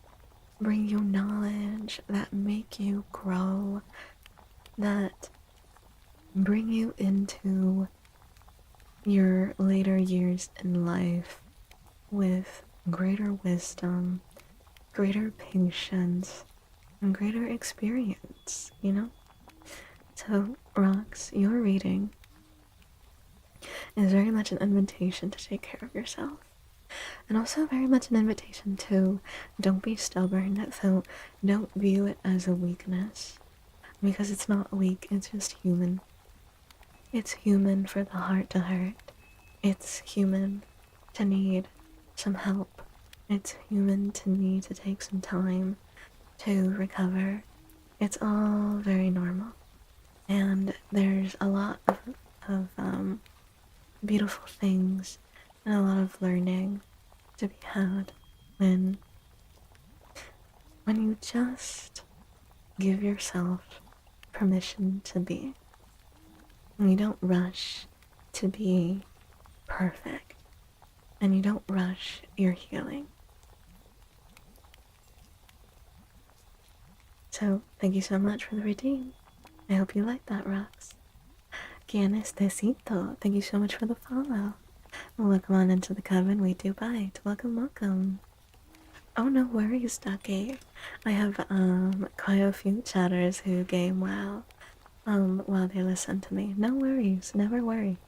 bring you knowledge, that make you grow, that bring you into your later years in life with greater wisdom, greater patience, and greater experience, you know? So, Rox, your reading is very much an invitation to take care of yourself. And also very much an invitation to don't be stubborn, so don't view it as a weakness. Because it's not weak, it's just human. It's human for the heart to hurt. It's human to need some help. It's human to need to take some time to recover. It's all very normal. And there's a lot of beautiful things and a lot of learning to be had when you just give yourself permission to be. And you don't rush to be perfect. and you don't rush your healing. So, thank you so much for the redeem. I hope you like that, Rox. Quien estecito, thank you so much for the follow. Welcome on into the Coven. We do bite. Welcome, welcome. Oh, no worries, Ducky. I have quite a few chatters who game well while they listen to me. No worries, never worry.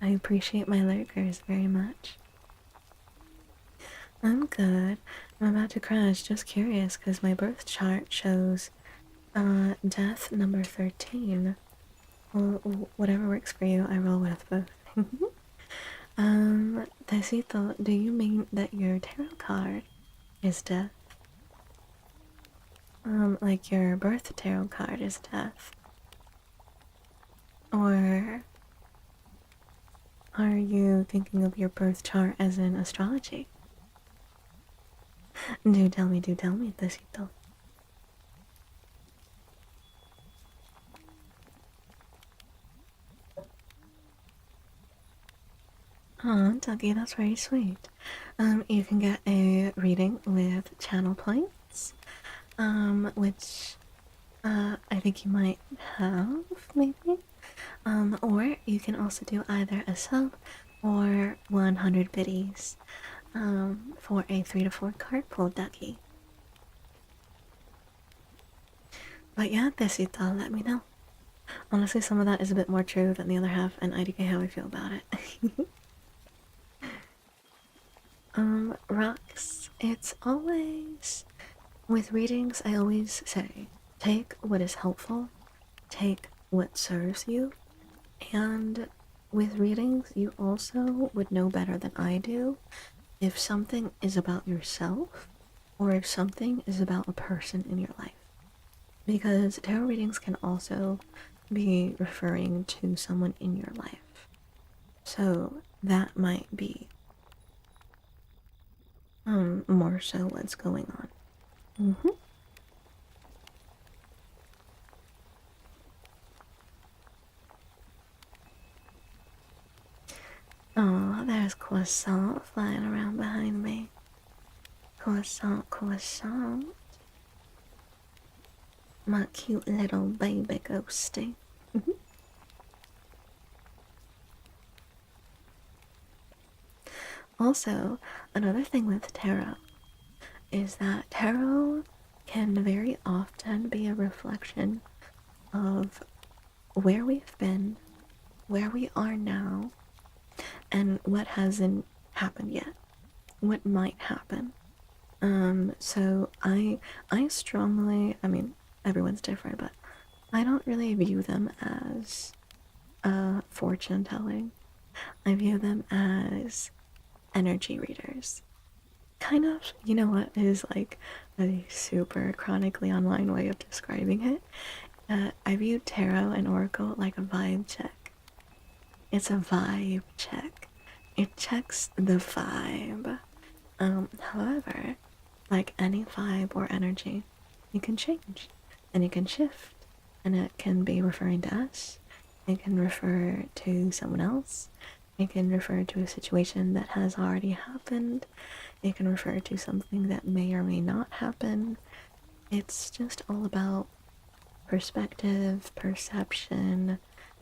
I appreciate my lurkers very much. I'm good. I'm about to crash. Just curious, because my birth chart shows death number 13. Well, whatever works for you, I roll with both. Tecito, do you mean that your tarot card is death? Like your birth tarot card is death? Or are you thinking of your birth chart as in astrology? Do tell me, Tecito. Aw, Dougie, that's very sweet. You can get a reading with channel points, which I think you might have, maybe. Or you can also do either a sub or 100 biddies for a 3 to 4 card pull, Ducky. But yeah, Tecito, let me know. Honestly, some of that is a bit more true than the other half, and IDK how I feel about it. Rocks, it's always... With readings, I always say, take what is helpful, take what serves you, and with readings, you also would know better than I do if something is about yourself or if something is about a person in your life. Because tarot readings can also be referring to someone in your life. So that might be more so what's going on. Oh, there's Croissant flying around behind me. Croissant, Croissant. My cute little baby ghosty. Also, another thing with tarot is that tarot can very often be a reflection of where we've been, where we are now, and what hasn't happened yet, what might happen. So I strongly, I mean, everyone's different, but I don't really view them as fortune telling. I view them as energy readers. Kind of, you know what is like a super chronically online way of describing it? I view tarot and oracle like a vibe check. It's a vibe check. It checks the vibe. However, like any vibe or energy, it can change and it can shift, and it can be referring to us. It can refer to someone else. It can refer to a situation that has already happened. It can refer to something that may or may not happen. It's just all about perspective, perception,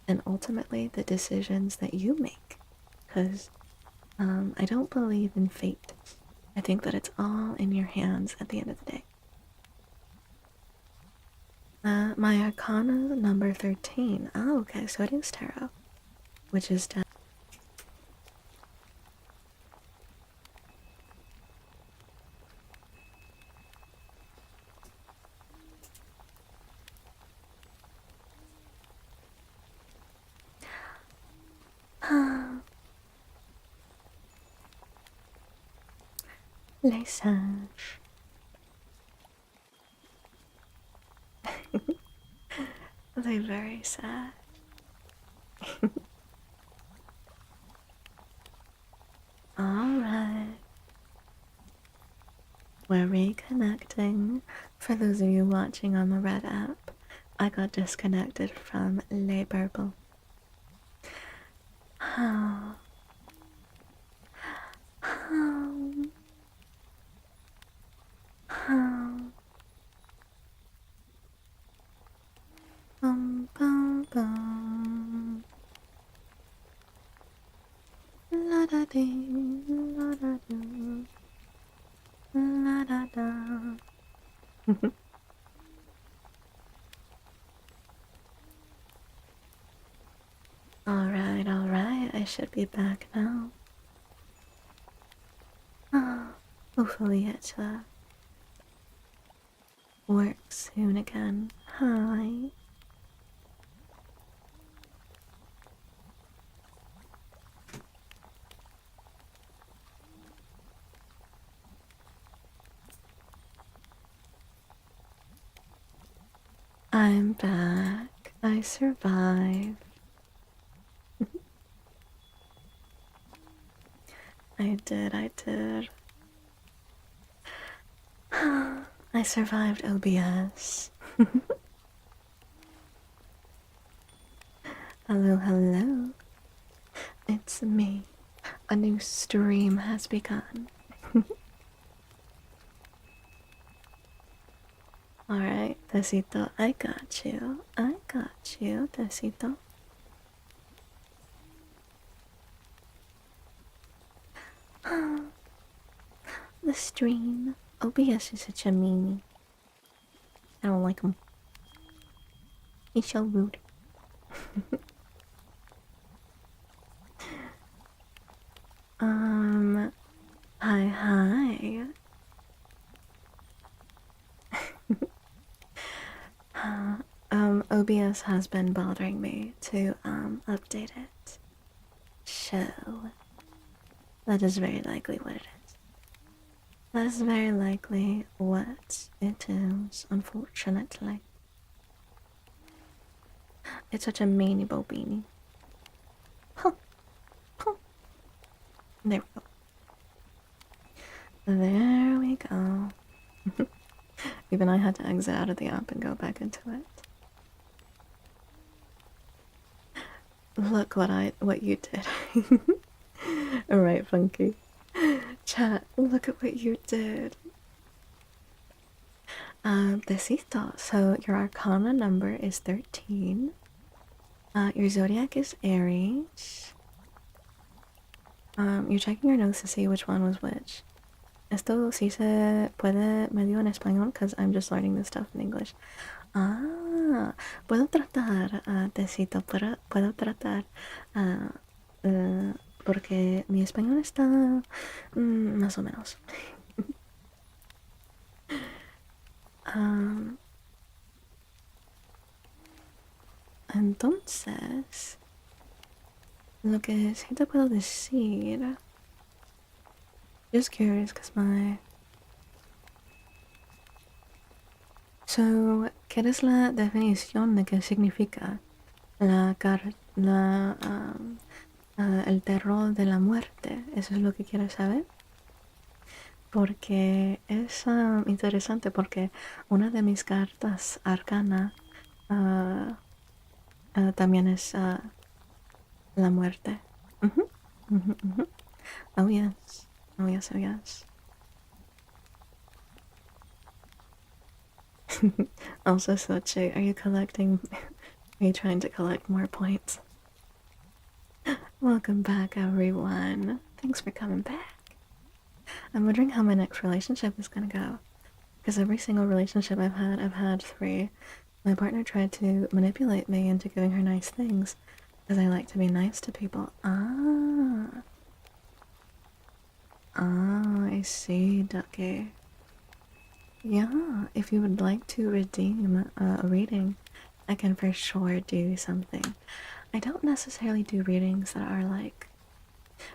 and ultimately the decisions that you make. Because I don't believe in fate. I think that it's all in your hands at the end of the day. My arcana number 13. Oh, okay, so it is tarot, which is death. Les sages. They're very sad. Alright. We're reconnecting. For those of you watching on the Red app, I got disconnected from Les Purple. Hum, hum, bum, bum. La da ding, la da do, la da da. Alright, I should be back now. Ah, hopefully it's work soon again. Hi. I'm back. I survived. I did. I survived OBS. Hello, hello. It's me. A new stream has begun. Alright, Tecito, I got you. I got you, Tecito. The stream. OBS is such a meanie. I don't like him. He's so rude. Hi. OBS has been bothering me to, update it. So, that is very likely what it is. That is very likely what it is, unfortunately. It's such a meanie bo beanie. Huh. Huh. There we go. There we go. Even I had to exit out of the app and go back into it. Look what you did. Alright, Funky. Chat, look at what you did. Besito. So your Arcana number is 13. Your zodiac is Aries. You're checking your notes to see which one was which. Esto sí se puede medio en español because I'm just learning this stuff in English. Puedo tratar, Tecito, puedo tratar, porque mi español está más o menos. Entonces, lo que sí te puedo decir, just curious, because my... So, ¿quieres la definición de qué significa el terror de la muerte? ¿Eso es lo que quieres saber? Porque es interesante porque una de mis cartas arcana también es la muerte. Oh yes. Oh yes, oh yes. Also, Soche, are you collecting? Are you trying to collect more points? Welcome back, everyone. Thanks for coming back. I'm wondering how my next relationship is gonna go. Because every single relationship I've had 3. My partner tried to manipulate me into giving her nice things. Because I like to be nice to people. I see, Ducky. Yeah, if you would like to redeem a reading, I can for sure do something. I don't necessarily do readings that are like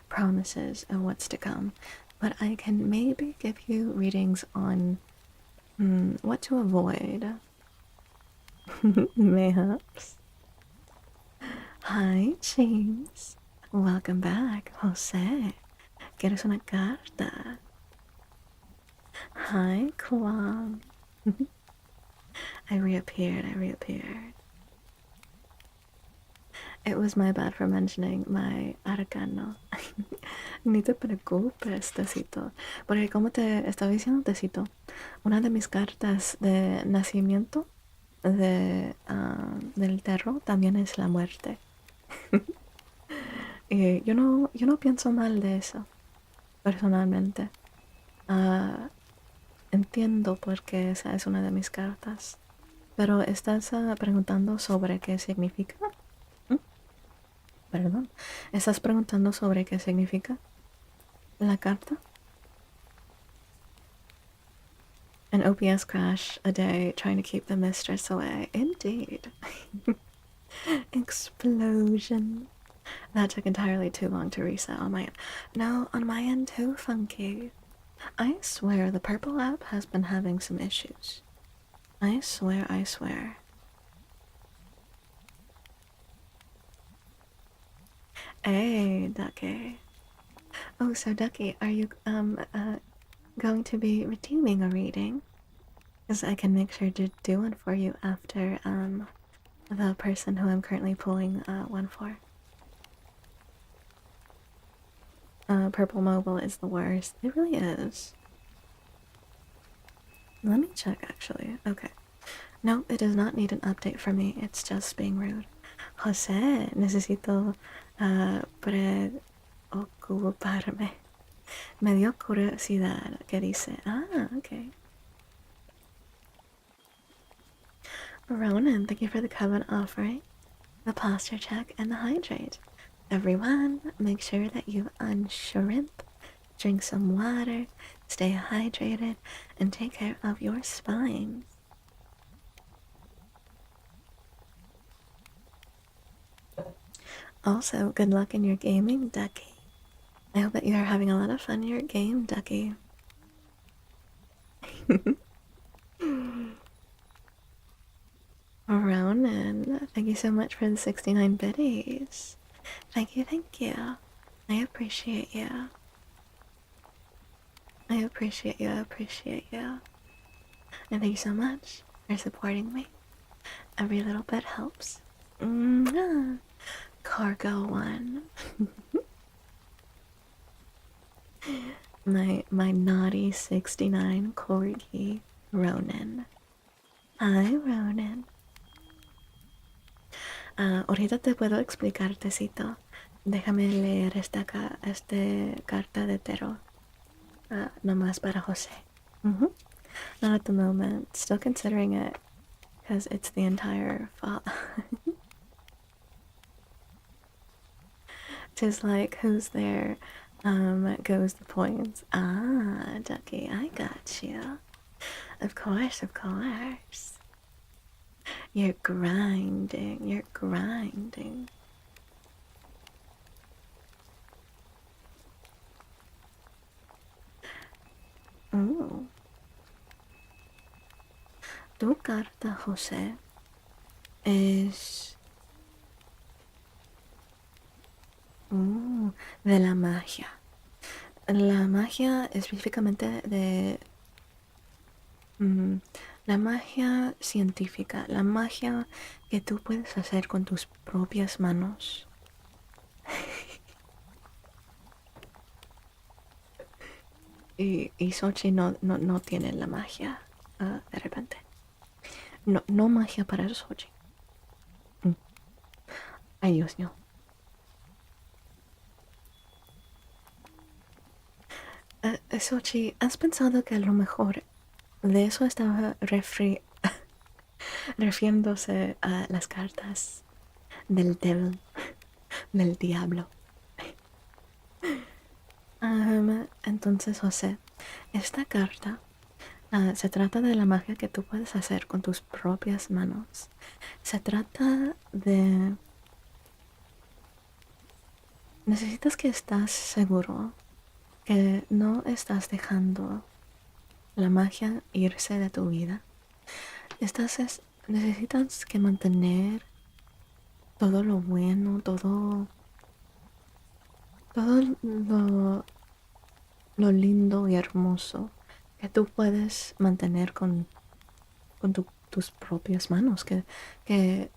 promises of what's to come, but I can maybe give you readings on what to avoid. Mayhaps. Hi, James. Welcome back, Jose. ¿Quieres una carta? Hi, Kwam. I reappeared. It was my bad for mentioning my arcano. Ni te preocupes, Tecito. Porque como te estaba diciendo, Tecito, una de mis cartas de nacimiento del terror también es la muerte. Y yo no pienso mal de eso, personalmente. Ah, entiendo por qué esa es una de mis cartas. Pero estás preguntando sobre qué significa. ¿Mm? Perdón. ¿Estás preguntando sobre qué significa la carta? An OPS crash a day trying to keep the mistress away. Indeed. Explosion. That took entirely too long to reset on my end. No, on my end too, Funky. I swear the purple app has been having some issues. I swear, I swear. Hey, Ducky. Oh, so Ducky, are you going to be redeeming a reading? Because I can make sure to do one for you after the person who I'm currently pulling one for. Purple Mobile is the worst. It really is. Let me check actually. Okay. No, it does not need an update from me. It's just being rude. José, necesito preocuparme. Me dio curiosidad que dice. Ah, okay. Ronan, thank you for the Coven offering, the posture check, and the hydrate. Everyone, make sure that you unshrimp, drink some water, stay hydrated, and take care of your spines. Also, good luck in your gaming, Ducky. I hope that you are having a lot of fun in your game, Ducky. Ronan, thank you so much for the 69 biddies. Thank you, thank you. I appreciate you. I appreciate you, I appreciate you. And thank you so much for supporting me. Every little bit helps. Mwah. Cargo one. my naughty 69 corgi, Ronan. Hi, Ronan. Ahorita te puedo explicar, Tecito. Déjame leer esta carta de tarot. Nomás para Jose. Not at the moment. Still considering it. Because it's the entire fault. Tis like, who's there? Goes the points. Ah, Ducky, I got you. Of course, of course. You're grinding, you're grinding. Ooh. Tu carta, José, es de la magia. La magia específicamente de la magia científica, la magia que tú puedes hacer con tus propias manos. y Sochi no tiene la magia de repente. No magia para Sochi. Ay, Dios mío. Sochi, ¿has pensado que a lo mejor de eso estaba refiriéndose a las cartas del devil, del diablo? Entonces, José, esta carta se trata de la magia que tú puedes hacer con tus propias manos. Se trata de... Necesitas que estás seguro que no estás dejando la magia irse de tu vida. Necesitas que mantener todo lo bueno, todo lo lindo y hermoso que tú puedes mantener con tus propias manos, que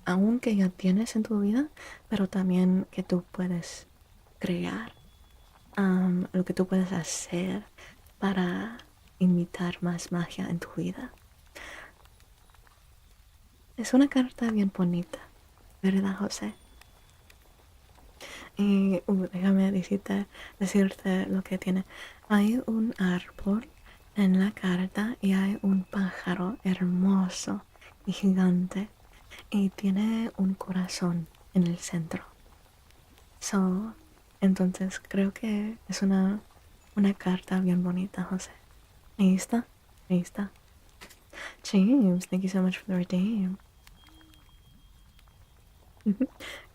aunque ya tienes en tu vida, pero también que tú puedes crear. lo que tú puedes hacer para invitar más magia en tu vida. Es una carta bien bonita, ¿verdad, José? Y déjame decirte lo que tiene. Hay un árbol en la carta y hay un pájaro hermoso y gigante y tiene un corazón en el centro. So, entonces creo que es una carta bien bonita, José. Ahí está, ahí está. James, thank you so much for the redeem.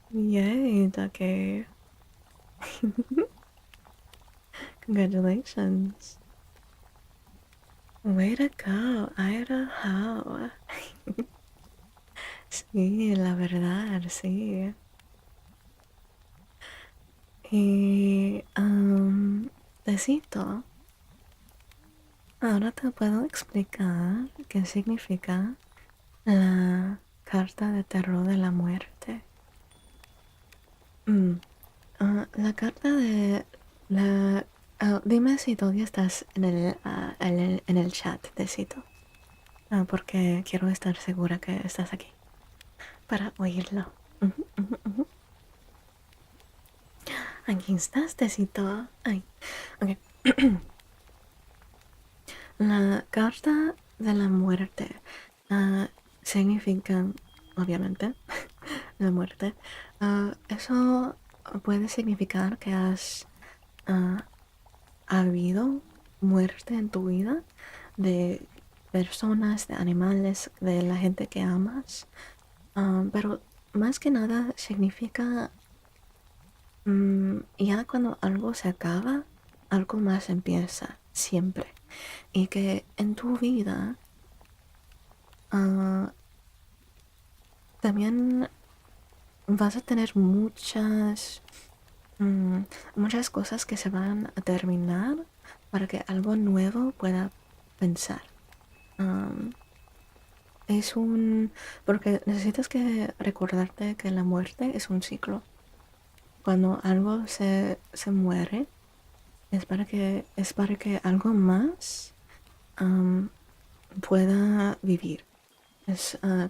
Yay, Ducky. Congratulations. Way to go, Idaho. Sí, la verdad, sí. Y, Tecito, ahora te puedo explicar qué significa la carta de terror de la muerte. La carta de la... dime si todavía estás en el chat, Tecito. Porque quiero estar segura que estás aquí para oírlo. Ujú, ujú, ujú. Aquí estás, Tecito. Ay, ok. La carta de la muerte significa, obviamente, la muerte. Eso puede significar que ha habido muerte en tu vida de personas, de animales, de la gente que amas. Pero más que nada significa ya cuando algo se acaba, algo más empieza siempre. Y que en tu vida ah, también vas a tener muchas cosas que se van a terminar para que algo nuevo pueda pensar. Am, porque necesitas que recordarte que la muerte es un ciclo. Cuando algo se muere, es para que algo más am, pueda vivir.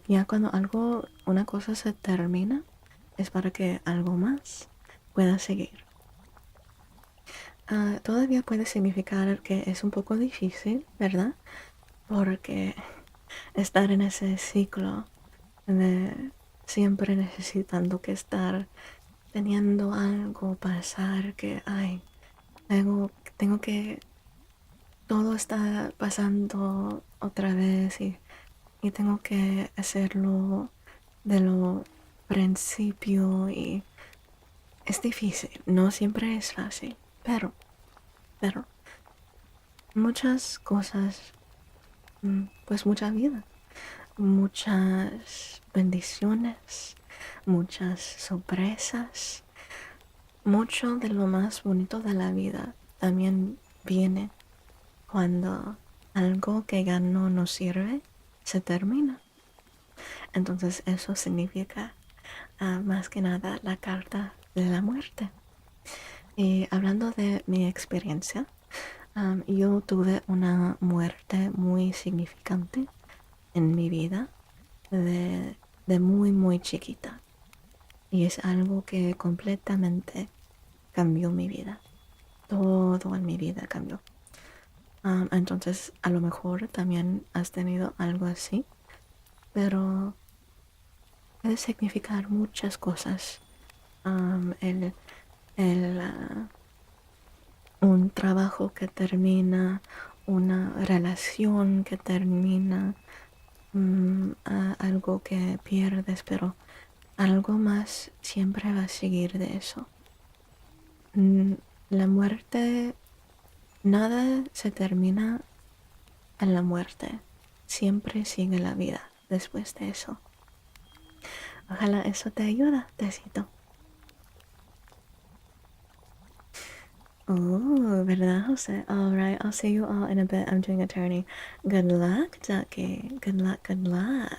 Ya cuando una cosa se termina, es para que algo más pueda seguir. Todavía puede significar que es un poco difícil, ¿verdad? Porque estar en ese ciclo de siempre necesitando que estar teniendo algo pasar que, ay, tengo que, todo está pasando otra vez y tengo que hacerlo de lo principio y es difícil, no siempre es fácil, pero muchas cosas, pues mucha vida, muchas bendiciones, muchas sorpresas, mucho de lo más bonito de la vida también viene cuando algo que ya no nos sirve se termina. Entonces eso significa más que nada la carta de la muerte. Y hablando de mi experiencia, yo tuve una muerte muy significante en mi vida de muy, muy chiquita. Y es algo que completamente cambió mi vida. Todo en mi vida cambió. Entonces, a lo mejor también has tenido algo así, pero puede significar muchas cosas. El, un trabajo que termina, una relación que termina, algo que pierdes, pero algo más siempre va a seguir de eso. La muerte, nada se termina en la muerte, siempre sigue la vida después de eso. Ojalá eso te ayuda, Tecito. Oh, ¿verdad, Jose? All right, I'll see you all in a bit. I'm doing a turning. Good luck, Ducky. Good luck, good luck.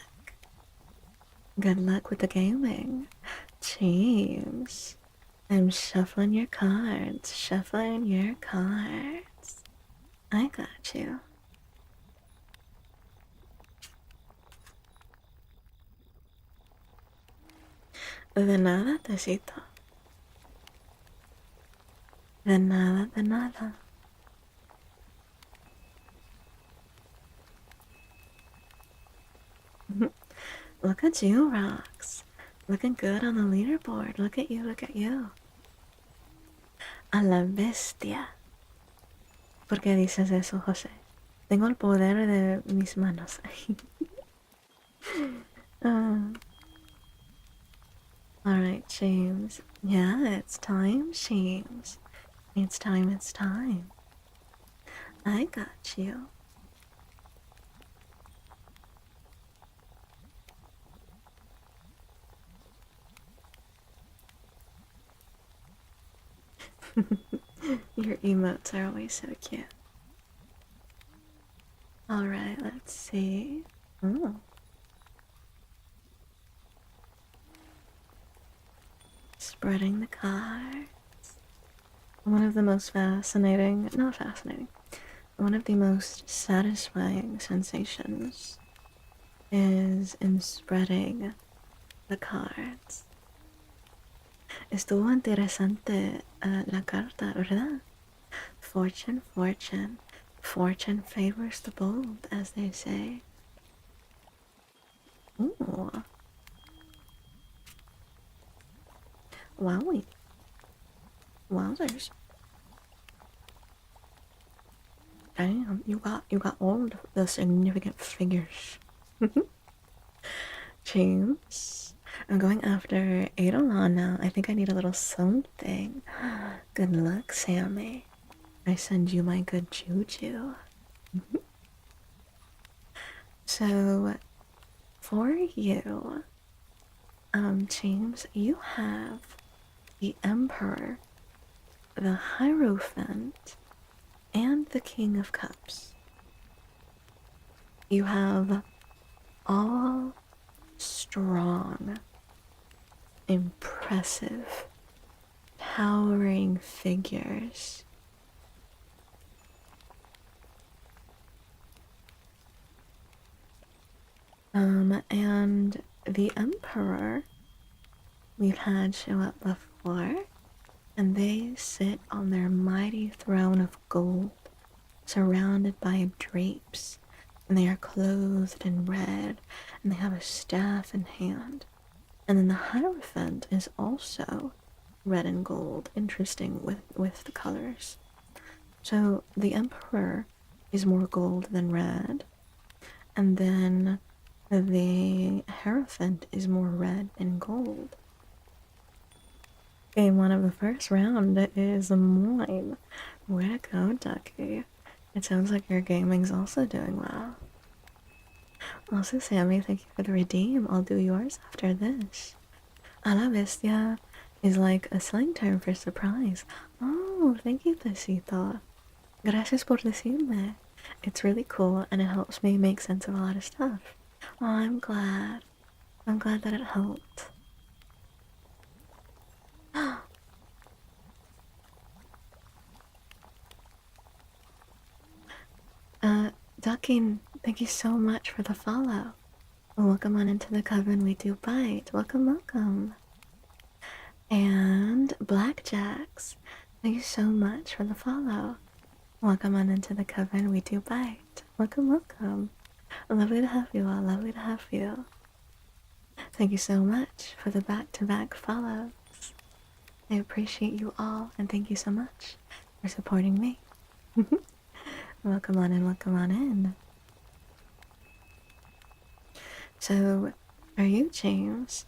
Good luck with the gaming. James. I'm shuffling your cards, shuffling your cards. I got you. De nada, tecito. De nada, de nada. Look at you, Rox. Looking good on the leaderboard. Look at you, look at you. A la bestia. ¿Por qué dices eso, José? Tengo el poder de mis manos. uh, Alright, James. Yeah, it's time, James. It's time, it's time. I got you. Your emotes are always so cute. Alright, let's see. Oh. Spreading the cards. One of the most fascinating, not fascinating, one of the most satisfying sensations is in spreading the cards. Estuvo interesante la carta, ¿verdad? Fortune, fortune. Fortune favors the bold, as they say. Ooh. Wowie. Wowzers. Damn, you got all of the significant figures. James. I'm going after Eidolon now. I think I need a little something. Good luck, Sammy. I send you my good juju. So, for you, James, you have the Emperor, the Hierophant, and the King of Cups. You have all strong, impressive, towering figures. And the Emperor we've had show up before, and they sit on their mighty throne of gold, surrounded by drapes, and they are clothed in red, and they have a staff in hand. And then the Hierophant is also red and gold, interesting with the colors. So the Emperor is more gold than red, and then the Hierophant is more red than gold. Game one of the first round is mine. Way to go, Ducky. It sounds like your gaming's also doing well. Also, Sammy, thank you for the redeem. I'll do yours after this. A la bestia is like a slang term for surprise. Oh, thank you, Tecito. Gracias por decirme. It's really cool and it helps me make sense of a lot of stuff. Oh, I'm glad. I'm glad that it helped. Ducking, thank you so much for the follow. Welcome on into the coven, we do bite. Welcome, welcome. And Blackjacks, thank you so much for the follow. Welcome on into the coven, we do bite. Welcome, welcome. Lovely to have you all, lovely to have you. Thank you so much for the back-to-back follows. I appreciate you all, and thank you so much for supporting me. Welcome on in, welcome on in. So, are you James?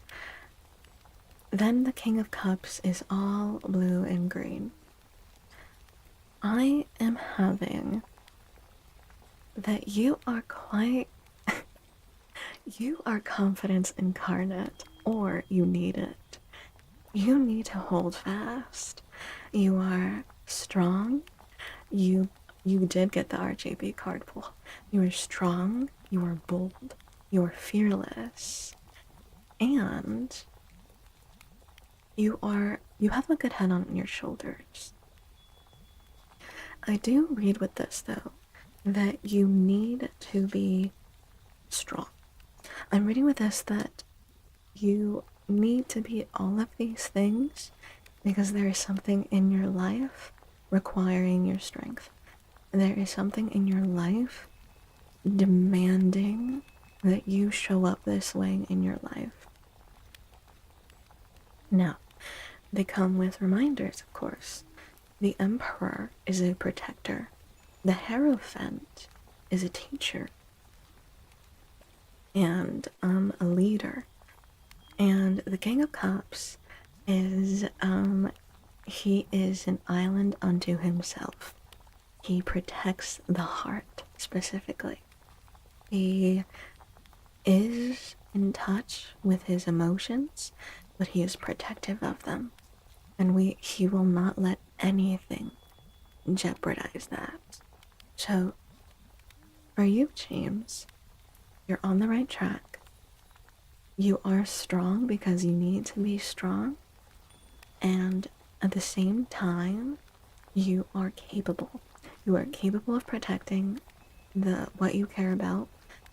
Then the King of Cups is all blue and green. I am having that you are quite... you are confidence incarnate, or you need it. You need to hold fast. You are strong. You did get the RJB card pull. You are strong. You are bold. You are fearless. And you are you have a good head on your shoulders. I do read with this, though, that you need to be strong. I'm reading with this that you need to be all of these things because there is something in your life requiring your strength. There is something in your life demanding that you show up this way in your life. Now, they come with reminders, of course. The Emperor is a protector. The Hierophant is a teacher and a leader. And the King of Cups is, he is an island unto himself. He protects the heart, specifically. He is in touch with his emotions, but he is protective of them. And he will not let anything jeopardize that. So, for you, James, you're on the right track. You are strong because you need to be strong. And at the same time, you are capable. You are capable of protecting what you care about.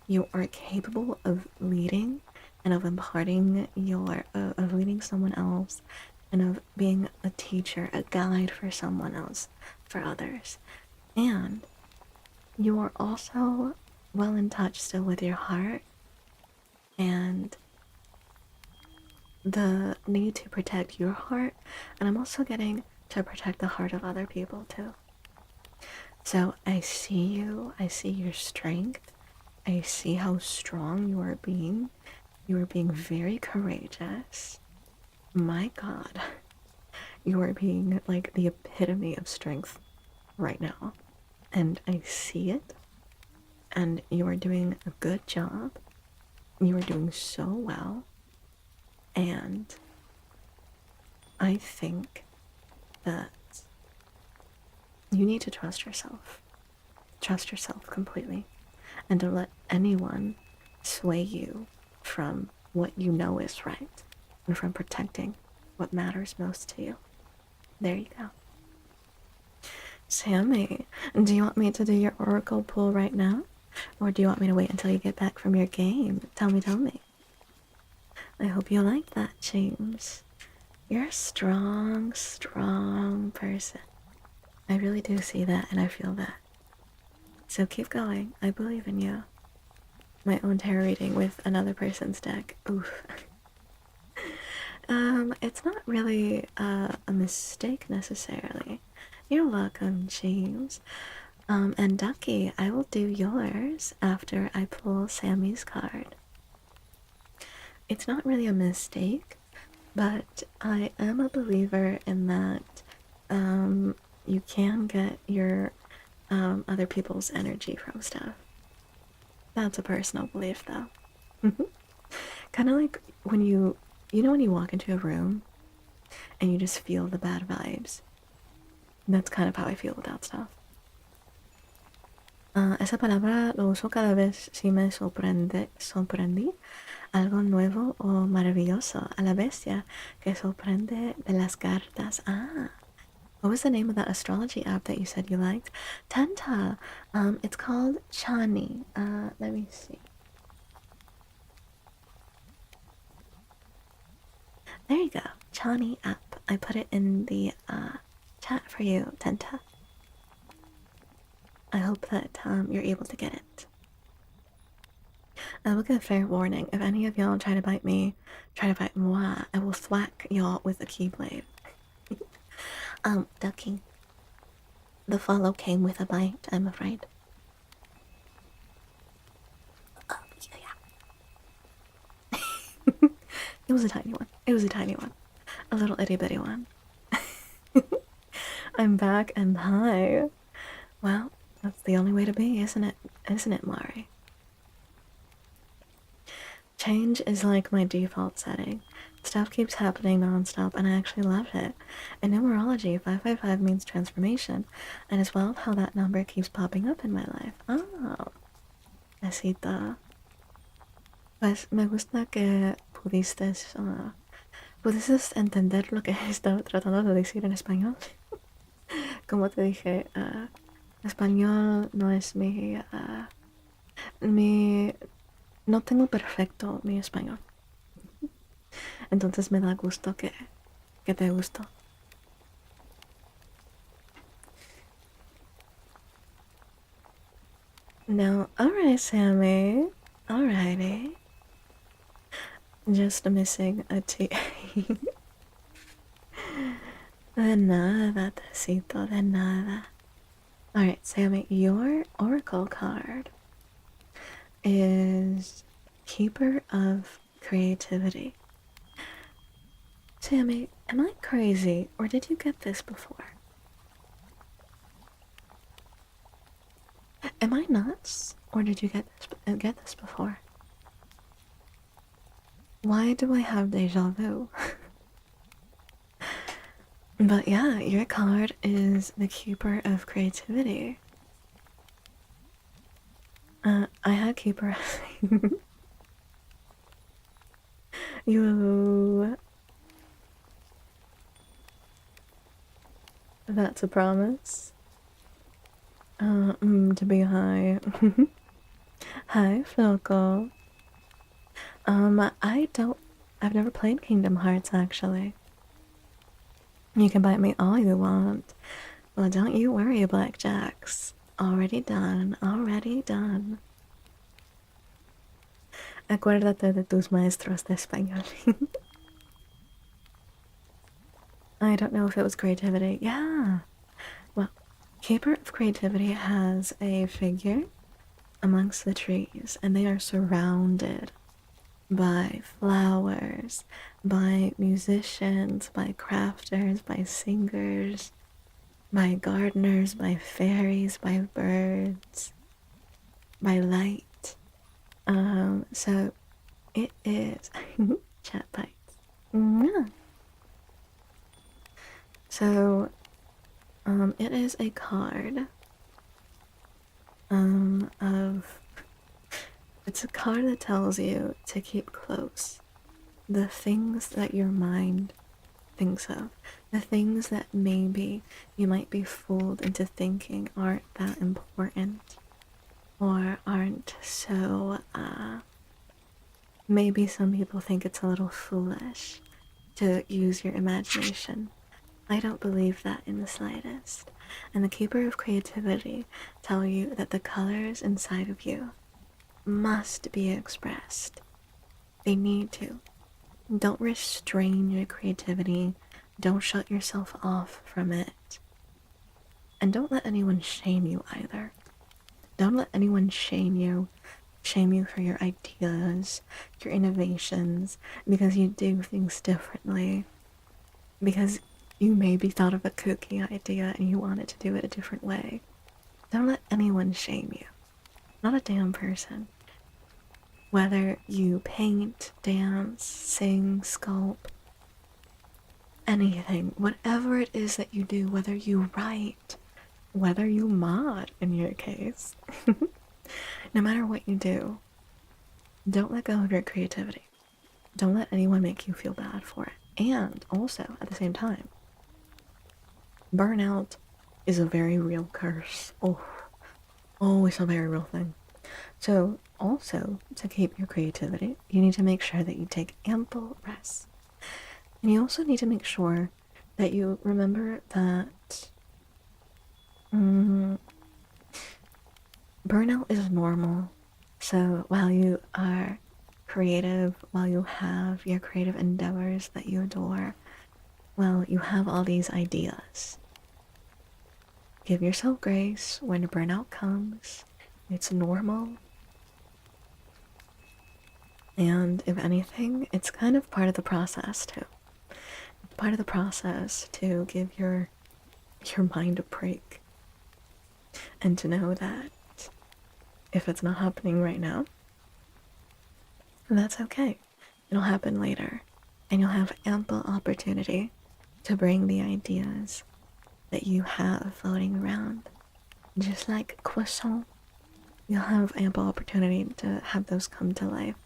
You are capable of leading and of imparting of leading someone else and of being a teacher, a guide for someone else, for others. And you are also well in touch still with your heart and the need to protect your heart. And I'm also getting to protect the heart of other people too. So I see you, I see your strength, I see how strong you are being. You are being very courageous. My God, you are being like the epitome of strength right now. And I see it. And you are doing a good job. You are doing so well. And I think that you need to trust yourself. Trust yourself completely. And don't let anyone sway you from what you know is right and from protecting what matters most to you. There you go. Sammy, do you want me to do your oracle pull right now? Or do you want me to wait until you get back from your game? Tell me. I hope you like that, James. You're a strong, strong person. I really do see that and I feel that. So keep going. I believe in you. My own tarot reading with another person's deck. Oof. It's not really a mistake necessarily. You're welcome, James. And Ducky, I will do yours after I pull Sammy's card. It's not really a mistake, but I am a believer in that you can get your other people's energy from stuff. That's a personal belief, though. Kind of like when you know when you walk into a room and you just feel the bad vibes. That's kind of how I feel with that stuff. Esa palabra lo uso cada vez si me sorprendí algo nuevo o maravilloso a la bestia que sorprende de las cartas. Ah, what was the name of that astrology app that you said you liked? Tenta. It's called Chani. Let me see. There you go, Chani app. I put it in the chat for you, Tenta. I hope that you're able to get it. I will give a fair warning. If any of y'all try to bite me, try to bite moi, I will thwack y'all with a keyblade. Ducky. The follow came with a bite, I'm afraid. Yeah. It was a tiny one. It was a tiny one. A little itty bitty one. I'm back and hi. Well, that's the only way to be, isn't it? Isn't it, Mari? Change is like my default setting. Stuff keeps happening non-stop and I actually love it. In numerology, 555 means transformation, and as well how that number keeps popping up in my life. Oh, besito. Pues me gusta que ¿Puedes entender lo que estaba tratando de decir en español? Como te dije, español no es mi... No tengo perfecto mi español. Entonces me da gusto que te gustó. No, alright, Sammy. Alrighty. Just missing a T. De nada, tecito, de nada. Alright, Sammy, your oracle card is Keeper of Creativity. Sammy, am I crazy, or did you get this before? Am I nuts, or did you get this before? Why do I have deja vu? But yeah, your card is the Keeper of Creativity. I had Keeper. You. That's a promise. To be high. Hi, Floco. I've never played Kingdom Hearts actually. You can bite me all you want. Well, don't you worry, Blackjacks. Already done, already done. Acuérdate de tus maestros de español. I don't know if it was creativity. Yeah. Well, Keeper of Creativity has a figure amongst the trees, and they are surrounded by flowers, by musicians, by crafters, by singers, by gardeners, by fairies, by birds, by light. So it is chat bites. Yeah. So, it is a card of it's a card that tells you to keep close the things that your mind thinks of, the things that maybe you might be fooled into thinking aren't that important or aren't so, maybe some people think it's a little foolish to use your imagination. I don't believe that in the slightest. And the Keeper of Creativity tell you that the colors inside of you must be expressed. They need to. Don't restrain your creativity. Don't shut yourself off from it. And don't let anyone shame you either. Don't let anyone shame you for your ideas, your innovations, because you do things differently. Because you maybe thought of a kooky idea and you wanted to do it a different way. Don't let anyone shame you. Not a damn person. Whether you paint, dance, sing, sculpt, anything, whatever it is that you do, whether you write, whether you mod in your case, no matter what you do, don't let go of your creativity. Don't let anyone make you feel bad for it. And also, at the same time, burnout is a very real curse. Oh, it's a very real thing. So, also, to keep your creativity, you need to make sure that you take ample rest. And you also need to make sure that you remember that burnout is normal. So, while you are creative, while you have your creative endeavors that you adore, well, you have all these ideas. Give yourself grace when burnout comes. It's normal. And if anything, it's kind of part of the process too. It's part of the process to give your mind a break. And to know that if it's not happening right now, that's okay. It'll happen later. And you'll have ample opportunity to bring the ideas that you have floating around. Just like croissant, you'll have ample opportunity to have those come to life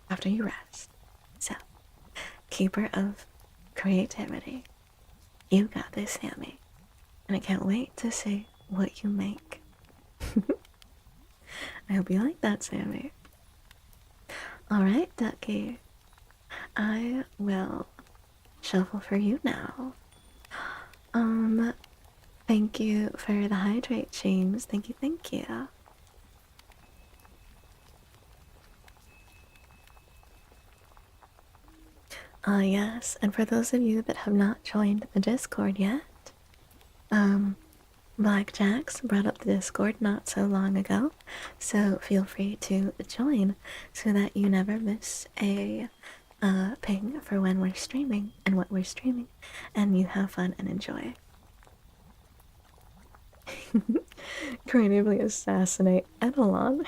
after you rest. So, Keeper of creativity. You got this, Sammy. And I can't wait to see what you make. I hope you like that, Sammy. Alright, Ducky. I will shuffle for you now. Thank you for the hydrate, James. Thank you, thank you. Yes, and for those of you that have not joined the Discord yet, Blackjacks brought up the Discord not so long ago, so feel free to join so that you never miss a ping for when we're streaming and what we're streaming, and you have fun and enjoy. Creatively assassinate Edelon.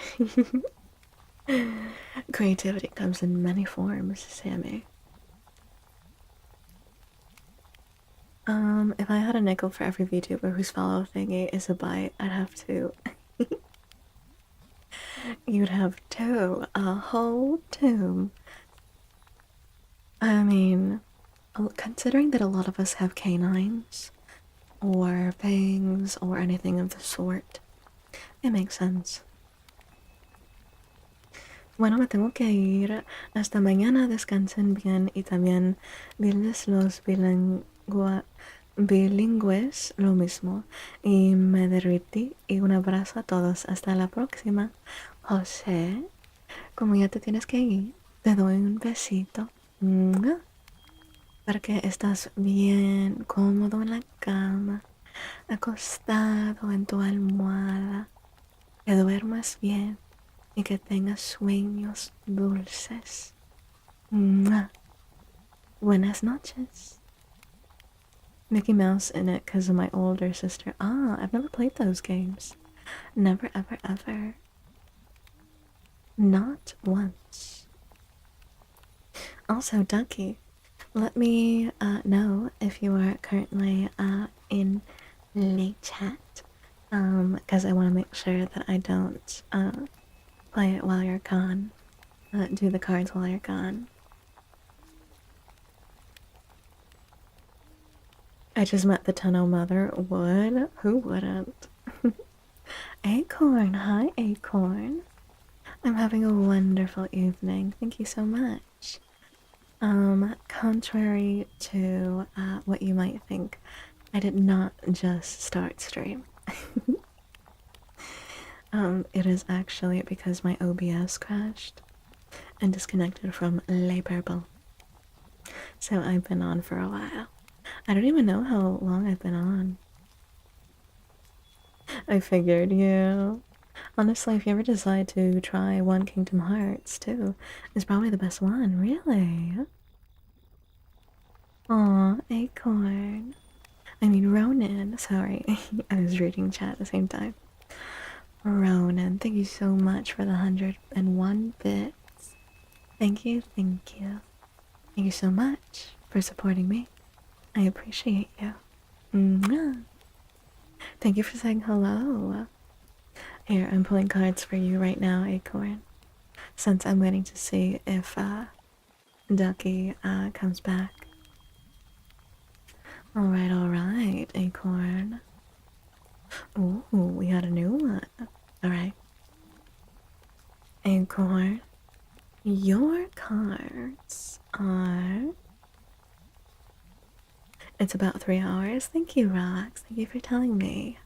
Creativity comes in many forms, Sammy. If I had a nickel for every VTuber whose follow thingy is a bite, I'd have to. You'd have a whole tomb. I mean, considering that a lot of us have canines, or fangs, or anything of the sort, it makes sense. Bueno, me tengo que ir. Hasta mañana. Descansen bien y también diles los bilingües lo mismo. Y me derretí y un abrazo a todos. Hasta la próxima. José, como ya te tienes que ir, te doy un besito. Para que estás bien cómodo en la cama, acostado en tu almohada, que duermas bien y que tengas sueños dulces. Buenas noches. Mickey Mouse in it because of my older sister. I've never played those games. Never, ever, ever. Not once. Also, Ducky, let me know if you are currently in the chat, because I want to make sure that I don't play it while you're gone. Do the cards while you're gone. I just met the Tenno mother. Would? Who wouldn't? Acorn. Hi, Acorn. I'm having a wonderful evening. Thank you so much. Contrary to what you might think, I did not just start stream. It is actually because my OBS crashed and disconnected from Le Purple. So I've been on for a while. I don't even know how long I've been on. I figured, yeah. Honestly, if you ever decide to try one Kingdom Hearts too, it's probably the best one, really. Aw, Acorn. I mean Ronan, sorry. I was reading chat at the same time. Ronan, thank you so much for the 101 bits. Thank you, thank you. Thank you so much for supporting me. I appreciate you. Mwah. Thank you for saying hello. Here, I'm pulling cards for you right now, Acorn. Since I'm waiting to see if Ducky comes back. Alright, Acorn. Ooh, we got a new one. Alright. Acorn, your cards are... It's about 3 hours. Thank you, Rox. Thank you for telling me.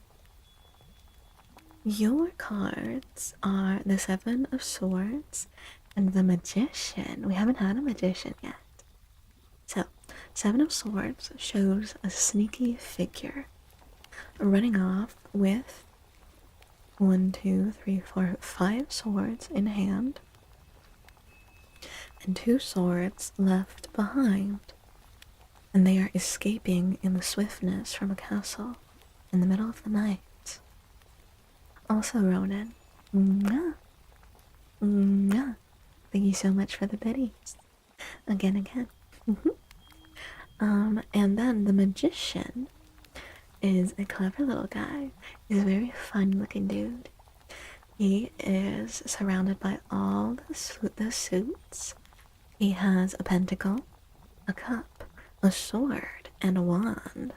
Your cards are the Seven of Swords and the Magician. We haven't had a Magician yet. So, Seven of Swords shows a sneaky figure running off with 1, 2, 3, 4, 5 swords in hand and 2 swords left behind. And they are escaping in the swiftness from a castle in the middle of the night. Also, Ronan, mwah, mwah. Thank you so much for the biddies. Again. And then the Magician is a clever little guy. He's a very fun looking dude. He is surrounded by all the suits. He has a pentacle, a cup, a sword and a wand,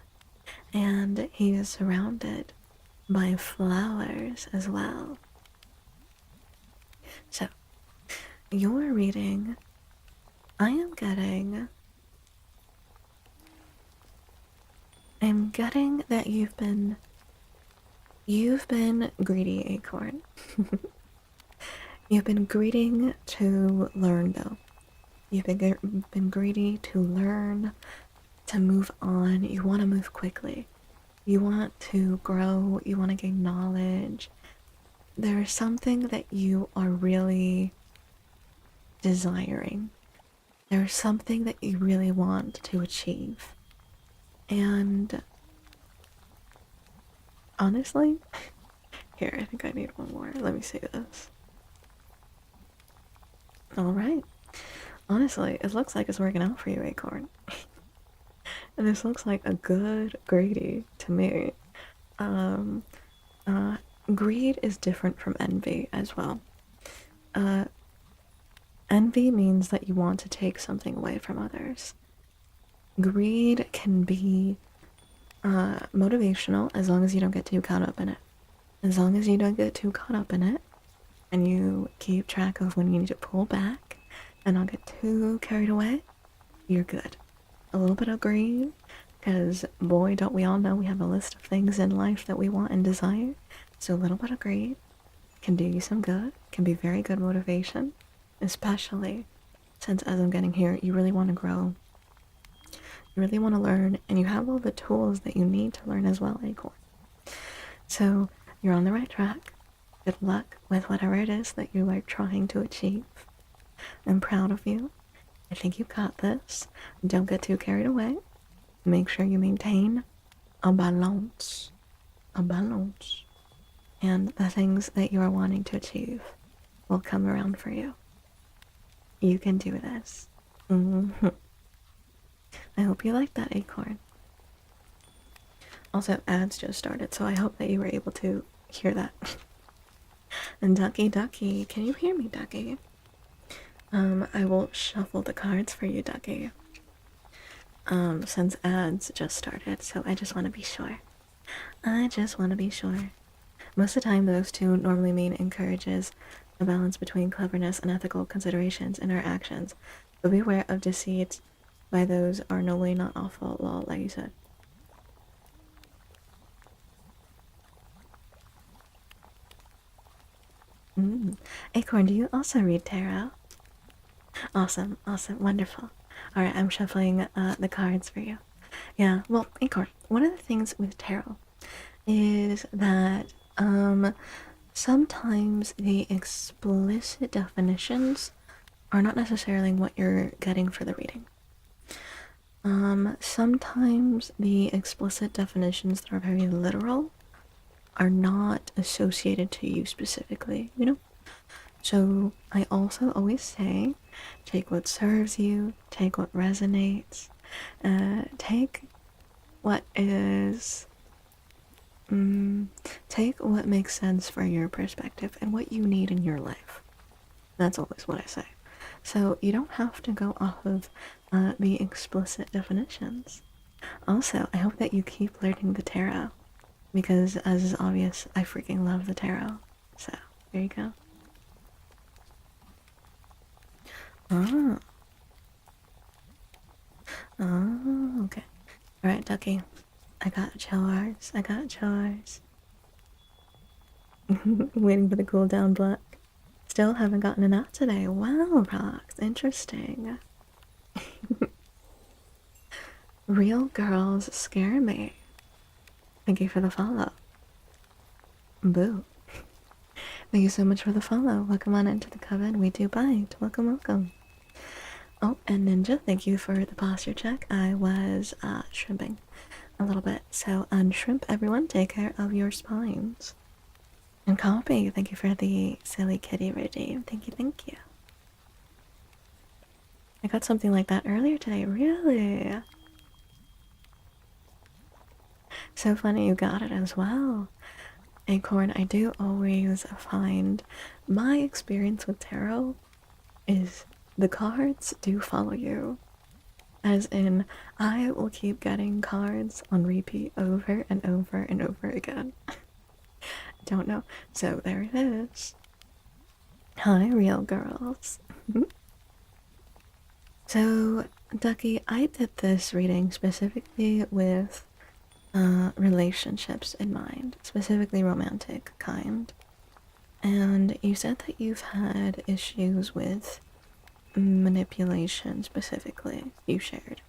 and he is surrounded by flowers as well. So, your reading, I'm getting that you've been greedy, Acorn. You've been greedy to learn, though. You've been greedy to learn, to move on. You want to move quickly. You want to grow. You want to gain knowledge. There's something that you are really desiring. There's something that you really want to achieve. And honestly, here, I think I need one more. Let me see this. Alright. Honestly, it looks like it's working out for you, Acorn. And this looks like a good greedy to me. Um, Greed is different from envy as well. Envy means that you want to take something away from others. Greed can be motivational as long as you don't get too caught up in it. As long as you don't get too caught up in it and you keep track of when you need to pull back and not get too carried away, you're good. A little bit of greed, because boy, don't we all know we have a list of things in life that we want and desire. So a little bit of greed can do you some good, can be very good motivation, especially since as I'm getting here, you really want to grow. You really want to learn, and you have all the tools that you need to learn as well, Acorn. So you're on the right track. Good luck with whatever it is that you are trying to achieve. I'm proud of you. I think you got this. Don't get too carried away. Make sure you maintain a balance. A balance. And the things that you are wanting to achieve will come around for you. You can do this. Mm-hmm. I hope you like that, Acorn. Also, ads just started, so I hope that you were able to hear that. And Ducky, can you hear me, Ducky? I will shuffle the cards for you, Ducky. Since ads just started, so I just want to be sure. Most of the time, those two normally mean encourages a balance between cleverness and ethical considerations in our actions, but beware of deceit by those are normally not awful, lol, like you said. Acorn, do you also read tarot? Awesome, wonderful. Alright, I'm shuffling the cards for you. Yeah, well, Acorn, one of the things with tarot is that sometimes the explicit definitions are not necessarily what you're getting for the reading. Sometimes the explicit definitions that are very literal are not associated to you specifically, you know? So I also always say, take what serves you, take what resonates, take what is, take what makes sense for your perspective and what you need in your life. That's always what I say. So you don't have to go off of the explicit definitions. Also, I hope that you keep learning the tarot, because as is obvious, I freaking love the tarot. So, there you go. Oh. Oh, okay. Alright, Ducky. I got chores. Waiting for the cool down block. Still haven't gotten a nap today. Wow, Rox. Interesting. Real girls scare me. Thank you for the follow. Boo. Thank you so much for the follow. Welcome on into the coven. We do bite. Welcome. Oh, and Ninja, thank you for the posture check. I was shrimping a little bit. So unshrimp, everyone. Take care of your spines. And Copy, thank you for the silly kitty redeem. Thank you. I got something like that earlier today. Really? So funny you got it as well. Acorn, I do always find my experience with tarot is the cards do follow you. As in, I will keep getting cards on repeat over and over and over again. Don't know. So there it is. Hi, real girls. So, Ducky, I did this reading specifically with relationships in mind, specifically romantic kind. And you said that you've had issues with manipulation specifically, you shared.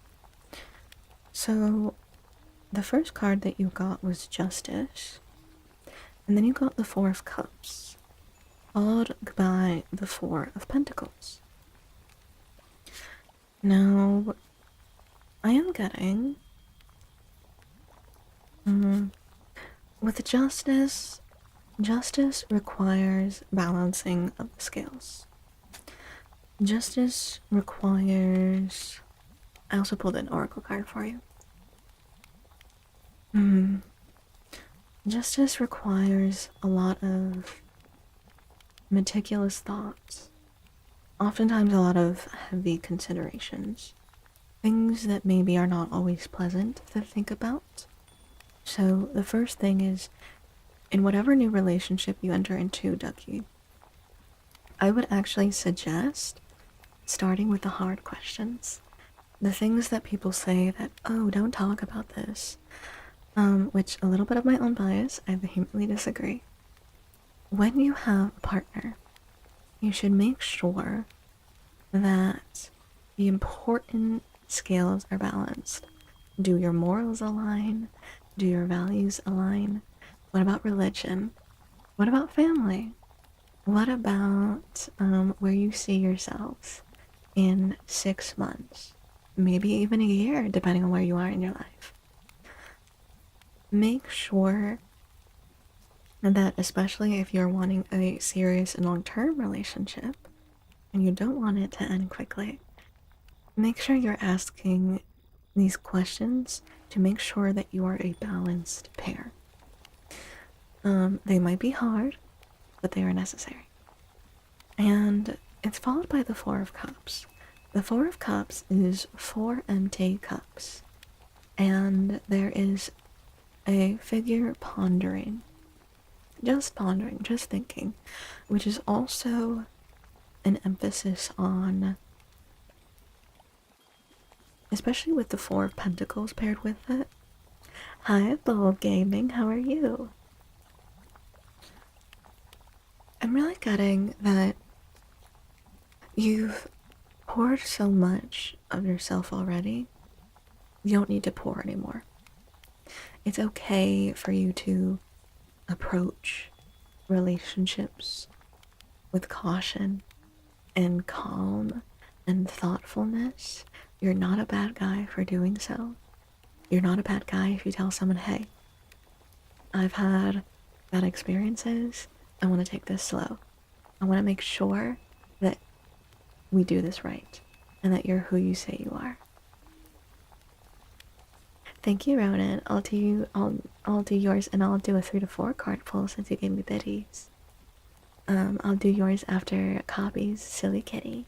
So, the first card that you got was Justice, and then you got the Four of Cups, followed by the Four of Pentacles. Now, I am getting with justice requires balancing of the scales. Justice requires. I also pulled an oracle card for you. Justice requires a lot of meticulous thoughts, oftentimes a lot of heavy considerations, things that maybe are not always pleasant to think about. So the first thing is, in whatever new relationship you enter into, Ducky, I would actually suggest starting with the hard questions. The things that people say that, oh, don't talk about this, which a little bit of my own bias, I vehemently disagree. When you have a partner, you should make sure that the important scales are balanced. Do your morals align? Do your values align? What about religion? What about family? What about where you see yourselves in 6 months? Maybe even a year, depending on where you are in your life. Make sure that, especially if you're wanting a serious and long-term relationship, and you don't want it to end quickly, make sure you're asking these questions to make sure that you are a balanced pair. They might be hard, but they are necessary. And it's followed by the Four of Cups. The Four of Cups is 4 empty cups, and there is a figure pondering, just thinking, which is also an emphasis on, especially with the Four of Pentacles paired with it. Hi, Bulb Gaming, how are you? I'm really getting that you've poured so much of yourself already, you don't need to pour anymore. It's okay for you to approach relationships with caution and calm and thoughtfulness. You're not a bad guy for doing so. You're not a bad guy if you tell someone, hey, I've had bad experiences. I want to take this slow. I want to make sure that we do this right and that you're who you say you are. Thank you, Ronan. I'll do yours, and I'll do a 3 to 4 card pull since you gave me biddies. I'll do yours after Copy's Silly Kitty.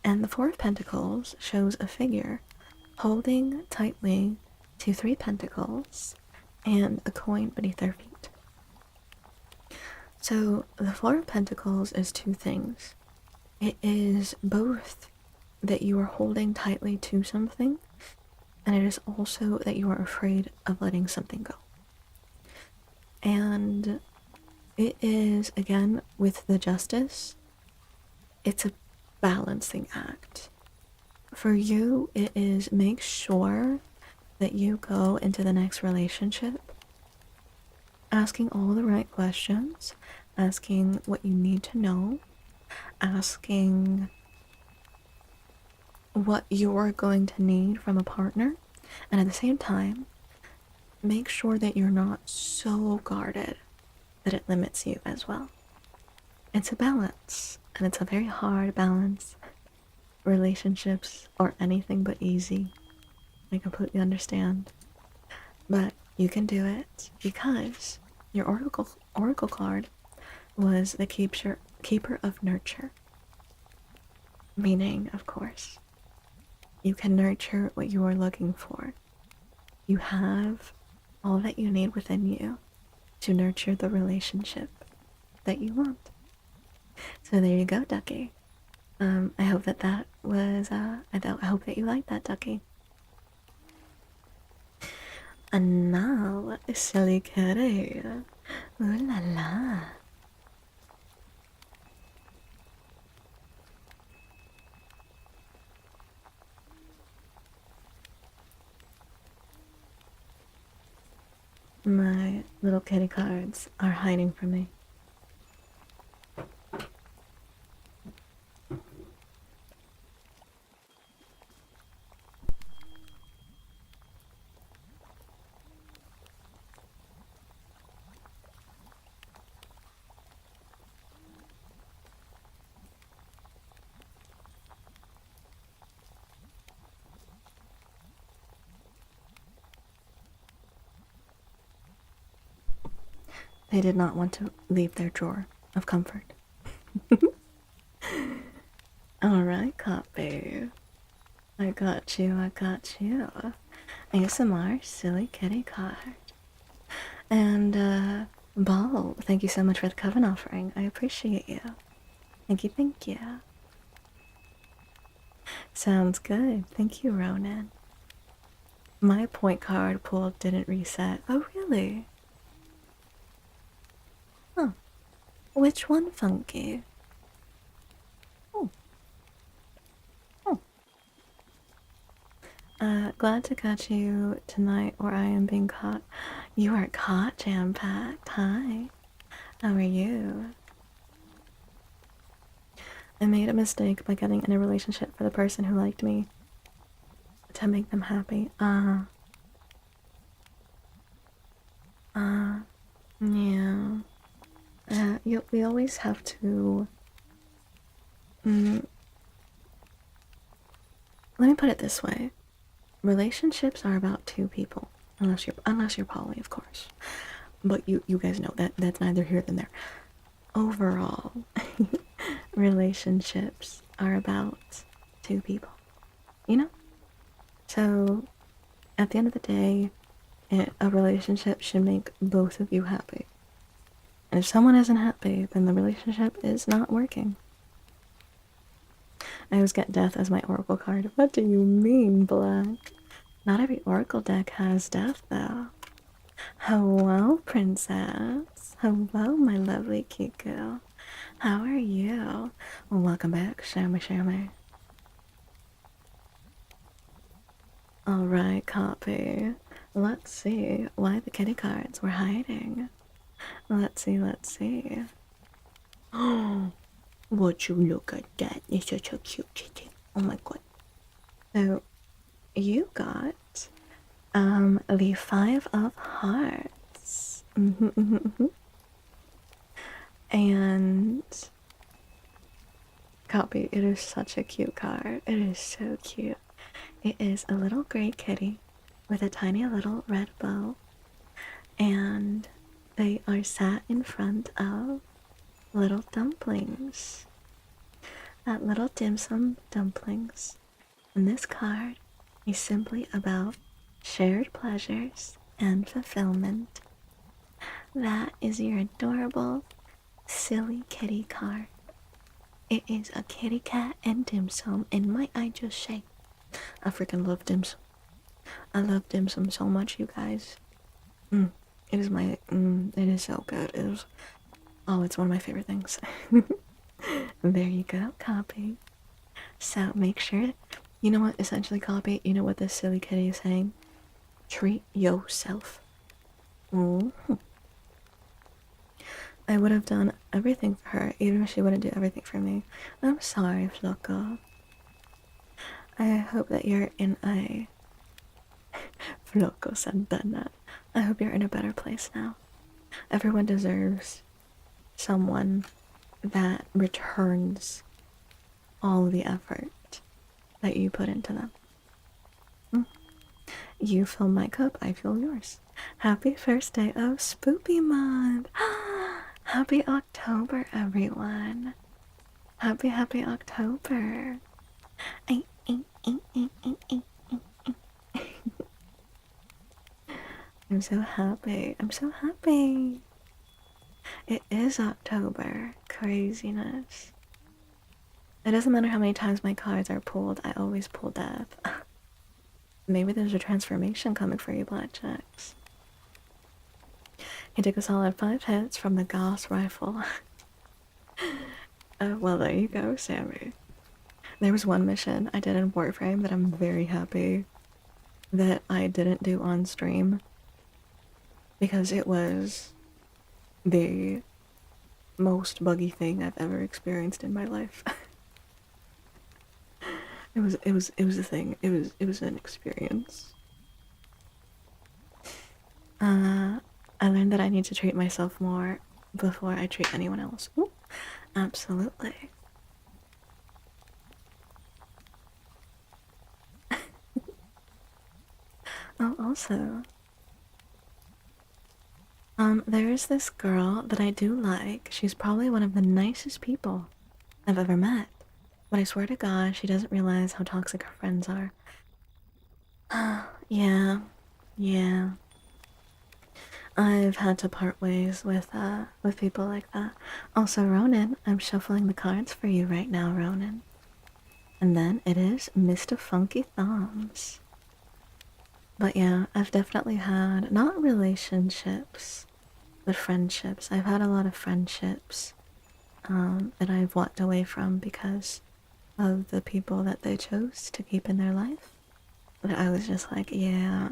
And the Four of Pentacles shows a figure holding tightly to 3 pentacles and a coin beneath their feet. So the Four of Pentacles is 2 things. It is both that you are holding tightly to something, and it is also that you are afraid of letting something go. And it is, again, with the Justice, it's a balancing act. For you, it is make sure that you go into the next relationship asking all the right questions, asking what you need to know, asking what you're going to need from a partner, and at the same time, make sure that you're not so guarded that it limits you as well. It's a balance, and it's a very hard balance. Relationships are anything but easy. I completely understand. But you can do it because your oracle card was the keeper of nurture. Meaning, of course, You can nurture what you are looking for. You have all that you need within you to nurture the relationship that you want. So there you go, Ducky. I hope that was, I hope that you liked that, Ducky. And now, silly kitty. Ooh la la. My little kitty cards are hiding from me. They did not want to leave their drawer of comfort. Alright, copy. I got you, I got you. ASMR silly kitty card. And, Ball, thank you so much for the Coven offering. I appreciate you. Thank you, thank you. Sounds good. Thank you, Ronan. My point card pool didn't reset. Oh, really? Huh. Which one, Funky? Oh. Oh. Glad to catch you tonight or I am being caught. You are caught, jam-packed. Hi. How are you? I made a mistake by getting in a relationship for the person who liked me to make them happy. Yeah. We always have to. Let me put it this way: relationships are about two people, unless you're poly, of course. But you guys know that that's neither here nor there. Overall, relationships are about two people. You know. So, at the end of the day, a relationship should make both of you happy. And if someone isn't happy, then the relationship is not working. I always get death as my oracle card. What do you mean, Black? Not every oracle deck has death, though. Hello, princess. Hello, my lovely Kiku. How are you? Welcome back, Shami. Alright, copy. Let's see why the kitty cards were hiding. Let's see. Oh, would you look at that? It's such a cute kitty. Oh my god. So, you got, the Five of Hearts. And, copy, it is such a cute card. It is so cute. It is a little gray kitty with a tiny little red bow. And they are sat in front of little dumplings. Little dim sum dumplings. And this card is simply about shared pleasures and fulfillment. That is your adorable, silly kitty card. It is a kitty cat and dim sum, and might I just say, I freaking love dim sum. I love dim sum so much, you guys. It is it is so good. It's one of my favorite things. There you go, copy. So make sure, you know what, essentially, copy, you know what this silly kitty is saying? Treat yourself. I would have done everything for her, even if she wouldn't do everything for me. I'm sorry, Flocko. I hope that you're in a... Flocko said that. I hope you're in a better place now. Everyone deserves someone that returns all the effort that you put into them. You fill my cup, I fill yours. Happy first day of Spoopy Month! Happy October, everyone! Happy October! I'm so happy. I'm so happy. It is October. Craziness. It doesn't matter how many times my cards are pulled, I always pull death. Maybe there's a transformation coming for you, Blackjacks. He took a solid 5 hits from the Gauss rifle. Well, there you go, Sammy. There was one mission I did in Warframe that I'm very happy that I didn't do on stream because it was the most buggy thing I've ever experienced in my life. it was a thing. It was an experience. I learned that I need to treat myself more before I treat anyone else. Ooh, absolutely. Oh, also, there is this girl that I do like. She's probably one of the nicest people I've ever met. But I swear to God, she doesn't realize how toxic her friends are. Yeah, yeah. I've had to part ways with people like that. Also, Ronan, I'm shuffling the cards for you right now, Ronan. And then it is Mr. Funky Thumbs. But yeah, I've definitely had, not relationships, but friendships. I've had a lot of friendships that I've walked away from because of the people that they chose to keep in their life. But I was just like, yeah,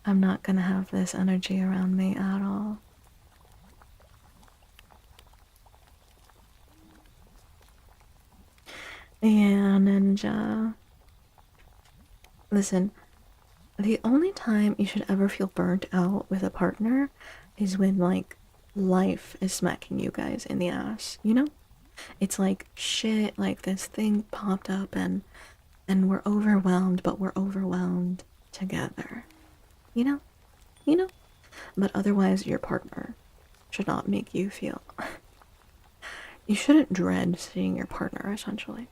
I'm not gonna have this energy around me at all. Yeah, Ninja. Listen, the only time you should ever feel burnt out with a partner is when, like, life is smacking you guys in the ass, you know? It's like, shit, like this thing popped up and we're overwhelmed, but we're overwhelmed together. You know? You know? But otherwise, your partner should not make you feel. You shouldn't dread seeing your partner, essentially.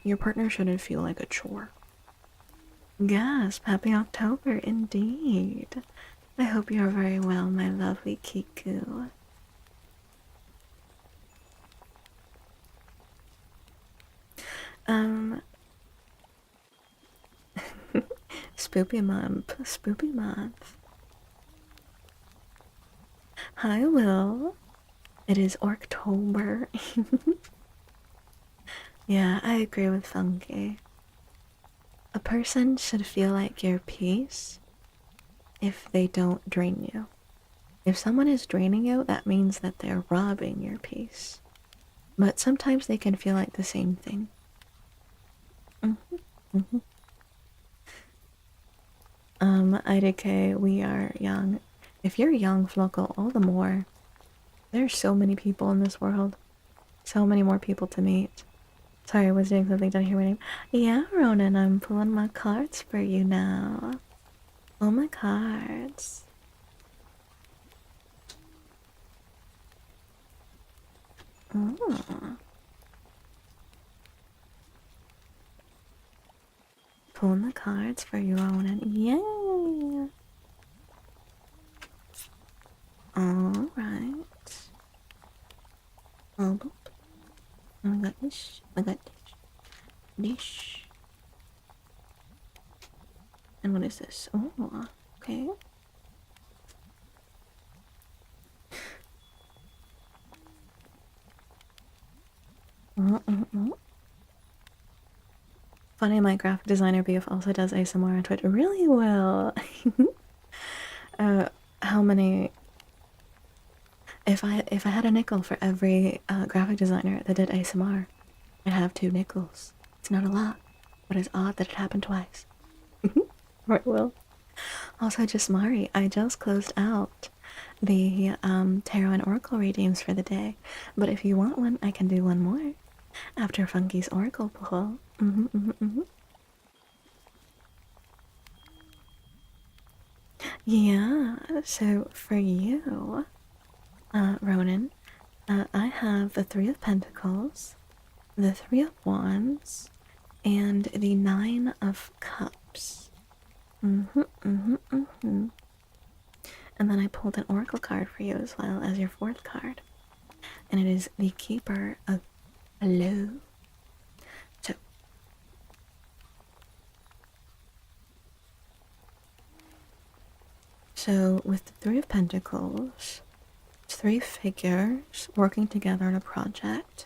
Your partner shouldn't feel like a chore. Gasp! Happy October, indeed. I hope you're very well, my lovely Kiku. Spoopy month, spoopy month. Hi, Will. It is October. Yeah, I agree with Funky. A person should feel like your peace if they don't drain you. If someone is draining you, that means that they're robbing your peace. But sometimes they can feel like the same thing. IDK, we are young. If you're young, Floco, all the more. There's so many people in this world. So many more people to meet. Sorry, I was doing something, didn't hear my name. Yeah, Ronan, I'm pulling my cards for you now. Pull my cards. Oh. Pulling the cards for you, Ronan. Yay! Alright. Oh, I got this. I got this. This. And what is this? Oh, okay. Funny, my graphic designer BF also does ASMR on Twitch really well. How many? If I had a nickel for every graphic designer that did ASMR, I'd have 2 nickels. It's not a lot, but it's odd that it happened twice. Right, Will. Also, just Mari, I just closed out the tarot and oracle readings for the day, but if you want one, I can do one more after Funky's oracle pull. Yeah, so for you, Ronan, I have the 3 of Pentacles, the 3 of Wands, and the Nine of Cups. Mm-hmm, mm-hmm, mm-hmm. And then I pulled an Oracle card for you as well as your fourth card. And it is the Keeper of Hello. So with the Three of Pentacles, it's three figures working together on a project.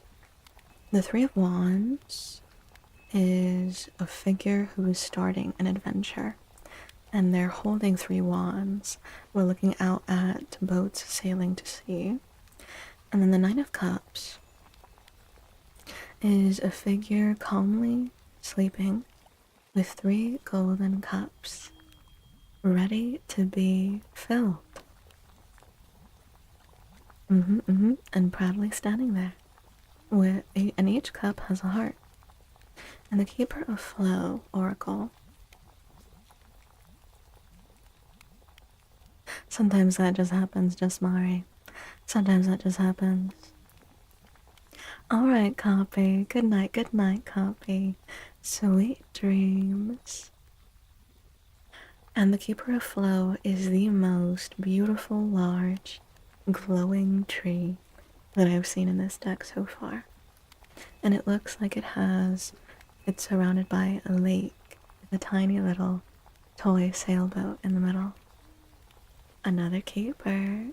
The Three of Wands is a figure who is starting an adventure, and they're holding three wands. We're looking out at boats sailing to sea. And then the Nine of Cups is a figure calmly sleeping with three golden cups ready to be filled. And proudly standing there. And each cup has a heart. And the Keeper of Flow Oracle. Sometimes that just happens, just Mari. Sometimes that just happens. Alright, Copy. Good night, Copy. Sweet dreams. And the Keeper of Flow is the most beautiful, large, glowing tree that I've seen in this deck so far. And it looks like it's surrounded by a lake with a tiny little toy sailboat in the middle. Another keeper.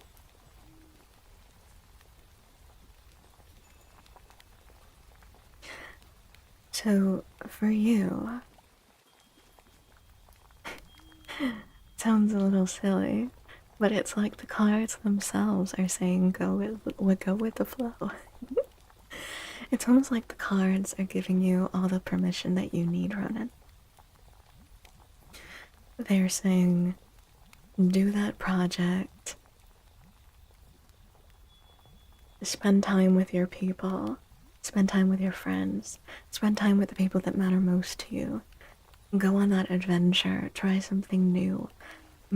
So, for you, sounds a little silly, but it's like the cards themselves are saying go with the flow. It's almost like the cards are giving you all the permission that you need, Ronan. They're saying, do that project. Spend time with your people. Spend time with your friends. Spend time with the people that matter most to you. Go on that adventure. Try something new.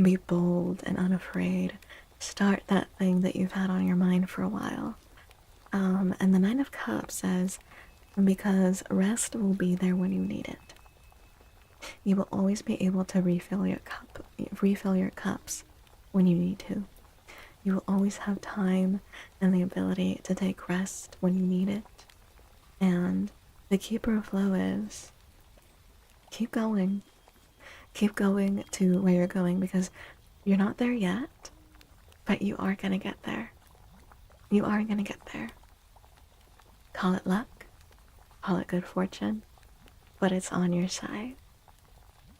Be bold and unafraid. Start that thing that you've had on your mind for a while. And the Nine of Cups says, because rest will be there when you need it. You will always be able to refill your cups when you need to. You will always have time and the ability to take rest when you need it. And the Keeper of Flow is, keep going. Keep going to where you're going, because you're not there yet, but you are gonna get there. You are gonna get there. Call it luck, call it good fortune, but it's on your side.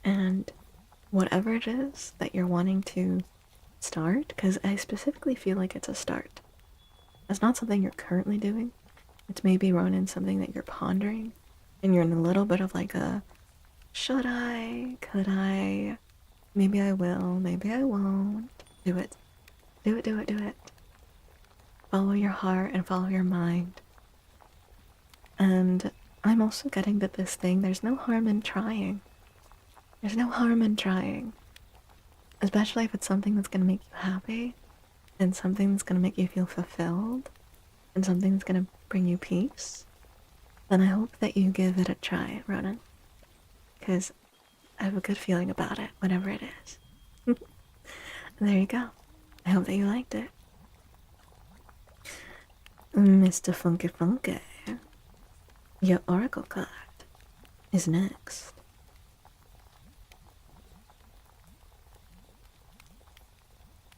And whatever it is that you're wanting to start, because I specifically feel like it's a start. It's not something you're currently doing. It's maybe Ronan something that you're pondering, and you're in a little bit of like a, should I, could I, maybe I will, maybe I won't. Do it. Do it, do it, do it. Follow your heart and follow your mind. And I'm also getting that this thing, there's no harm in trying. There's no harm in trying. Especially if it's something that's gonna make you happy, and something that's gonna make you feel fulfilled, and something that's gonna bring you peace. Then I hope that you give it a try, Ronan. Because I have a good feeling about it, whatever it is. There you go. I hope that you liked it. Mr. Funky Funky, your oracle card is next.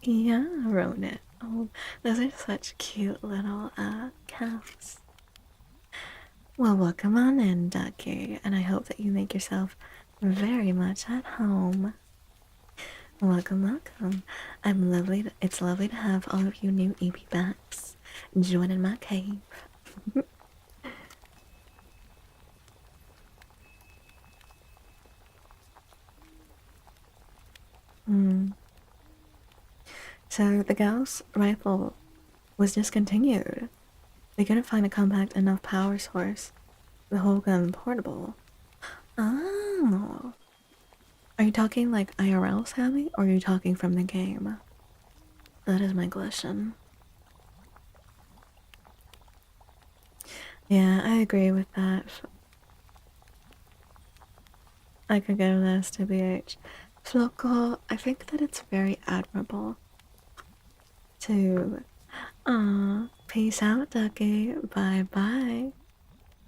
Yeah, Ronan. Oh, those are such cute little cats. Well, welcome on in, Ducky, and I hope that you make yourself very much at home. Welcome, welcome. It's lovely to have all of you new EP backs joining my cave. So the Gauss rifle was discontinued. They couldn't find a compact enough power source. The whole gun portable. Oh. Are you talking like IRL, Sammy, or are you talking from the game? That is my question. Yeah, I agree with that. I could give this to BH. Floco, I think that it's very admirable to peace out, Ducky. Bye bye.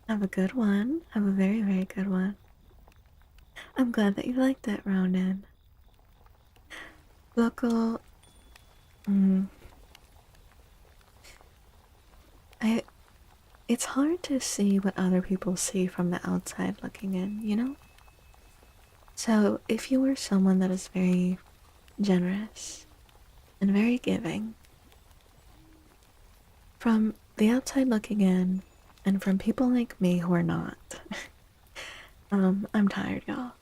Have a good one. Have a very, very good one. I'm glad that you liked it, Ronan. Local, mm, I. It's hard to see what other people see from the outside looking in, you know? So, if you were someone that is very generous and very giving, from the outside looking in, and from people like me who are not, I'm tired, y'all.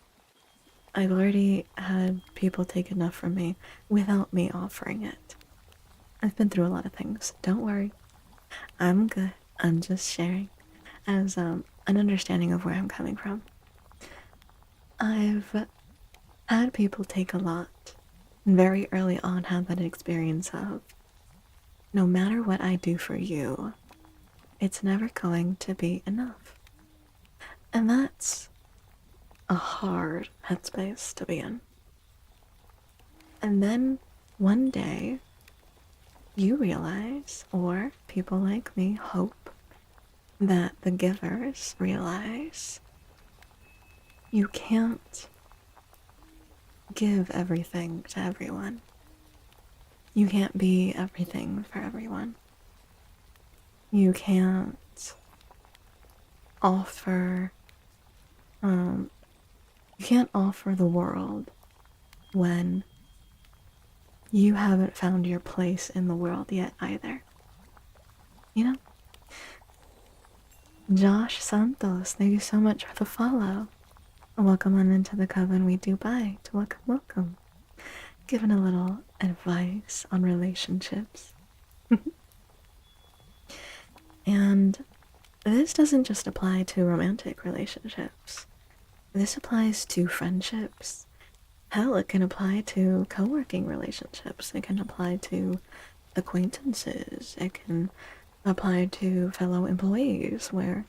I've already had people take enough from me without me offering it. I've been through a lot of things. Don't worry. I'm good. I'm just sharing as an understanding of where I'm coming from. I've had people take a lot. Very early on had that experience of no matter what I do for you, it's never going to be enough. And that's a hard headspace to be in. And then one day, you realize, or people like me hope, that the givers realize you can't give everything to everyone. You can't be everything for everyone. You can't offer, you can't offer the world when you haven't found your place in the world yet either. You know? Josh Santos, thank you so much for the follow. Welcome on into the Coven we do by to welcome. Giving a little advice on relationships. And this doesn't just apply to romantic relationships. This applies to friendships. Hell, it can apply to co-working relationships. It can apply to acquaintances. It can apply to fellow employees where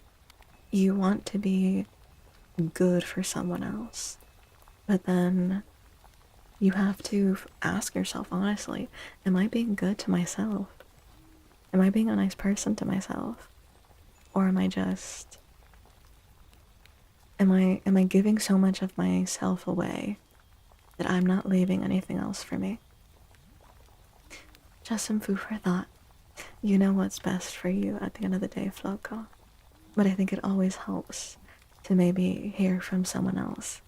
you want to be good for someone else. But then you have to ask yourself honestly, am I being good to myself? Am I being a nice person to myself? Or am I just am I giving so much of myself away that I'm not leaving anything else for me? Just some food for thought. You know what's best for you at the end of the day, Floco. But I think it always helps to maybe hear from someone else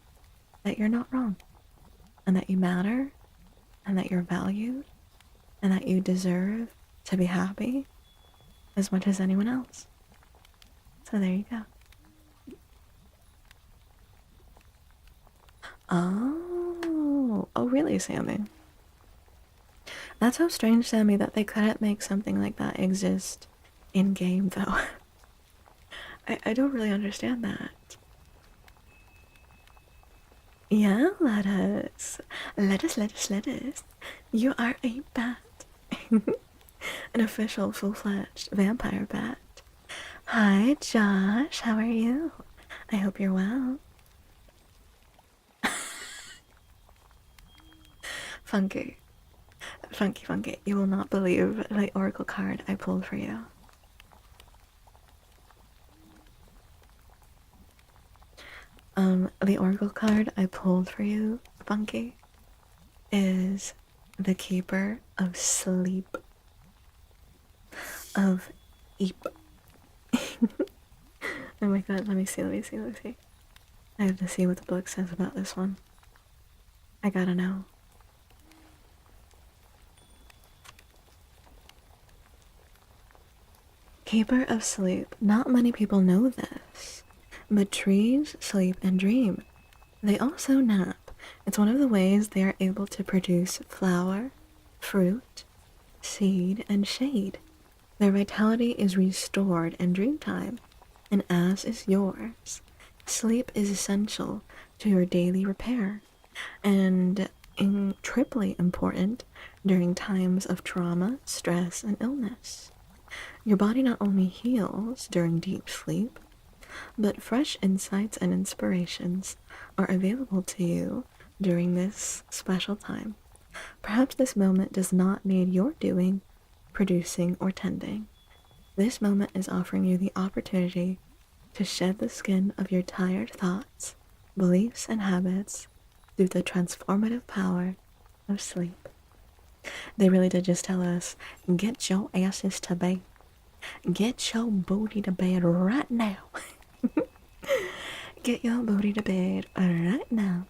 that you're not wrong, and that you matter, and that you're valued, and that you deserve to be happy as much as anyone else. So there you go. Oh really, Sammy? That's so strange, Sammy, that they couldn't make something like that exist in game, though. I don't really understand that. Yeah, lettuce. Lettuce. You are a bat. An official full-fledged vampire bat. Hi, Josh. How are you? I hope you're well. Funky. Funky. You will not believe the oracle card I pulled for you. The oracle card I pulled for you, Funky, is the Keeper of Sleep. Of Eep. Oh my god, let me see. I have to see what the book says about this one. I gotta know. Keeper of Sleep. Not many people know this, but trees sleep and dream. They also nap. It's one of the ways they are able to produce flower, fruit, seed, and shade. Their vitality is restored in dream time, and as is yours. Sleep is essential to your daily repair, and triply important during times of trauma, stress, and illness. Your body not only heals during deep sleep, but fresh insights and inspirations are available to you during this special time. Perhaps this moment does not need your doing, producing, or tending. This moment is offering you the opportunity to shed the skin of your tired thoughts, beliefs, and habits through the transformative power of sleep. They really did just tell us, get your asses to bed. Get your booty to bed right now. Get your booty to bed right now.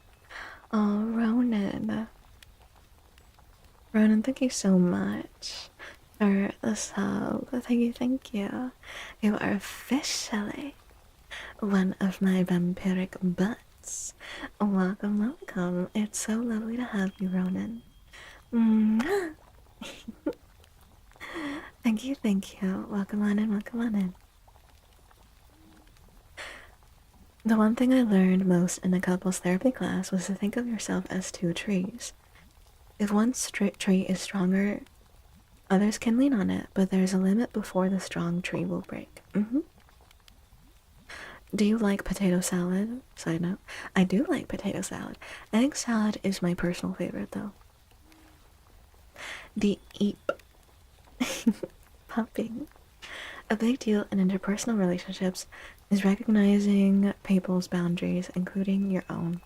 Oh, Ronan. Ronan, thank you so much for the sub. Thank you, thank you. You are officially one of my vampiric butts. Welcome, welcome. It's so lovely to have you, Ronan. Mwah. Thank you, thank you. Welcome on in, welcome on in. The one thing I learned most in a couples therapy class was to think of yourself as two trees. If one tree is stronger, others can lean on it, but there's a limit before the strong tree will break. Do you like potato salad? Side note, I do like potato salad. Egg salad is my personal favorite, though. Deep popping. A big deal in interpersonal relationships is recognizing people's boundaries, including your own.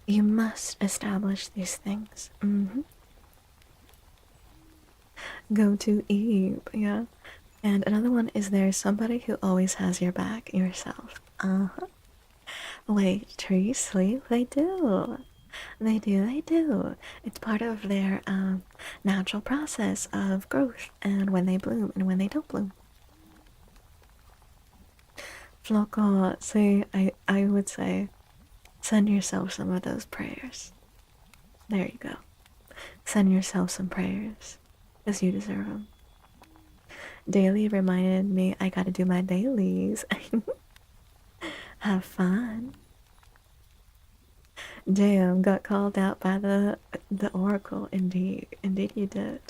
You must establish these things. Go to Eve, yeah. And another one is there's somebody who always has your back, yourself. Wait, trees sleep? They do. They do, they do. It's part of their natural process of growth and when they bloom and when they don't bloom. Floco, see, I would say send yourself some of those prayers. There you go. Send yourself some prayers, because you deserve them. Daily reminded me I gotta do my dailies. Have fun. Damn, got called out by the oracle. Indeed, indeed you did.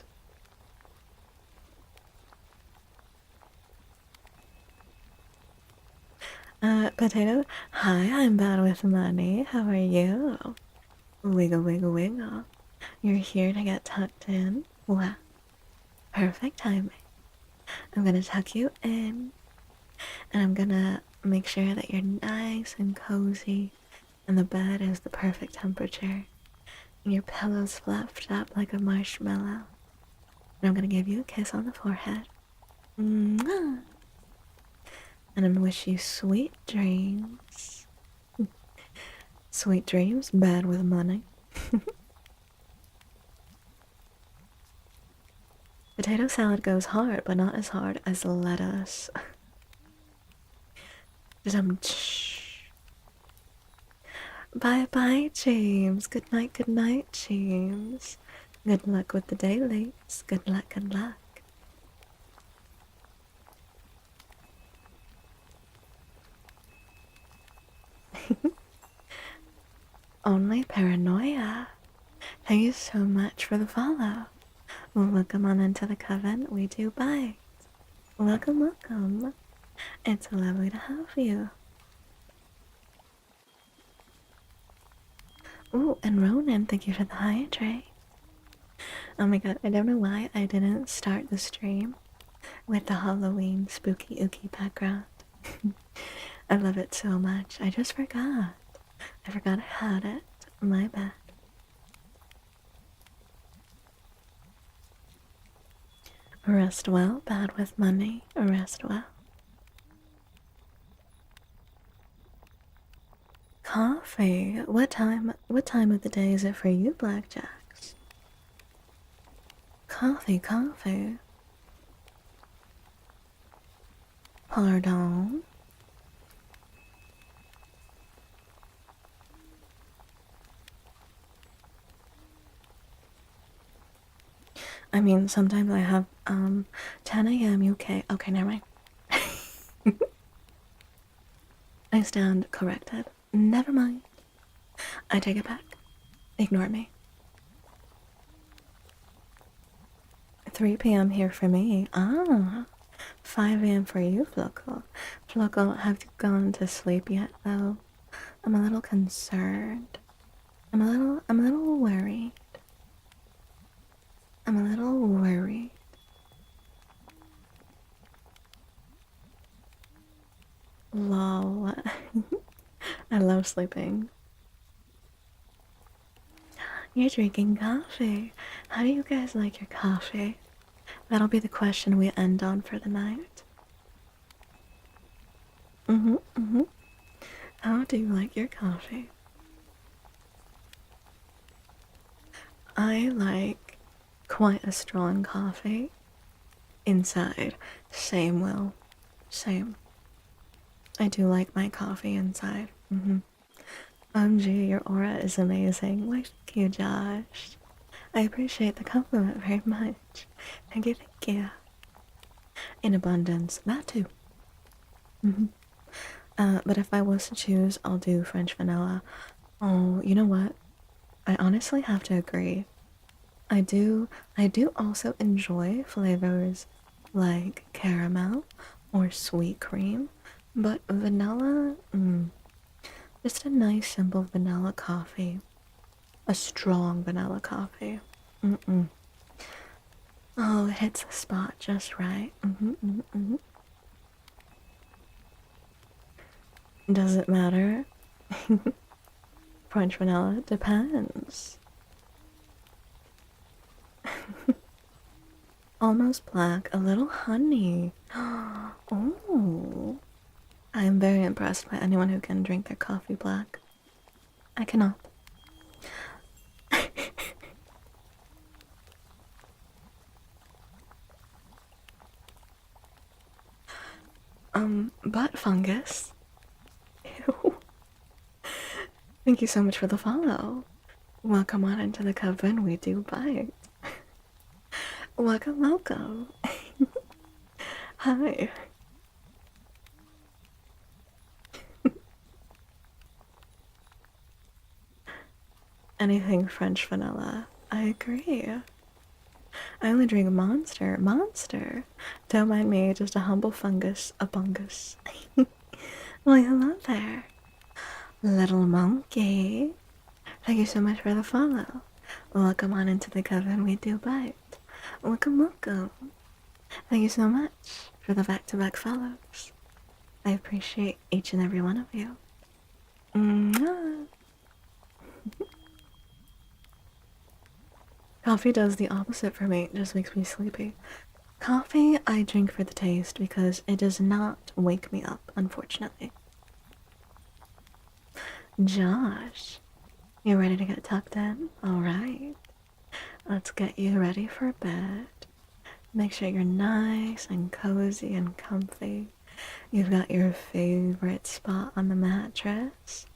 Potato. Hi, I'm bad with money. How are you? Wiggle, wiggle, wiggle. You're here to get tucked in. Wow, perfect timing. I'm gonna tuck you in, and I'm gonna make sure that you're nice and cozy, and the bed is the perfect temperature, and your pillow's fluffed up like a marshmallow. And I'm gonna give you a kiss on the forehead. Mwah! And I'm gonna wish you sweet dreams. Sweet dreams, bad with money. Potato salad goes hard, but not as hard as lettuce. Bye bye, James. Good night, James. Good luck with the dailies. Good luck, good luck. Only paranoia. Thank you so much for the follow. Welcome on into the coven. We do bite. Welcome, welcome. It's lovely to have you. Ooh, and Ronan, thank you for the hydrate. Oh my god, I don't know why I didn't start the stream with the Halloween spooky ooky background. I love it so much. I just forgot. I forgot I had it. My bad. Rest well, bad with money. Rest well. Coffee. What time of the day is it for you, Blackjacks? Coffee, coffee. Pardon? I mean, sometimes I have 10 a.m. UK. Okay, never mind. I stand corrected. Never mind. I take it back. Ignore me. 3 p.m. here for me. 5 a.m. for you, Floco. Floco, have you gone to sleep yet, though? I'm a little concerned. I'm a little worried. I'm a little worried. Lol. I love sleeping. You're drinking coffee. How do you guys like your coffee? That'll be the question we end on for the night. Mm-hmm. How do you like your coffee? I like quite a strong coffee. Inside. Same, Will. Same. I do like my coffee inside. OMG, your aura is amazing. Why, thank you, Josh. I appreciate the compliment very much. Thank you, thank you. In abundance. That too. But if I was to choose, I'll do French vanilla. Oh, you know what? I honestly have to agree. I do also enjoy flavors like caramel or sweet cream, but vanilla, just a nice simple vanilla coffee. A strong vanilla coffee. Oh, it hits the spot just right. Does it matter? French vanilla depends. Almost black, a little honey. Oh, I am very impressed by anyone who can drink their coffee black. I cannot. Butt fungus. Ew. Thank you so much for the follow. Welcome on into the coven, we do bite. Welcome, welcome. Hi. Anything French vanilla. I agree. I only drink Monster. Monster. Don't mind me, just a humble fungus. A bungus. Well, hello there. Little monkey. Thank you so much for the follow. Welcome on into the coven, we do bite. Welcome, welcome. Thank you so much for the back-to-back follows. I appreciate each and every one of you. Mwah. Coffee does the opposite for me. It just makes me sleepy. Coffee I drink for the taste because it does not wake me up, unfortunately. Josh, you ready to get tucked in? Alright. Let's get you ready for bed. Make sure you're nice and cozy and comfy. You've got your favorite spot on the mattress.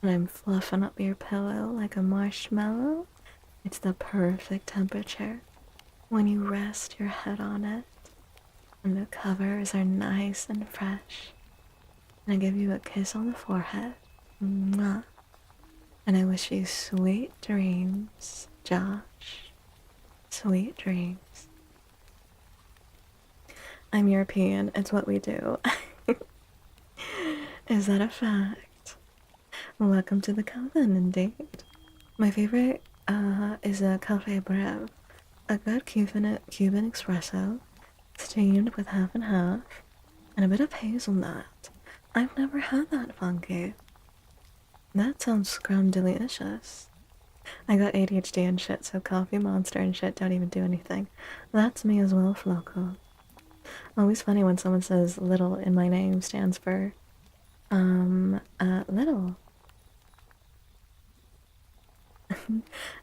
And I'm fluffing up your pillow like a marshmallow. It's the perfect temperature when you rest your head on it. And the covers are nice and fresh. And I give you a kiss on the forehead. Mwah. And I wish you sweet dreams, Josh. Sweet dreams. I'm European, it's what we do. Is that a fact? Welcome to the coven, indeed. My favorite is a cafe breve. A good Cuban espresso, steamed with half and half, and a bit of hazelnut. I've never had that funky. That sounds scrum-delicious. I got ADHD and shit, so coffee, monster, and shit don't even do anything. That's me as well, Floco. Always funny when someone says little in my name stands for, little.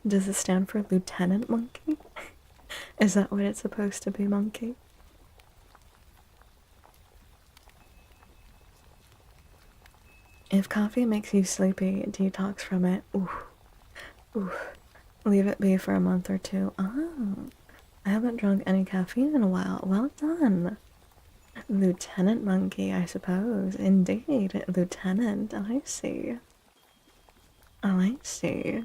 Does it stand for Lieutenant Monkey? Is that what it's supposed to be, Monkey? If coffee makes you sleepy, detox from it. Oof. Oof. Leave it be for a month or two. Oh, I haven't drunk any caffeine in a while. Well done. Lieutenant Monkey, I suppose. Indeed, Lieutenant. I see. Oh, I see.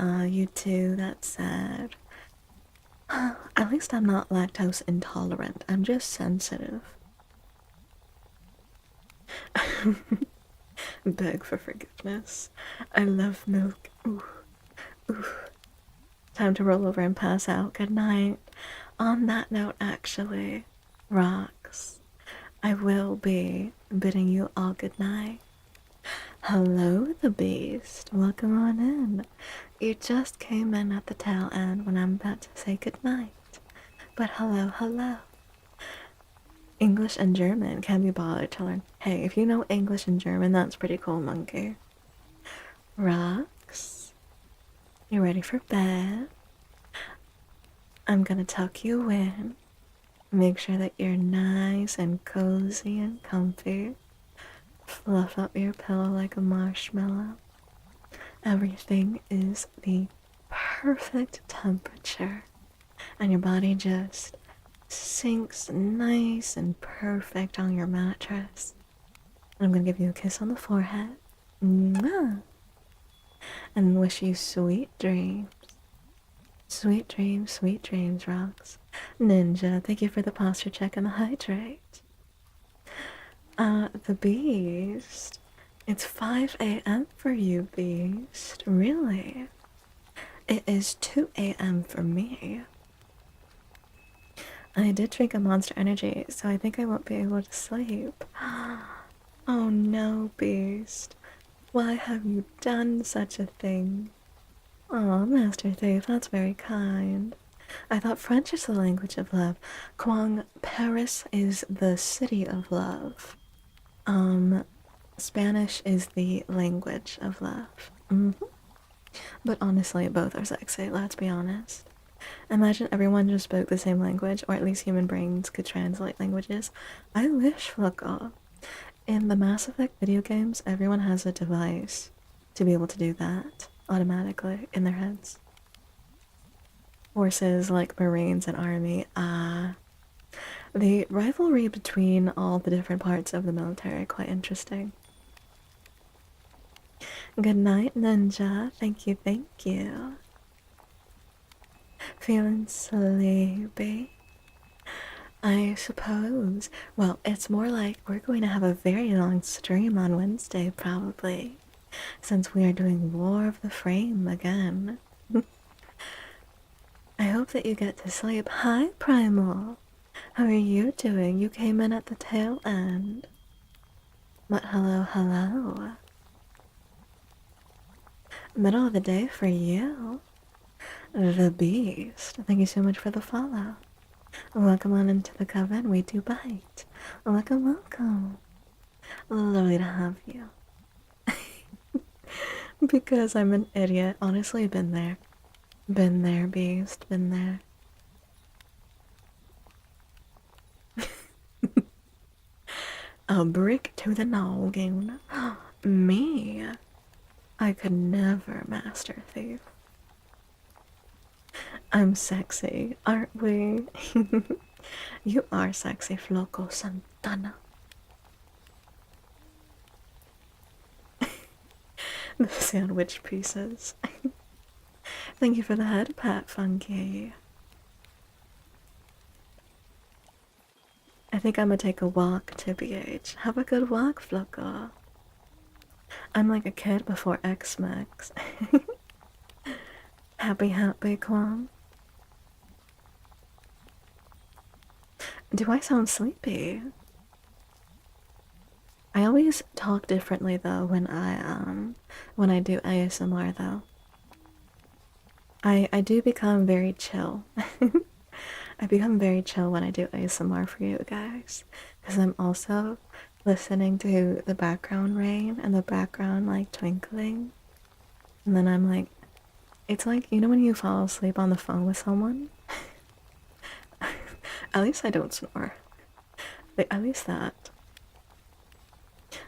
You too, that's sad. At least I'm not lactose intolerant. I'm just sensitive. Beg for forgiveness. I love milk. Ooh, ooh. Time to roll over and pass out. Good night. On that note, actually, rocks, I will be bidding you all good night. Hello, the beast. Welcome on in. You just came in at the tail end when I'm about to say good night. But hello, hello. English and German can be bothered to learn. Hey, if you know English and German, that's pretty cool, monkey. Rocks, you ready for bed? I'm gonna tuck you in. Make sure that you're nice and cozy and comfy. Fluff up your pillow like a marshmallow. Everything is the perfect temperature, and your body just sinks nice and perfect on your mattress. And I'm gonna give you a kiss on the forehead. Mwah! And wish you sweet dreams. Sweet dreams, rocks. Ninja, thank you for the posture check and the hydrate. The beast. It's 5 a.m. for you, beast. Really? It is 2 a.m. for me. I did drink a Monster Energy, so I think I won't be able to sleep. Oh no, beast. Why have you done such a thing? Aw, Master Thief, that's very kind. I thought French is the language of love. Kwang, Paris is the city of love. Spanish is the language of love. But honestly, both are sexy, let's be honest. Imagine everyone just spoke the same language, or at least human brains could translate languages. I wish, look, in the Mass Effect video games, everyone has a device to be able to do that automatically in their heads. Forces like Marines and Army, the rivalry between all the different parts of the military, quite interesting. Good night, Ninja. Thank you, thank you. Feeling sleepy? I suppose. Well, it's more like we're going to have a very long stream on Wednesday, probably, since we are doing War of the Frame again. I hope that you get to sleep. Hi, Primal. How are you doing? You came in at the tail end. But hello, hello. Middle of the day for you. The Beast. Thank you so much for the follow. Welcome on into the Coven. We do bite. Welcome, welcome. Lovely to have you. Because I'm an idiot. Honestly, been there. Been there, Beast. Been there. A brick to the noggin. Me. I could never master thief. I'm sexy, aren't we? You are sexy, Floco Santana. The sandwich pieces. Thank you for the head pat, Funky. I think I'm gonna take a walk to BH. Have a good walk, Floco. I'm like a kid before X-Max. Happy, Kwam. Do I sound sleepy? I always talk differently though when I do ASMR though. I do become very chill. I become very chill when I do ASMR for you guys, because I'm also listening to the background rain and the background like twinkling, and then I'm like, it's like, you know when you fall asleep on the phone with someone? At least I don't snore. At least that.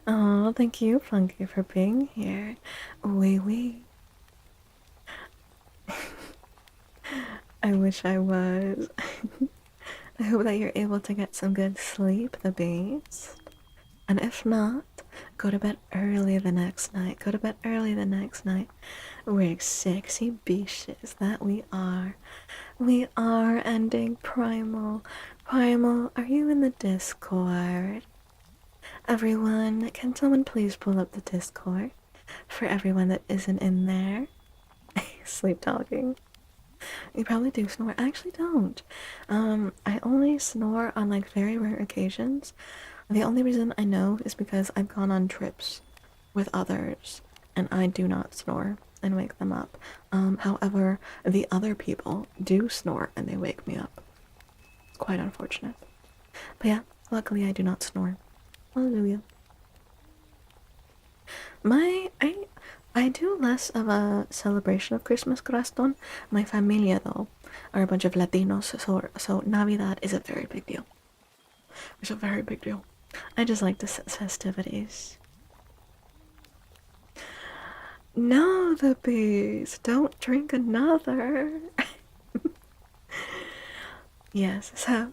Oh, thank you, Funky, for being here. Wee. I wish I was. I hope that you're able to get some good sleep, the beast. And if not, Go to bed early the next night. Go to bed early the next night. We're sexy bitches that we are. We are ending Primal. Primal, are you in the Discord? Everyone, can someone please pull up the Discord? For everyone that isn't in there. Sleep talking. You probably do snore. I actually don't. I only snore on like very rare occasions. The only reason I know is because I've gone on trips with others and I do not snore and wake them up. However, the other people do snore and they wake me up. It's quite unfortunate. But yeah, luckily I do not snore. Hallelujah. I do less of a celebration of Christmas Corazon. My familia though are a bunch of Latinos, so Navidad is a very big deal. It's a very big deal. I just like the festivities. No, the bees. Don't drink another. Yes, so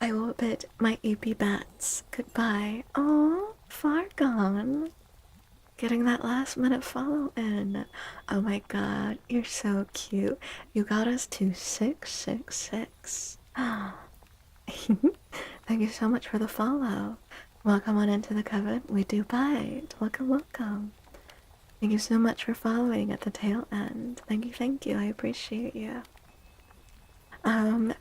I will bid my EP bats goodbye. Oh, far gone. Getting that last minute follow in. Oh my god, you're so cute. You got us to 666. Thank you so much for the follow. Welcome on into the coven. We do bite. Welcome, welcome. Thank you so much for following at the tail end. Thank you. I appreciate you.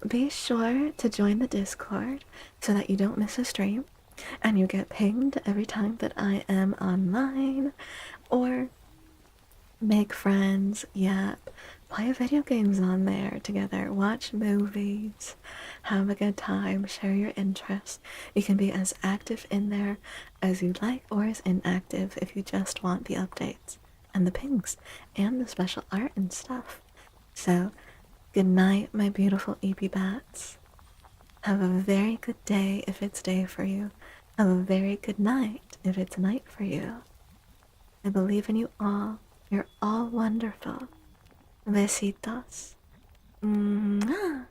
Be sure to join the Discord so that you don't miss a stream and you get pinged every time that I am online, or make friends, yap, play video games on there together, watch movies, have a good time, share your interests. You can be as active in there as you like, or as inactive if you just want the updates and the pings and the special art and stuff. So, good night, my beautiful EP bats. Have a very good day if it's day for you. Have a very good night if it's night for you. I believe in you all. You're all wonderful. Besitos. Mwah.